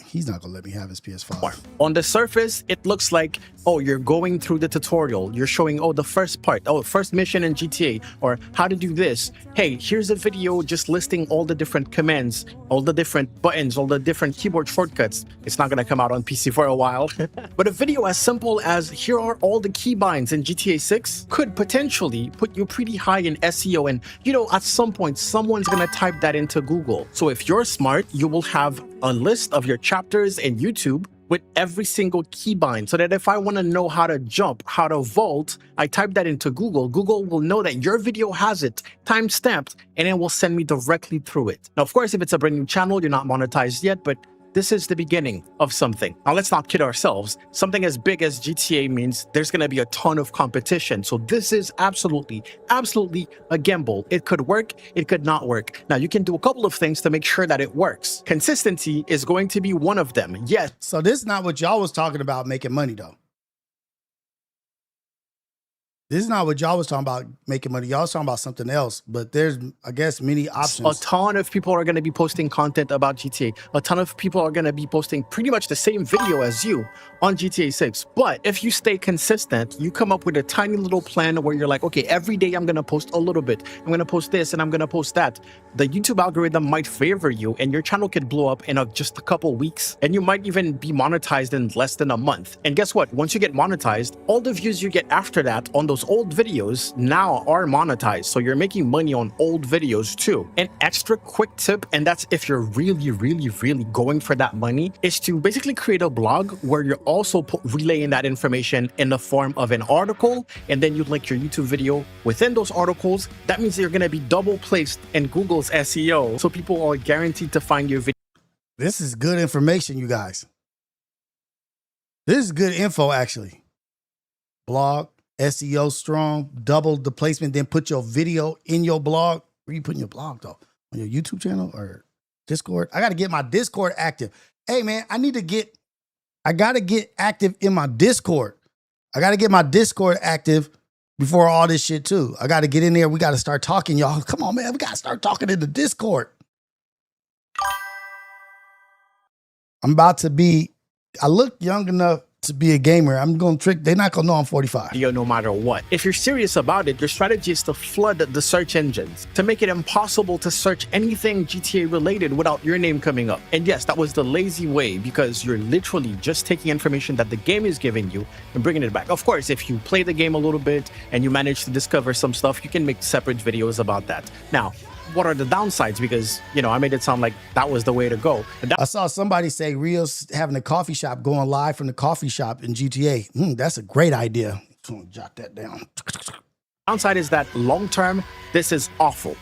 he's not gonna let me have his PS5. On the surface, it looks like, oh, you're going through the tutorial. You're showing, oh, the first part, oh, first mission in GTA, or how to do this. Hey, here's a video just listing all the different commands, all the different buttons, all the different keyboard shortcuts. It's not gonna come out on PC for a while. But a video as simple as, here are all the keybinds in GTA 6 could potentially put you pretty high in SEO. And, you know, at some point, someone's gonna type that into Google. So if you're smart, you will have a list of your chapters in YouTube with every single keybind so that if I want to know how to jump, how to vault, I type that into Google. Google will know that your video has it time-stamped and it will send me directly through it. Now, of course, if it's a brand new channel, you're not monetized yet, but this is the beginning of something. Now, let's not kid ourselves. Something as big as GTA means there's going to be a ton of competition. So this is absolutely a gamble. It could work, it could not work. Now, you can do a couple of things to make sure that it works. Consistency is going to be one of them. Yes. So this is not what y'all was talking about making money, though. This is not what y'all was talking about making money. Y'all was talking about something else, but there's, I guess, many options. A ton of people are going to be posting content about GTA. A ton of people are going to be posting pretty much the same video as you on GTA 6. But if you stay consistent, you come up with a tiny little plan where you're like, okay, every day I'm going to post a little bit. I'm going to post this and I'm going to post that. The YouTube algorithm might favor you and your channel could blow up in just a couple weeks. And you might even be monetized in less than a month. And guess what? Once you get monetized, all the views you get after that on those old videos now are monetized. So you're making money on old videos too. An extra quick tip, and that's if you're really going for that money, is to basically create a blog where you're also relaying that information in the form of an article, and then you link your YouTube video within those articles. That means you're going to be double placed in Google's SEO. So people are guaranteed to find your video. This is good information, you guys. This is good info, actually. Blog, SEO strong, double the placement, then put your video in your blog. Where you putting your blog, though? On your YouTube channel or Discord? I got to get my Discord active. Hey, man, I got to get active in my Discord. I got to get my Discord active before all this shit, too. I got to get in there. We got to start talking, y'all. Come on, man. We got to start talking in the Discord. I'm about to be, I look young enough to be a gamer. I'm going to trick. They're not going to know I'm 45. Video no matter what. If you're serious about it, your strategy is to flood the search engines to make it impossible to search anything GTA related without your name coming up. And yes, that was the lazy way because you're literally just taking information that the game is giving you and bringing it back. Of course, if you play the game a little bit and you manage to discover some stuff, you can make separate videos about that. Now, what are the downsides? Because, I made it sound like that was the way to go. I saw somebody say Rios having a coffee shop going live from the coffee shop in GTA. That's a great idea. I'm going to jot that down. Downside is that long-term, this is awful.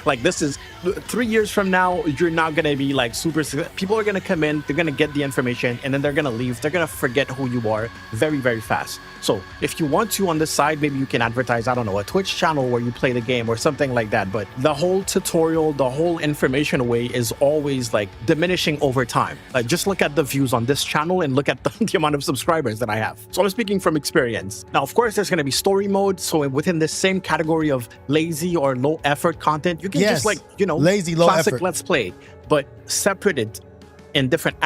Like this is 3 years from now, you're not going to be like super, people are going to come in, they're going to get the information and then they're going to leave. They're going to forget who you are very fast. So if you want to on the side, maybe you can advertise, I don't know, a Twitch channel where you play the game or something like that. But the whole tutorial, the whole information way is always like diminishing over time. Like just look at the views on this channel and look at the amount of subscribers that I have. So I'm speaking from experience. Now, of course, there's going to be story mode. So within the same category of lazy or low effort content, you can just lazy, low classic effort. Let's Play, but separated in different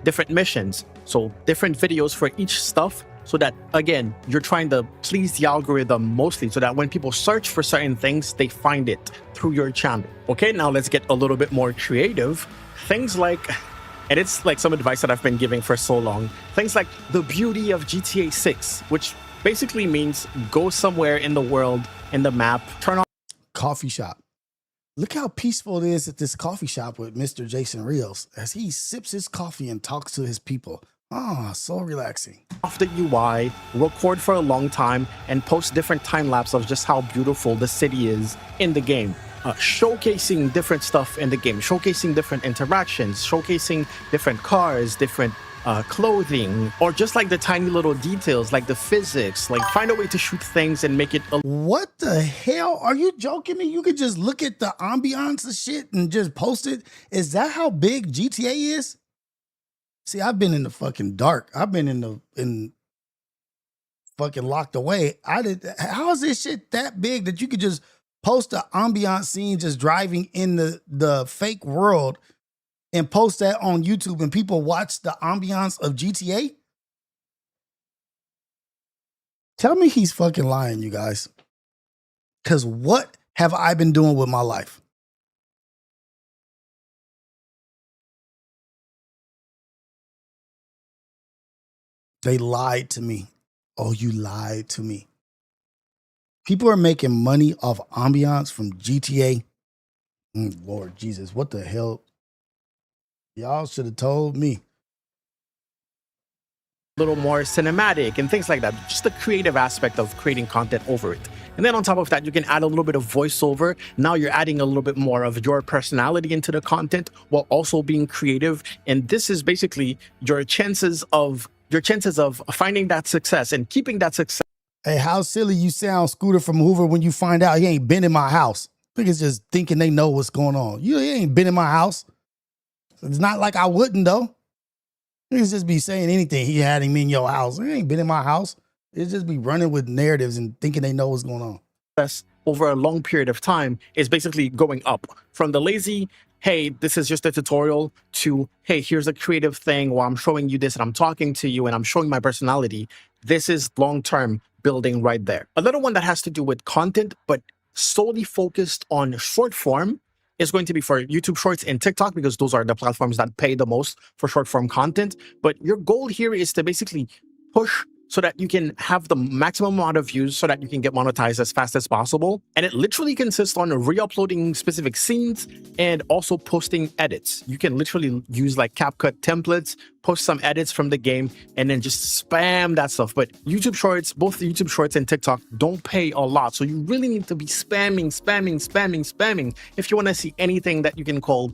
different missions. So different videos for each stuff. So that, again, you're trying to please the algorithm mostly so that when people search for certain things, they find it through your channel. Okay, now let's get a little bit more creative. Things like, and it's like some advice that I've been giving for so long, things like the beauty of GTA 6, which basically means go somewhere in the world, in the map, turn on coffee shop. Look how peaceful it is at this coffee shop with Mr. Jason Rios as he sips his coffee and talks to his people. So relaxing. Off the UI, record for a long time, and post different time lapse of just how beautiful the city is in the game. Showcasing different stuff in the game, showcasing different interactions, showcasing different cars, different clothing, or just like the tiny little details, like the physics, like find a way to shoot things and make it. What the hell? Are you joking me? You could just look at the ambiance of shit and just post it. Is that how big GTA is? See, I've been in the fucking dark. I've been in fucking locked away. How is this shit that big that you could just post an ambiance scene just driving in the fake world and post that on YouTube and people watch the ambiance of GTA? Tell me he's fucking lying, you guys. Because what have I been doing with my life? They lied to me. Oh, you lied to me. People are making money off ambiance from GTA. Lord Jesus, what the hell? Y'all should have told me. little more cinematic and things like that. Just the creative aspect of creating content over it. And then on top of that, you can add a little bit of voiceover. Now you're adding a little bit more of your personality into the content while also being creative. And this is basically your chances of finding that success and keeping that success. Hey, how silly you sound, Scooter from Hoover, when you find out he ain't been in my house. Niggas just thinking they know what's going on. You ain't been in my house. It's not like I wouldn't, though. Niggas just be saying anything. He had him in your house. He ain't been in my house. It just be running with narratives and thinking they know what's going on. Over a long period of time is basically going up from the lazy, hey, this is just a tutorial, to, hey, here's a creative thing where I'm showing you this and I'm talking to you and I'm showing my personality. This is long-term building right there. Another one that has to do with content, but solely focused on short form, is going to be for YouTube Shorts and TikTok, because those are the platforms that pay the most for short form content. But your goal here is to basically push so that you can have the maximum amount of views so that you can get monetized as fast as possible. And it literally consists on re-uploading specific scenes and also posting edits. You can literally use like CapCut templates, post some edits from the game, and then just spam that stuff. But YouTube Shorts, both the YouTube Shorts and TikTok, don't pay a lot. So you really need to be spamming if you want to see anything that you can call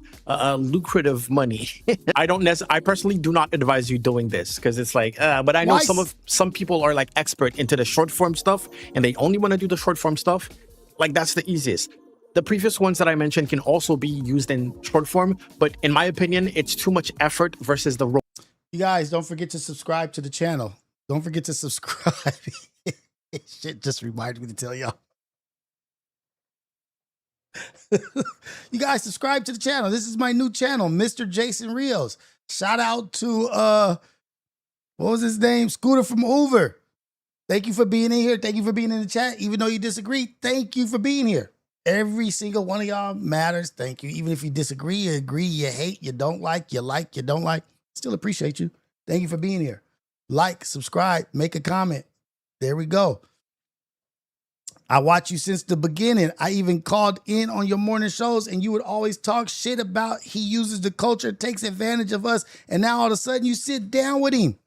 lucrative money. I personally do not advise you doing this, because it's like, but I know some people are like expert into the short form stuff and they only want to do the short form stuff. Like, that's the easiest. The previous ones that I mentioned can also be used in short form, but in my opinion, it's too much effort versus the role. You guys, don't forget to subscribe to the channel. Don't forget to subscribe. Shit just reminded me to tell y'all. You guys, subscribe to the channel. This is my new channel, Mr. Jason Rios. Shout out to what was his name? Scooter from Hoover. Thank you for being in here. Thank you for being in the chat. Even though you disagree, thank you for being here. Every single one of y'all matters. Thank you. Even if you disagree, you agree, you hate, you don't like, you don't like, still appreciate you. Thank you for being here. Like, subscribe, make a comment. There we go. I watch you since the beginning. I even called in on your morning shows and you would always talk shit about he uses the culture, takes advantage of us, and now all of a sudden you sit down with him.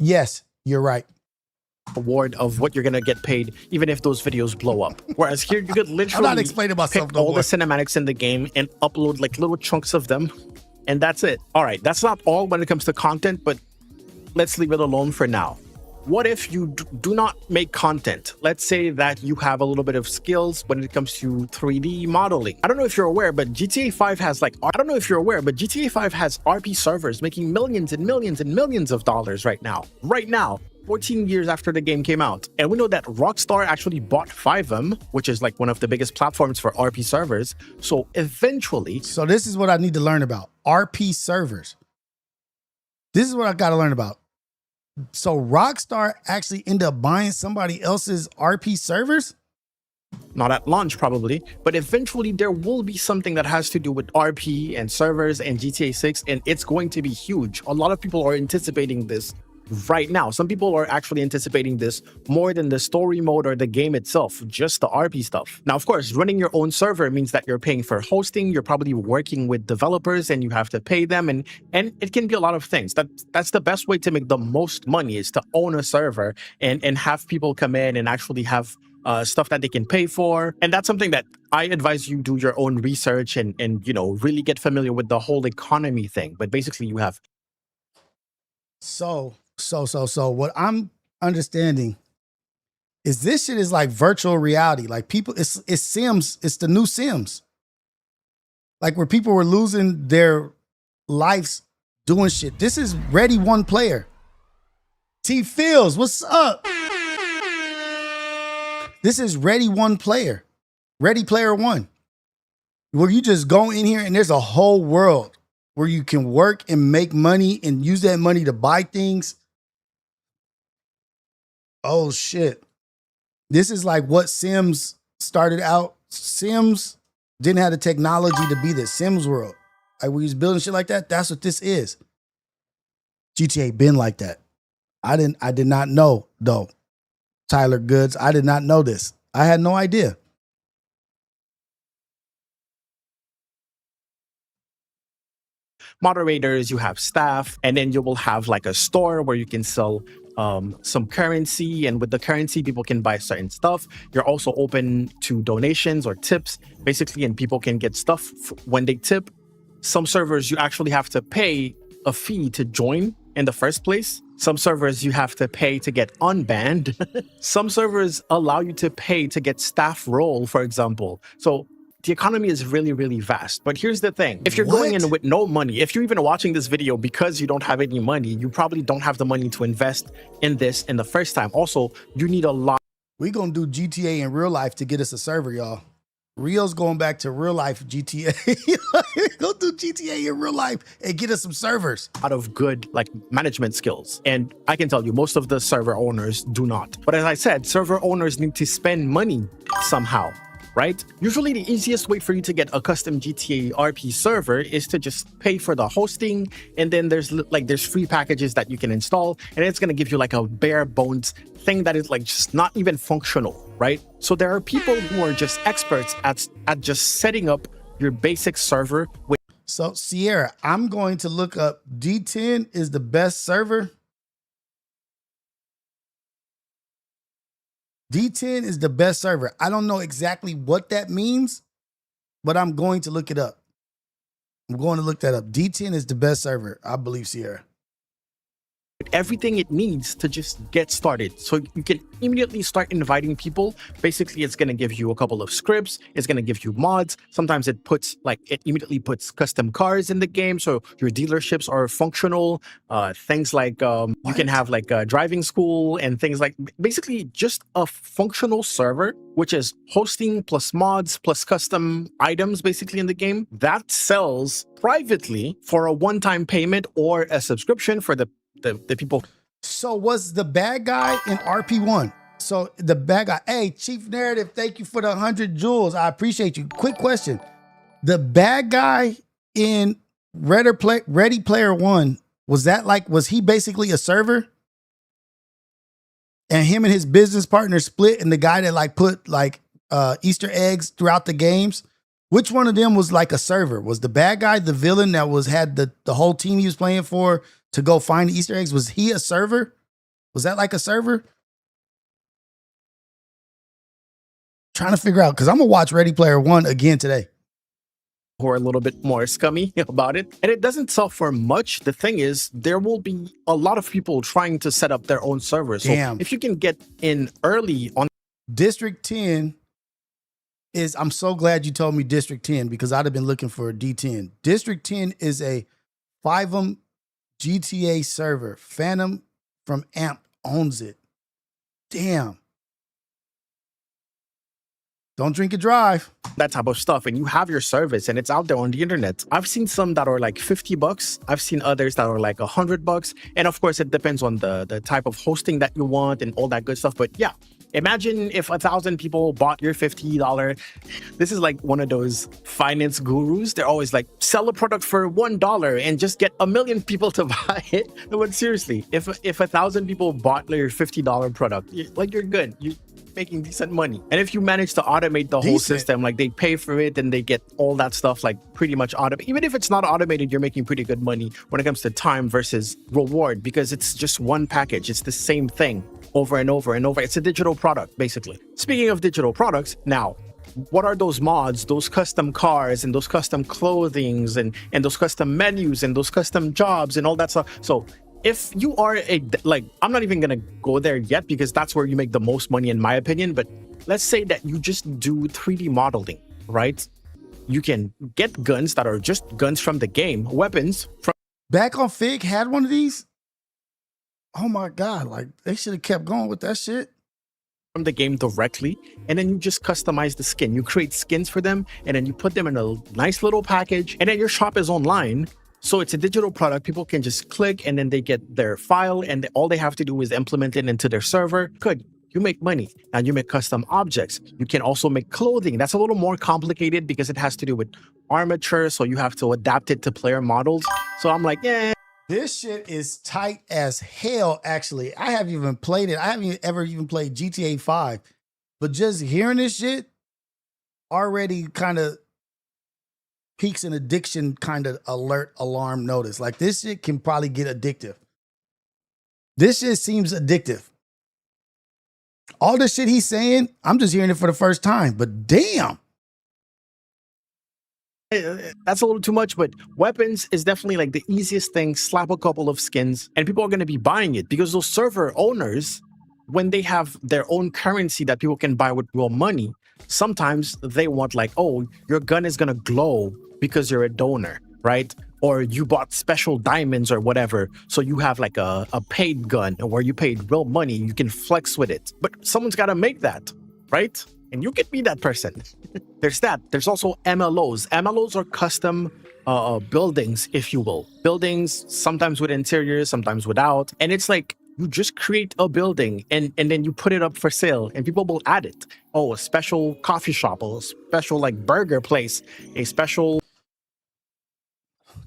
Yes, you're right. Award of what you're gonna get paid, even if those videos blow up. Whereas here, you could literally I'm not explaining myself pick no all more. the cinematics in the game and upload like little chunks of them, and that's it. All right, that's not all when it comes to content, but let's leave it alone for now. What if you do not make content? Let's say that you have a little bit of skills when it comes to 3D modeling. I don't know if you're aware, but GTA 5 has GTA 5 has RP servers making millions and millions and millions of dollars right now. 14 years after the game came out. And we know that Rockstar actually bought FiveM, which is like one of the biggest platforms for RP servers. So eventually... So this is what I need to learn about. RP servers. This is what I got to learn about. So Rockstar actually ended up buying somebody else's RP servers? Not at launch, probably, but eventually there will be something that has to do with RP and servers and GTA 6, and it's going to be huge. A lot of people are anticipating this right now. Some people are actually anticipating this more than the story mode or the game itself, just the RP stuff. Now, of course, running your own server means that you're paying for hosting, you're probably working with developers and you have to pay them, and it can be a lot of things. That's the best way to make the most money, is to own a server and have people come in and actually have stuff that they can pay for. And that's something that I advise you do your own research and you know, really get familiar with the whole economy thing. But basically you have... So what I'm understanding is this shit is like virtual reality. Like people, it's Sims. It's the new Sims. Like where people were losing their lives doing shit. This is Ready One Player. T Fields, what's up? This is Ready One Player. Ready Player One. Where you just go in here and there's a whole world where you can work and make money and use that money to buy things. Oh shit. This is like what Sims started out. Sims didn't have the technology to be the Sims world. Like we was building shit like that. That's what this is. GTA been like that. I did not know though. Tyler Goods, I did not know this. I had no idea. moderators, you have staff, and then you will have like a store where you can sell some currency, and with the currency people can buy certain stuff. You're also open to donations or tips basically, and people can get stuff when they tip. Some servers you actually have to pay a fee to join in the first place. Some servers you have to pay to get unbanned. Some servers allow you to pay to get staff role, for example. So the economy is really, really vast. But here's the thing. If you're going in with no money, if you're even watching this video because you don't have any money, you probably don't have the money to invest in this in the first time. Also, you need a lot. We're going to do GTA in real life to get us a server, y'all. Rios going back to real life GTA. Go do GTA in real life and get us some servers. Out of good like management skills. And I can tell you most of the server owners do not. But as I said, server owners need to spend money somehow, right? Usually the easiest way for you to get a custom GTA RP server is to just pay for the hosting, and then there's free packages that you can install, and it's going to give you like a bare bones thing that is like just not even functional, right? So there are people who are just experts at just setting up your basic server with. So Sierra, I'm going to look up D10 is the best server. D10 is the best server. I don't know exactly what that means, but I'm going to look it up. I'm going to look that up. D10 is the best server, I believe, Sierra. Everything it needs to just get started. So you can immediately start inviting people. Basically, it's going to give you a couple of scripts. It's going to give you mods. Sometimes it immediately puts custom cars in the game. So your dealerships are functional. Things like you can have like a driving school and things like basically just a functional server, which is hosting plus mods plus custom items basically in the game that sells privately for a one-time payment or a subscription for the people. So was the bad guy in RP1? So the bad guy, hey, Chief Narrative, thank you for the 100 jewels. I appreciate you. Quick question. The bad guy in Ready Player One, was he basically a server? And him and his business partner split, and the guy that put Easter eggs throughout the games, which one of them was like a server? Was the bad guy the villain that had the whole team he was playing for to go find the Easter eggs? Was he a server? Was that like a server? Trying to figure out, because I'm gonna watch Ready Player One again today. Who are a little bit more scummy about it. And it doesn't sell for much. The thing is, there will be a lot of people trying to set up their own servers. So if you can get in early on. District 10 is, I'm so glad you told me District 10 because I'd have been looking for a D10. District 10 is a FiveM GTA server. Phantom from AMP owns it. Damn. Don't drink and drive. That type of stuff. And you have your service and it's out there on the internet. I've seen some that are like $50. I've seen others that are like $100. And of course, it depends on the type of hosting that you want and all that good stuff. But yeah, imagine if 1,000 people bought your $50. This is like one of those finance gurus. They're always like, sell a product for $1 and just get 1 million people to buy it. No, but seriously, if 1,000 people bought your $50 product, you're good. You're making decent money. And if you manage to automate the whole system, like they pay for it and they get all that stuff like pretty much automated. Even if it's not automated, you're making pretty good money when it comes to time versus reward, because it's just one package. It's the same thing over and over and over. It's a digital product, basically. Speaking of digital products, now, what are those mods, those custom cars and those custom clothings and those custom menus and those custom jobs and all that stuff? So if you are I'm not even going to go there yet because that's where you make the most money in my opinion. But let's say that you just do 3D modeling, right? You can get guns that are just guns from the game, weapons from. Back on Fig had one of these? Oh my God, they should have kept going with that shit. From the game directly, and then you just customize the skin. You create skins for them, and then you put them in a nice little package, and then your shop is online. So it's a digital product. People can just click and then they get their file and all they have to do is implement it into their server. Good. You make money. Now you make custom objects. You can also make clothing. That's a little more complicated because it has to do with armature. So you have to adapt it to player models. So I'm like, yeah. This shit is tight as hell, actually. I haven't even played it. I haven't ever even played GTA 5. But just hearing this shit already kind of peaks in addiction kind of alert alarm notice. Like this shit can probably get addictive. This shit seems addictive. All the shit he's saying, I'm just hearing it for the first time, but damn. That's a little too much, but weapons is definitely like the easiest thing. Slap a couple of skins and people are going to be buying it because those server owners, when they have their own currency that people can buy with real money, sometimes they want like, oh, your gun is going to glow because you're a donor, right? Or you bought special diamonds or whatever. So you have like a paid gun where you paid real money. You can flex with it, but someone's got to make that, right? And you could be that person. There's that. There's also MLOs. MLOs are custom buildings, if you will. Buildings, sometimes with interiors, sometimes without. And it's like, you just create a building and then you put it up for sale and people will add it. Oh, a special coffee shop, a special like burger place, a special...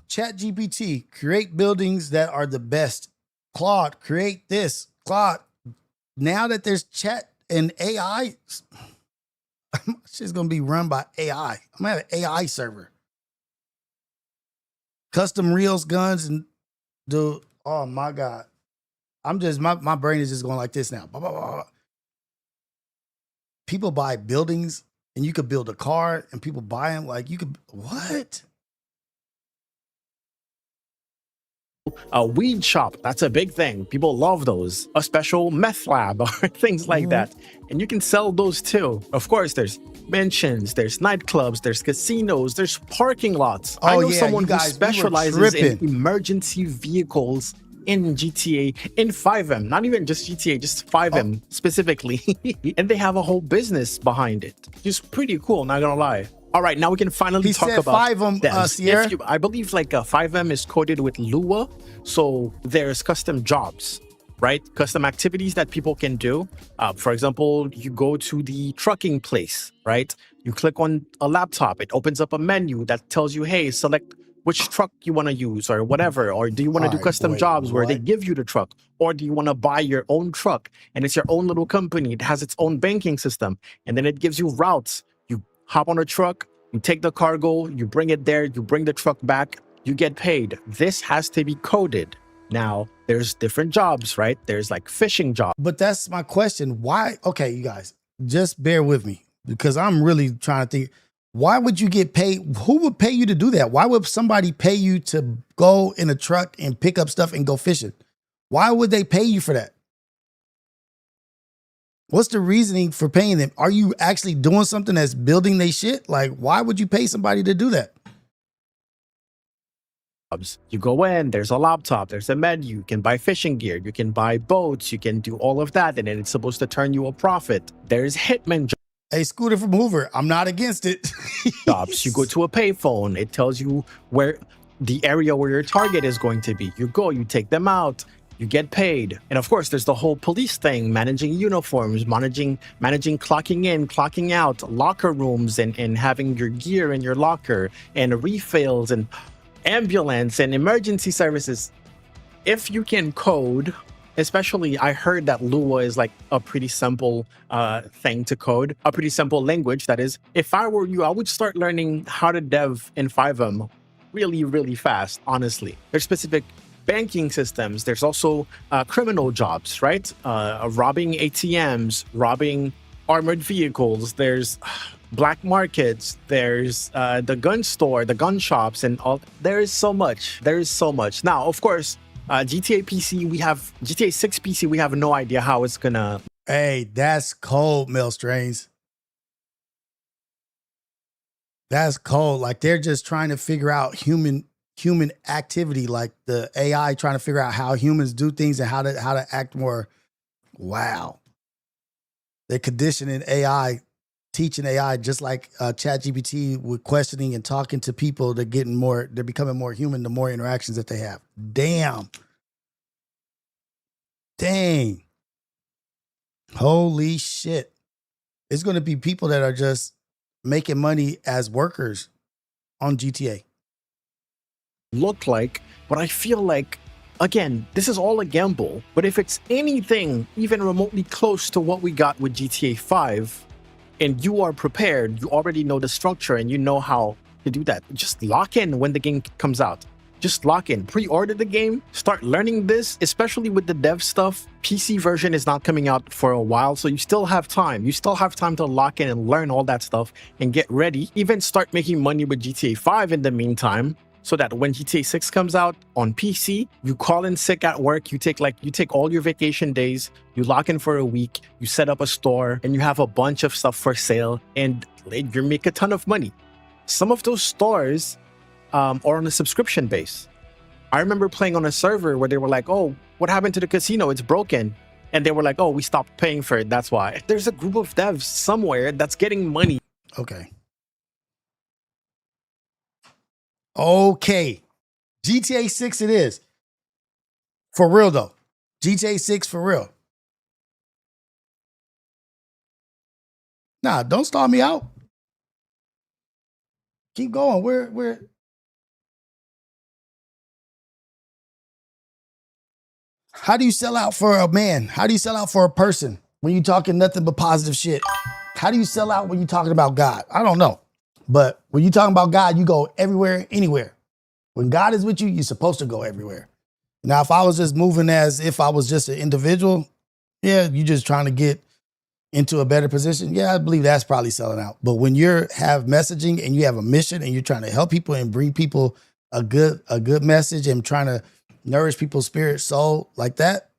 ChatGPT, create buildings that are the best. Claude, create this. Claude, now that there's chat and AI... Shit's gonna be run by AI. I'm gonna have an AI server. Custom Rios guns and dude, oh my God. I'm just, my brain is just going like this now. Blah, blah, blah. People buy buildings and you could build a car and people buy them like you could, what? A weed shop, that's a big thing. People love those. A special meth lab or things like that. And you can sell those too. Of course, there's mansions, there's nightclubs, there's casinos, there's parking lots. I know someone who specializes in emergency vehicles in GTA, in 5M, not even just GTA, just 5M specifically. And they have a whole business behind it. Just pretty cool, not gonna lie. All right, now we can finally talk about 5M, Sierra. I believe like 5M is coded with Lua, so there's custom jobs, right? Custom activities that people can do. For example, you go to the trucking place, right? You click on a laptop, it opens up a menu that tells you, hey, select which truck you want to use or whatever, or do you want to do custom jobs where they give you the truck, or do you want to buy your own truck and it's your own little company, it has its own banking system, and then it gives you routes. You hop on a truck, you take the cargo, you bring it there, you bring the truck back, you get paid. This has to be coded. Now, there's different jobs, right? There's like fishing jobs. But that's my question. Why? Okay, you guys, just bear with me because I'm really trying to think. Why would you get paid? Who would pay you to do that? Why would somebody pay you to go in a truck and pick up stuff and go fishing? Why would they pay you for that? What's the reasoning for paying them? Are you actually doing something that's building their shit? Like, why would you pay somebody to do that? You go in, there's a laptop, there's a menu, you can buy fishing gear, you can buy boats, you can do all of that, and then it's supposed to turn you a profit. There's hitman jobs. Hey, Scooter from Hoover, I'm not against it. Jobs. You go to a payphone, it tells you where the area where your target is going to be. You go, you take them out, you get paid. And of course, there's the whole police thing, managing uniforms, managing clocking in, clocking out, locker rooms, and having your gear in your locker, and refills, and ambulance, and emergency services. If you can code, especially, I heard that Lua is like a pretty simple thing to code, a pretty simple language, that is. If I were you, I would start learning how to dev in 5M really, really fast, honestly. There's specific banking systems. There's also criminal jobs, right? Robbing ATMs, robbing armored vehicles. There's black markets. There's the gun store, the gun shops, and all. There is so much. There is so much. Now, of course, GTA PC, we have GTA 6 PC. We have no idea how it's gonna. Hey, that's cold, Milstrains. That's cold. Like they're just trying to figure out human activity, like the AI trying to figure out how humans do things and how to act more. Wow. They're conditioning AI, teaching AI, just like ChatGPT with questioning and talking to people. They're becoming more human the more interactions that they have. Damn. Dang. Holy shit. It's going to be people that are just making money as workers on GTA. Look like, but I feel like, again, this is all a gamble. But if it's anything even remotely close to what we got with GTA 5, and you are prepared, you already know the structure, and you know how to do that. Just lock in when the game comes out. Just lock in, pre-order the game, start learning this, especially with the dev stuff. PC version is not coming out for a while, so you still have time. You still have time to lock in and learn all that stuff and get ready. Even start making money with GTA 5 in the meantime, so that when GTA 6 comes out on PC, you call in sick at work, you take all your vacation days, you lock in for a week, you set up a store, and you have a bunch of stuff for sale, and you make a ton of money. Some of those stores or on a subscription base. I remember playing on a server where they were like, oh, what happened to the casino? It's broken. And they were like, oh, we stopped paying for it. That's why. There's a group of devs somewhere that's getting money. Okay. Okay. GTA 6 it is. For real, though. GTA 6 for real. Nah, don't stall me out. Keep going. We're How do you sell out for a man? How do you sell out for a person when you're talking nothing but positive shit? How do you sell out when you're talking about God? I don't know. But when you're talking about God, you go everywhere, anywhere. When God is with you, you're supposed to go everywhere. Now, if I was just moving as if I was just an individual, yeah, you're just trying to get into a better position. Yeah, I believe that's probably selling out. But when you have messaging and you have a mission and you're trying to help people and bring people a good message and trying to nourish people's spirit, soul like that,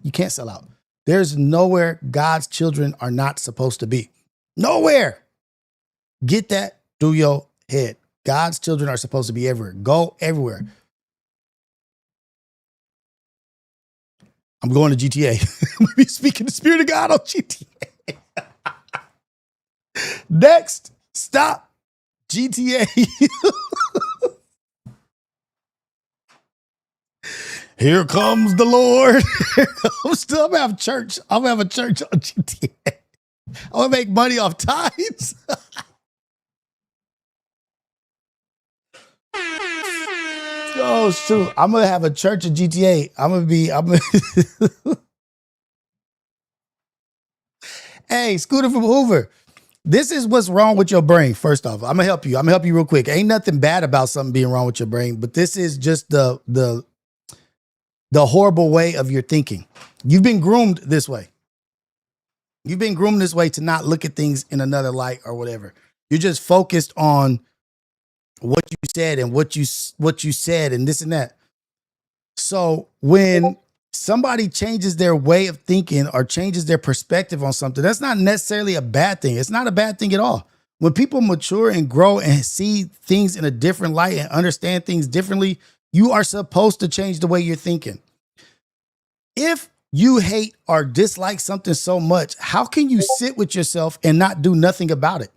you can't sell out. There's nowhere God's children are not supposed to be. Nowhere. Get that through your head. God's children are supposed to be everywhere. Go everywhere. I'm going to GTA. I'm going to be speaking the Spirit of God on GTA. Next, stop GTA. Here comes the Lord. I'm gonna have church. I'm gonna have a church on GTA. I'm gonna make money off tithes. Oh shoot! I'm gonna have a church in GTA. Hey, Scooter from Hoover. This is what's wrong with your brain. First off, I'm gonna help you. I'm gonna help you real quick. Ain't nothing bad about something being wrong with your brain, but this is just the horrible way of your thinking. You've been groomed this way. You've been groomed this way to not look at things in another light or whatever. You're just focused on what you said and what you said and this and that. So when somebody changes their way of thinking or changes their perspective on something, that's not necessarily a bad thing. It's not a bad thing at all. When people mature and grow and see things in a different light and understand things differently, you are supposed to change the way you're thinking. If you hate or dislike something so much, how can you sit with yourself and not do nothing about it?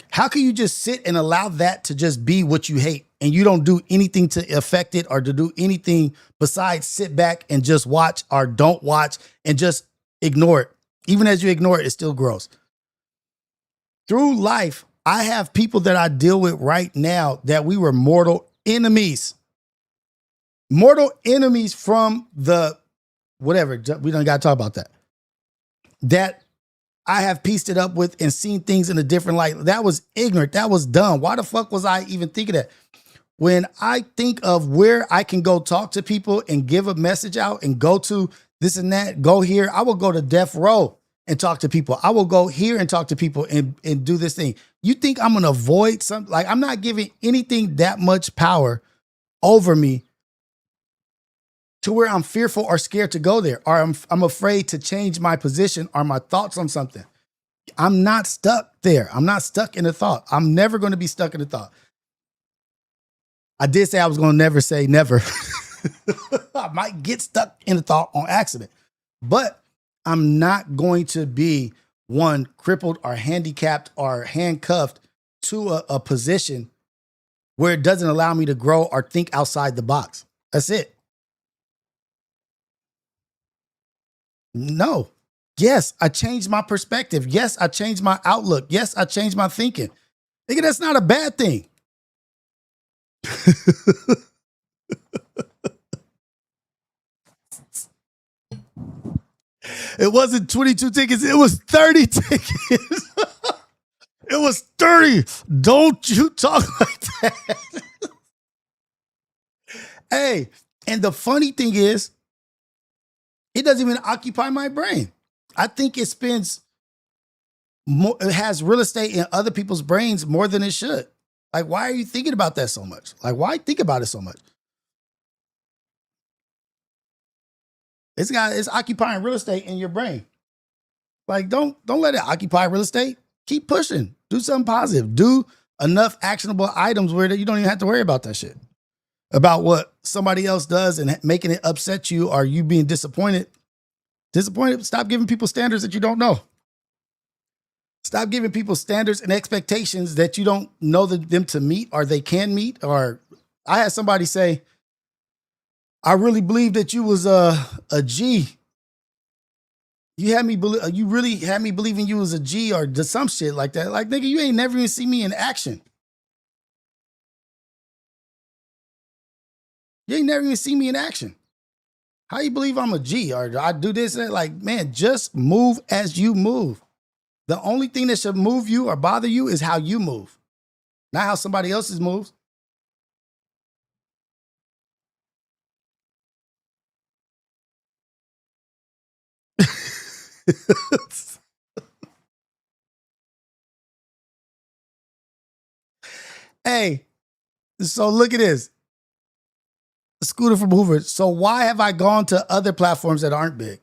How can you just sit and allow that to just be what you hate and you don't do anything to affect it or to do anything besides sit back and just watch or don't watch and just ignore it? Even as you ignore it, it still grows. Through life, I have people that I deal with right now that we were mortal enemies. Mortal enemies from the whatever. We don't got to talk about that. That I have pieced it up with and seen things in a different light. That was ignorant. That was dumb. Why the fuck was I even thinking that? When I think of where I can go talk to people and give a message out and go to this and that, go here, I will go to death row and talk to people. I will go here and talk to people and do this thing. You think I'm going to avoid something? Like, I'm not giving anything that much power over me to where I'm fearful or scared to go there, or I'm afraid to change my position or my thoughts on something. I'm not stuck there. I'm not stuck in a thought. I'm never going to be stuck in a thought. I did say I was going to never say never. I might get stuck in a thought on accident, but I'm not going to be one crippled or handicapped or handcuffed to a position where it doesn't allow me to grow or think outside the box. That's it. No. Yes, I changed my perspective. Yes, I changed my outlook. Yes, I changed my thinking. Nigga, that's not a bad thing. It wasn't 22 tickets. It was 30 tickets. It was 30. Don't you talk like that. Hey, and the funny thing is, it doesn't even occupy my brain. I think it spends more, it has real estate in other people's brains more than it should. Like, why are you thinking about that so much? Like, why think about it so much? It's occupying real estate in your brain. Like, don't let it occupy real estate. Keep pushing. Do something positive. Do enough actionable items where you don't even have to worry about that shit. About what somebody else does and making it upset you or you being disappointed. Stop giving people standards that you don't know. Stop giving people standards and expectations that you don't know them to meet or they can meet. Or I had somebody say, I really believe that you was a G. You really had me believing you was a G or some shit like that. Like, nigga, you ain't never even see me in action. You ain't never even see me in action. How you believe I'm a G or I do this and that? Like, man, just move as you move. The only thing that should move you or bother you is how you move, not how somebody else's moves. Hey, so look at this. Scooter from Hoover. So why have I gone to other platforms that aren't big?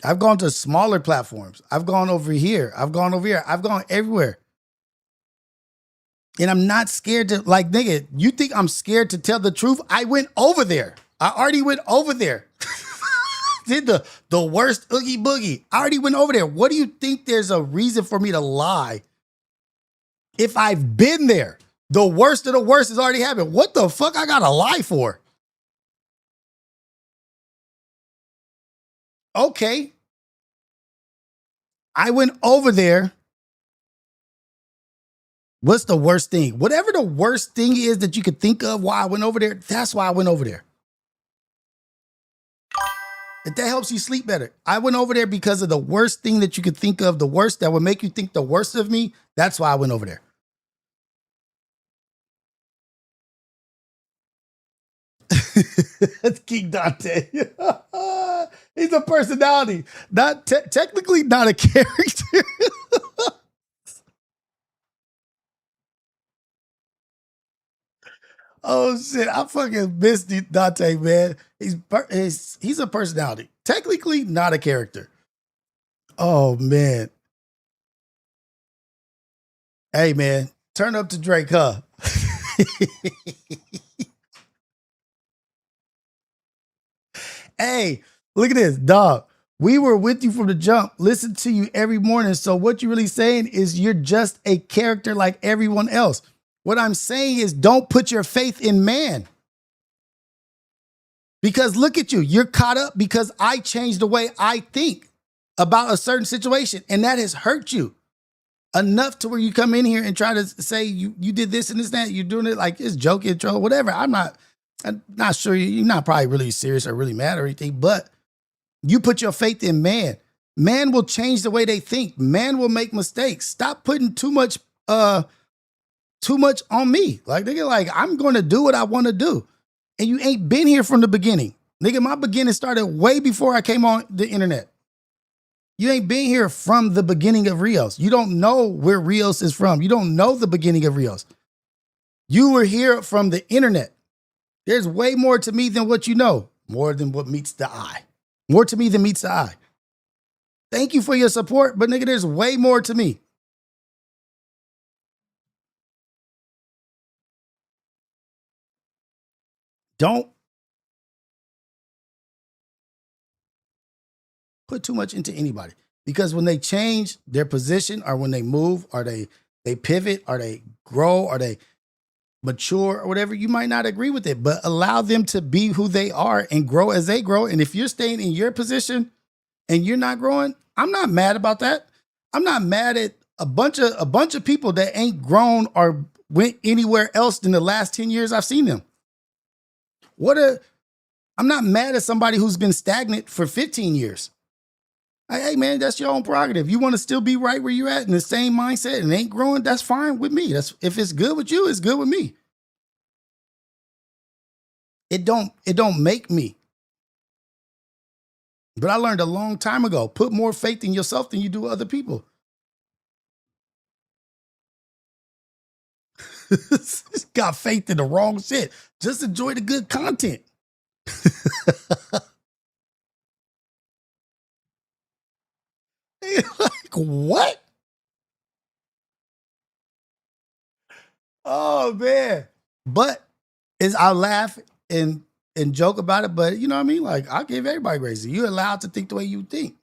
I've gone to smaller platforms. I've gone over here. I've gone over here. I've gone everywhere. And I'm not scared to, like, nigga, you think I'm scared to tell the truth? I went over there. I already went over there. Did the worst oogie boogie. I already went over there. What do you think there's a reason for me to lie if I've been there? The worst of the worst has already happened. What the fuck I gotta lie for? Okay. I went over there. What's the worst thing? Whatever the worst thing is that you could think of why I went over there, that's why I went over there. If that helps you sleep better. I went over there because of the worst thing that you could think of, the worst that would make you think the worst of me. That's why I went over there. That's King Dante. He's a personality, not technically not a character. Oh shit, I fucking missed Dante, man. He's a personality, technically not a character. Oh man. Hey man, turn up to Drake, huh? Hey, look at this, dog. We were with you from the jump. Listen to you every morning. So what you're really saying is you're just a character like everyone else. What I'm saying is don't put your faith in man. Because look at you. You're caught up because I changed the way I think about a certain situation. And that has hurt you enough to where you come in here and try to say you did this and this and that. You're doing it like it's joking, troll, whatever. I'm not sure you're not probably really serious or really mad or anything, but you put your faith in man. Man will change the way they think. Man will make mistakes. Stop putting too much on me. Like, nigga, like, I'm going to do what I want to do. And you ain't been here from the beginning. Nigga, my beginning started way before I came on the internet. You ain't been here from the beginning of Rios. You don't know where Rios is from. You don't know the beginning of Rios. You were here from the internet. There's way more to me than what you know. More than what meets the eye. More to me than meets the eye. Thank you for your support, but nigga, there's way more to me. Don't put too much into anybody. Because when they change their position or when they move or they pivot or they grow or they mature or whatever, you might not agree with it, but allow them to be who they are and grow as they grow. And if you're staying in your position and you're not growing, I'm not mad about that. I'm not mad at a bunch of people that ain't grown or went anywhere else in the last 10 years I've seen them. I'm not mad at somebody who's been stagnant for 15 years. Hey, man, that's your own prerogative. You want to still be right where you're at in the same mindset and ain't growing, that's fine with me. That's if it's good with you, it's good with me. It don't make me. But I learned a long time ago, put more faith in yourself than you do other people. Got faith in the wrong shit. Just enjoy the good content. Like, what? Oh, man. But I laugh and joke about it, but you know what I mean? Like, I give everybody grace. You're allowed to think the way you think.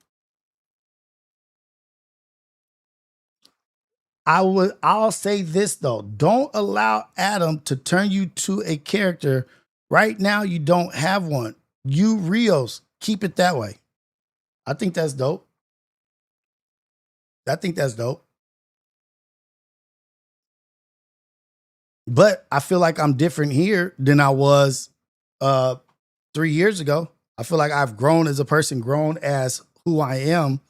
I'll say this though. Don't allow Adam to turn you to a character. Right now, you don't have one. You, Rios, keep it that way. I think that's dope. But I feel like I'm different here than I was 3 years ago. I feel like I've grown as a person, grown as who I am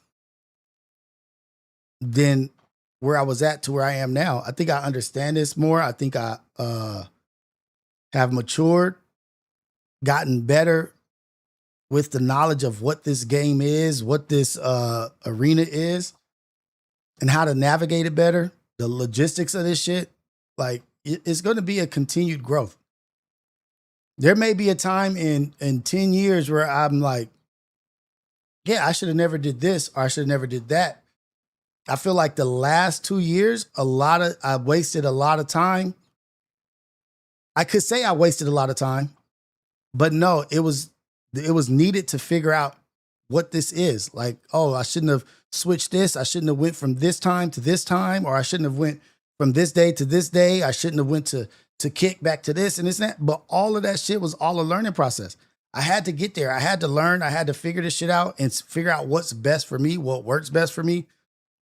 than where I was at to where I am now. I think I understand this more. I think I have matured, gotten better with the knowledge of what this game is, what this arena is, and how to navigate it better, the logistics of this shit. Like, it's going to be a continued growth. There may be a time in 10 years where I'm like, yeah, I should have never did this or I should have never did that. I feel like the last 2 years, I wasted a lot of time. I could say I wasted a lot of time, but no, it was needed to figure out what this is. Like, oh, I shouldn't have switched this. I shouldn't have went from this time to this time, or I shouldn't have went from this day to this day. I shouldn't have went to kick back to this and this and that. But all of that shit was all a learning process. I had to get there. I had to learn. I had to figure this shit out and figure out what's best for me, what works best for me.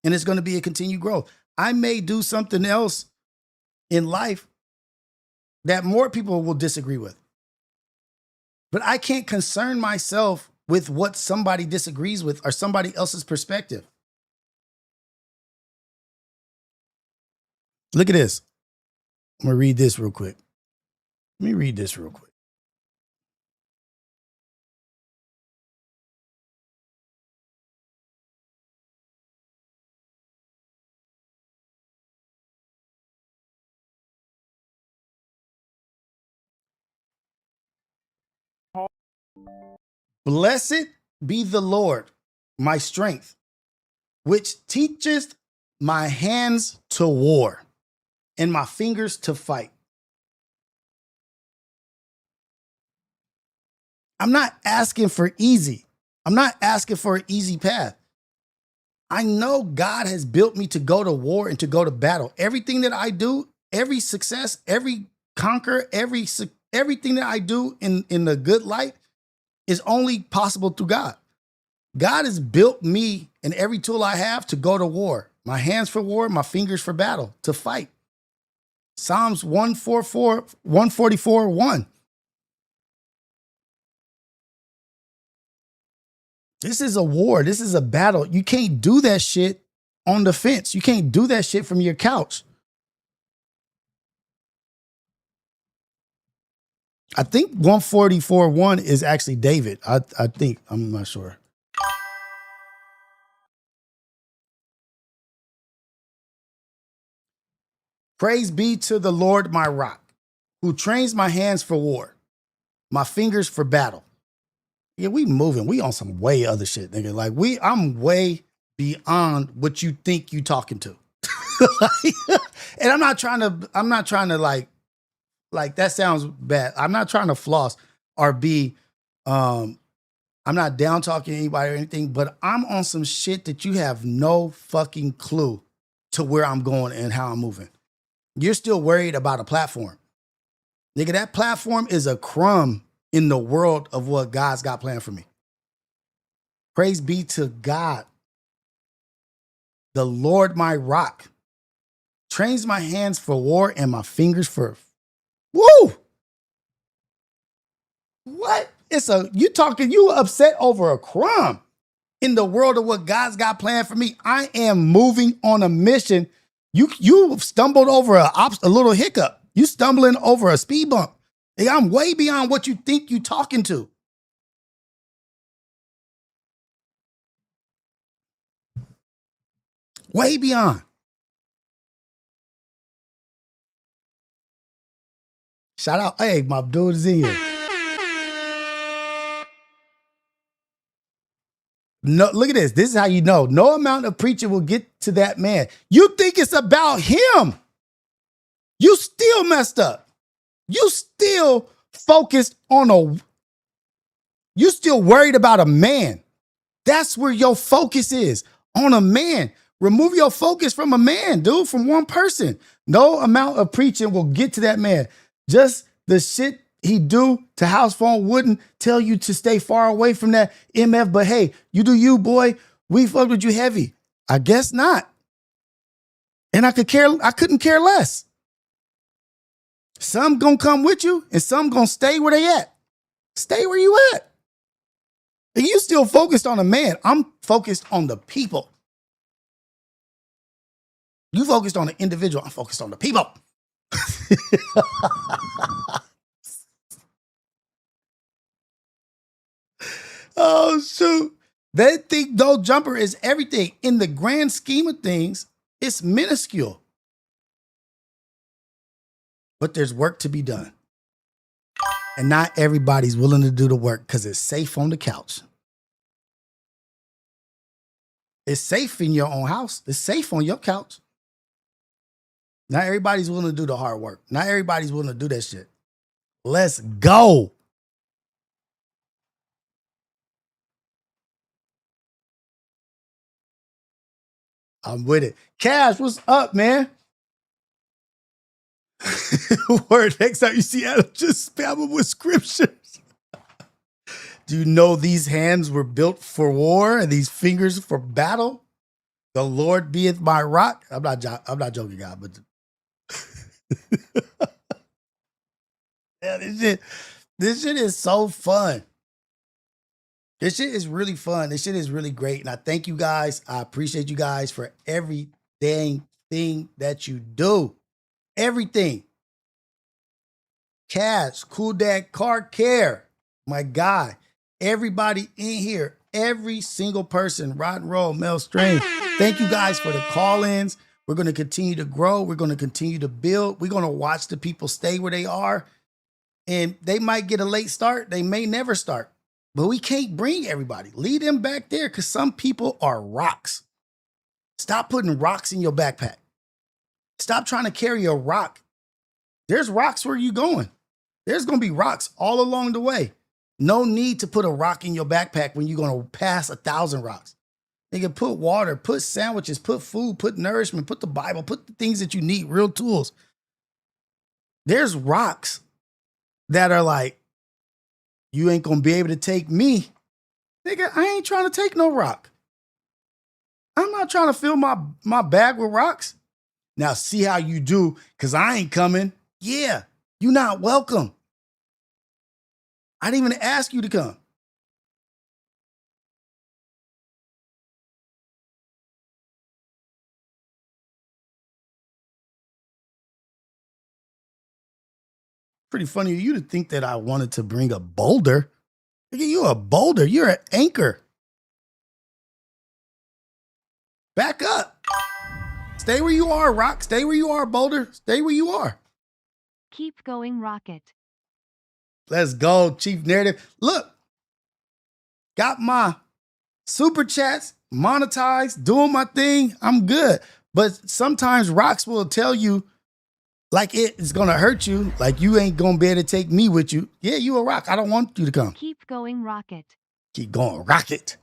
And it's going to be a continued growth. I may do something else in life that more people will disagree with. But I can't concern myself with what somebody disagrees with or somebody else's perspective. Look at this. I'm going to read this real quick. Let me read this real quick. Blessed be the Lord, my strength, which teacheth my hands to war and my fingers to fight. I'm not asking for easy. I'm not asking for an easy path. I know God has built me to go to war and to go to battle. Everything that I do, every success, every conquer, everything that I do in the good light is only possible through God. God has built me and every tool I have to go to war. My hands for war, my fingers for battle, to fight. Psalms 144:1. This is a war. This is a battle. You can't do that shit on the fence. You can't do that shit from your couch. I think 144:1 is actually David. I think. I'm not sure. Praise be to the Lord, my rock, who trains my hands for war, my fingers for battle. Yeah, we moving. We on some way other shit, nigga. Like I'm way beyond what you think you talking to. And I'm not trying to like that sounds bad. I'm not trying to floss or be I'm not down talking to anybody or anything, but I'm on some shit that you have no fucking clue to where I'm going and how I'm moving. You're still worried about a platform. Nigga, that platform is a crumb in the world of what God's got planned for me. Praise be to God. The Lord, my rock, trains my hands for war and my fingers for woo. What? You upset over a crumb. in the world of what God's got planned for me. I am moving on a mission. You stumbled over a little hiccup. You stumbling over a speed bump. Hey, I'm way beyond what you think you talking to. Way beyond. Shout out. Hey, my dude is in here. No, look at this. This is how you know. No amount of preaching will get to that man. You think it's about him. You still messed up. You still focused on you still worried about a man. That's where your focus is, on a man. Remove your focus from a man, dude, from one person. No amount of preaching will get to that man. Just the shit he do to house phone wouldn't tell you to stay far away from that MF, but hey, you do you, boy. We fucked with you heavy. I guess not. And I couldn't care less. Some gonna come with you and some gonna stay where they at. Stay where you at. And you still focused on a man. I'm focused on the people. You focused on the individual. I'm focused on the people. Oh, shoot. They think no jumper is everything. In the grand scheme of things, it's minuscule. But there's work to be done. And not everybody's willing to do the work because it's safe on the couch. It's safe in your own house. It's safe on your couch. Not everybody's willing to do the hard work. Not everybody's willing to do that shit. Let's go. I'm with it. Cash, what's up, man? Word, next time you see Adam, just spam him with scriptures. Do you know these hands were built for war and these fingers for battle? The Lord beeth my rock. I'm not joking, God, but yeah, this shit is so fun. This shit is really fun. This shit is really great. And I thank you guys. I appreciate you guys for every dang thing that you do. Everything. Cash, Cool Dad, Car Care, my guy. Everybody in here, every single person, Rod and Roll, Mel Strain. Thank you guys for the call-ins. We're going to continue to grow. We're going to continue to build. We're going to watch the people stay where they are. And they might get a late start. They may never start. But we can't bring everybody. Leave them back there because some people are rocks. Stop putting rocks in your backpack. Stop trying to carry a rock. There's rocks where you going. There's going to be rocks all along the way. No need to put a rock in your backpack when you're going to pass 1,000 rocks. You can put water, put sandwiches, put food, put nourishment, put the Bible, put the things that you need, real tools. There's rocks that are like, you ain't going to be able to take me. Nigga, I ain't trying to take no rock. I'm not trying to fill my bag with rocks. Now see how you do, because I ain't coming. Yeah, you're not welcome. I didn't even ask you to come. Pretty funny of you to think that I wanted to bring a boulder. Nigga, you're a boulder. You're an anchor. Back up. Stay where you are, Rock. Stay where you are, Boulder. Stay where you are. Keep going, Rocket. Let's go, Chief Narrative. Look, got my super chats monetized, doing my thing. I'm good. But sometimes rocks will tell you, like it's going to hurt you, like you ain't going to be able to take me with you. Yeah, you a rock. I don't want you to come. Keep going, Rocket. Keep going, Rocket.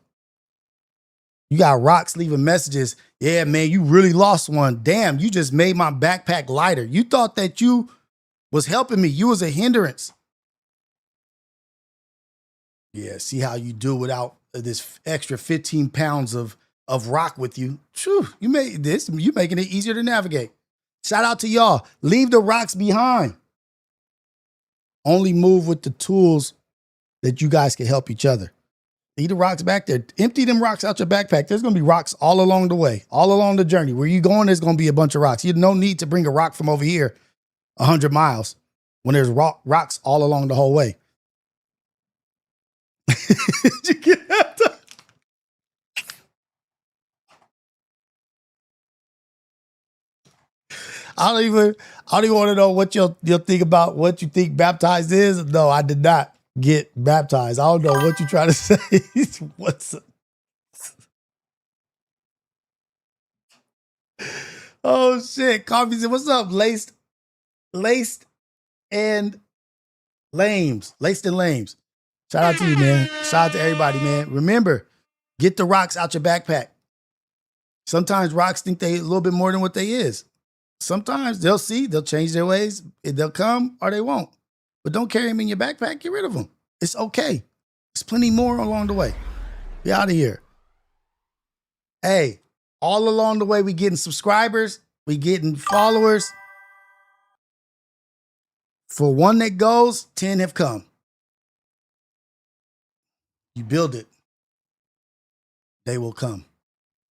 You got rocks leaving messages. Yeah, man, you really lost one. Damn, you just made my backpack lighter. You thought that you was helping me. You was a hindrance. Yeah, see how you do without this extra 15 pounds of rock with you. Phew, you made this. You making it easier to navigate. Shout out to y'all. Leave the rocks behind. Only move with the tools that you guys can help each other. Leave the rocks back there. Empty them rocks out your backpack. There's going to be rocks all along the way, all along the journey. Where you going, there's going to be a bunch of rocks. You no need to bring a rock from over here 100 miles when there's rocks all along the whole way. Did you get that? I don't even want to know what you'll think about what you think baptized is. No, I did not get baptized. I don't know what you're trying to say. Oh shit. Coffee said, what's up? Laced and Lames. Laced and Lames. Shout out to you, man. Shout out to everybody, man. Remember, get the rocks out your backpack. Sometimes rocks think they a little bit more than what they is. Sometimes they'll change their ways. They'll come or they won't. But don't carry them in your backpack. Get rid of them. It's okay. There's plenty more along the way. Be out of here. Hey, all along the way, we getting subscribers. We getting followers. For one that goes, 10 have come. You build it. They will come.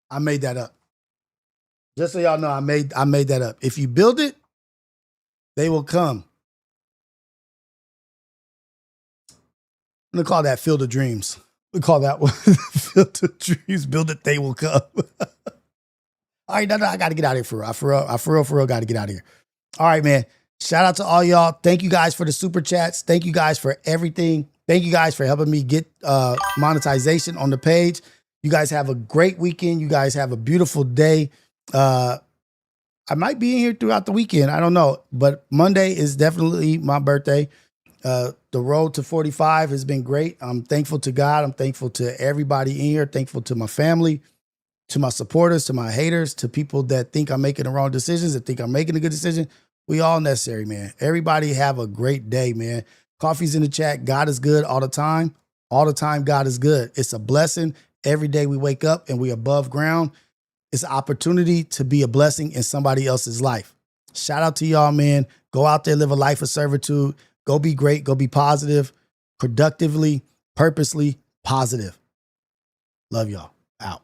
I made that up. Just so y'all know, I made that up. If you build it, they will come. I'm gonna call that Field of Dreams. We call that one Field of Dreams. Build it, they will come. All right, no, I gotta get out of here for real. For real, gotta get out of here. All right, man. Shout out to all y'all. Thank you guys for the super chats. Thank you guys for everything. Thank you guys for helping me get monetization on the page. You guys have a great weekend. You guys have a beautiful day. I might be in here throughout the weekend. I don't know. But Monday is definitely my birthday. The road to 45 has been great. I'm thankful to God. I'm thankful to everybody in here. Thankful to my family, to my supporters, to my haters, to people that think I'm making the wrong decisions, that think I'm making a good decision. We all necessary, man. Everybody have a great day, man. Coffee's in the chat. God is good all the time. All the time, God is good. It's a blessing. Every day we wake up and we above ground. It's an opportunity to be a blessing in somebody else's life. Shout out to y'all, man. Go out there, live a life of servitude. Go be great. Go be positive, productively, purposely positive. Love y'all.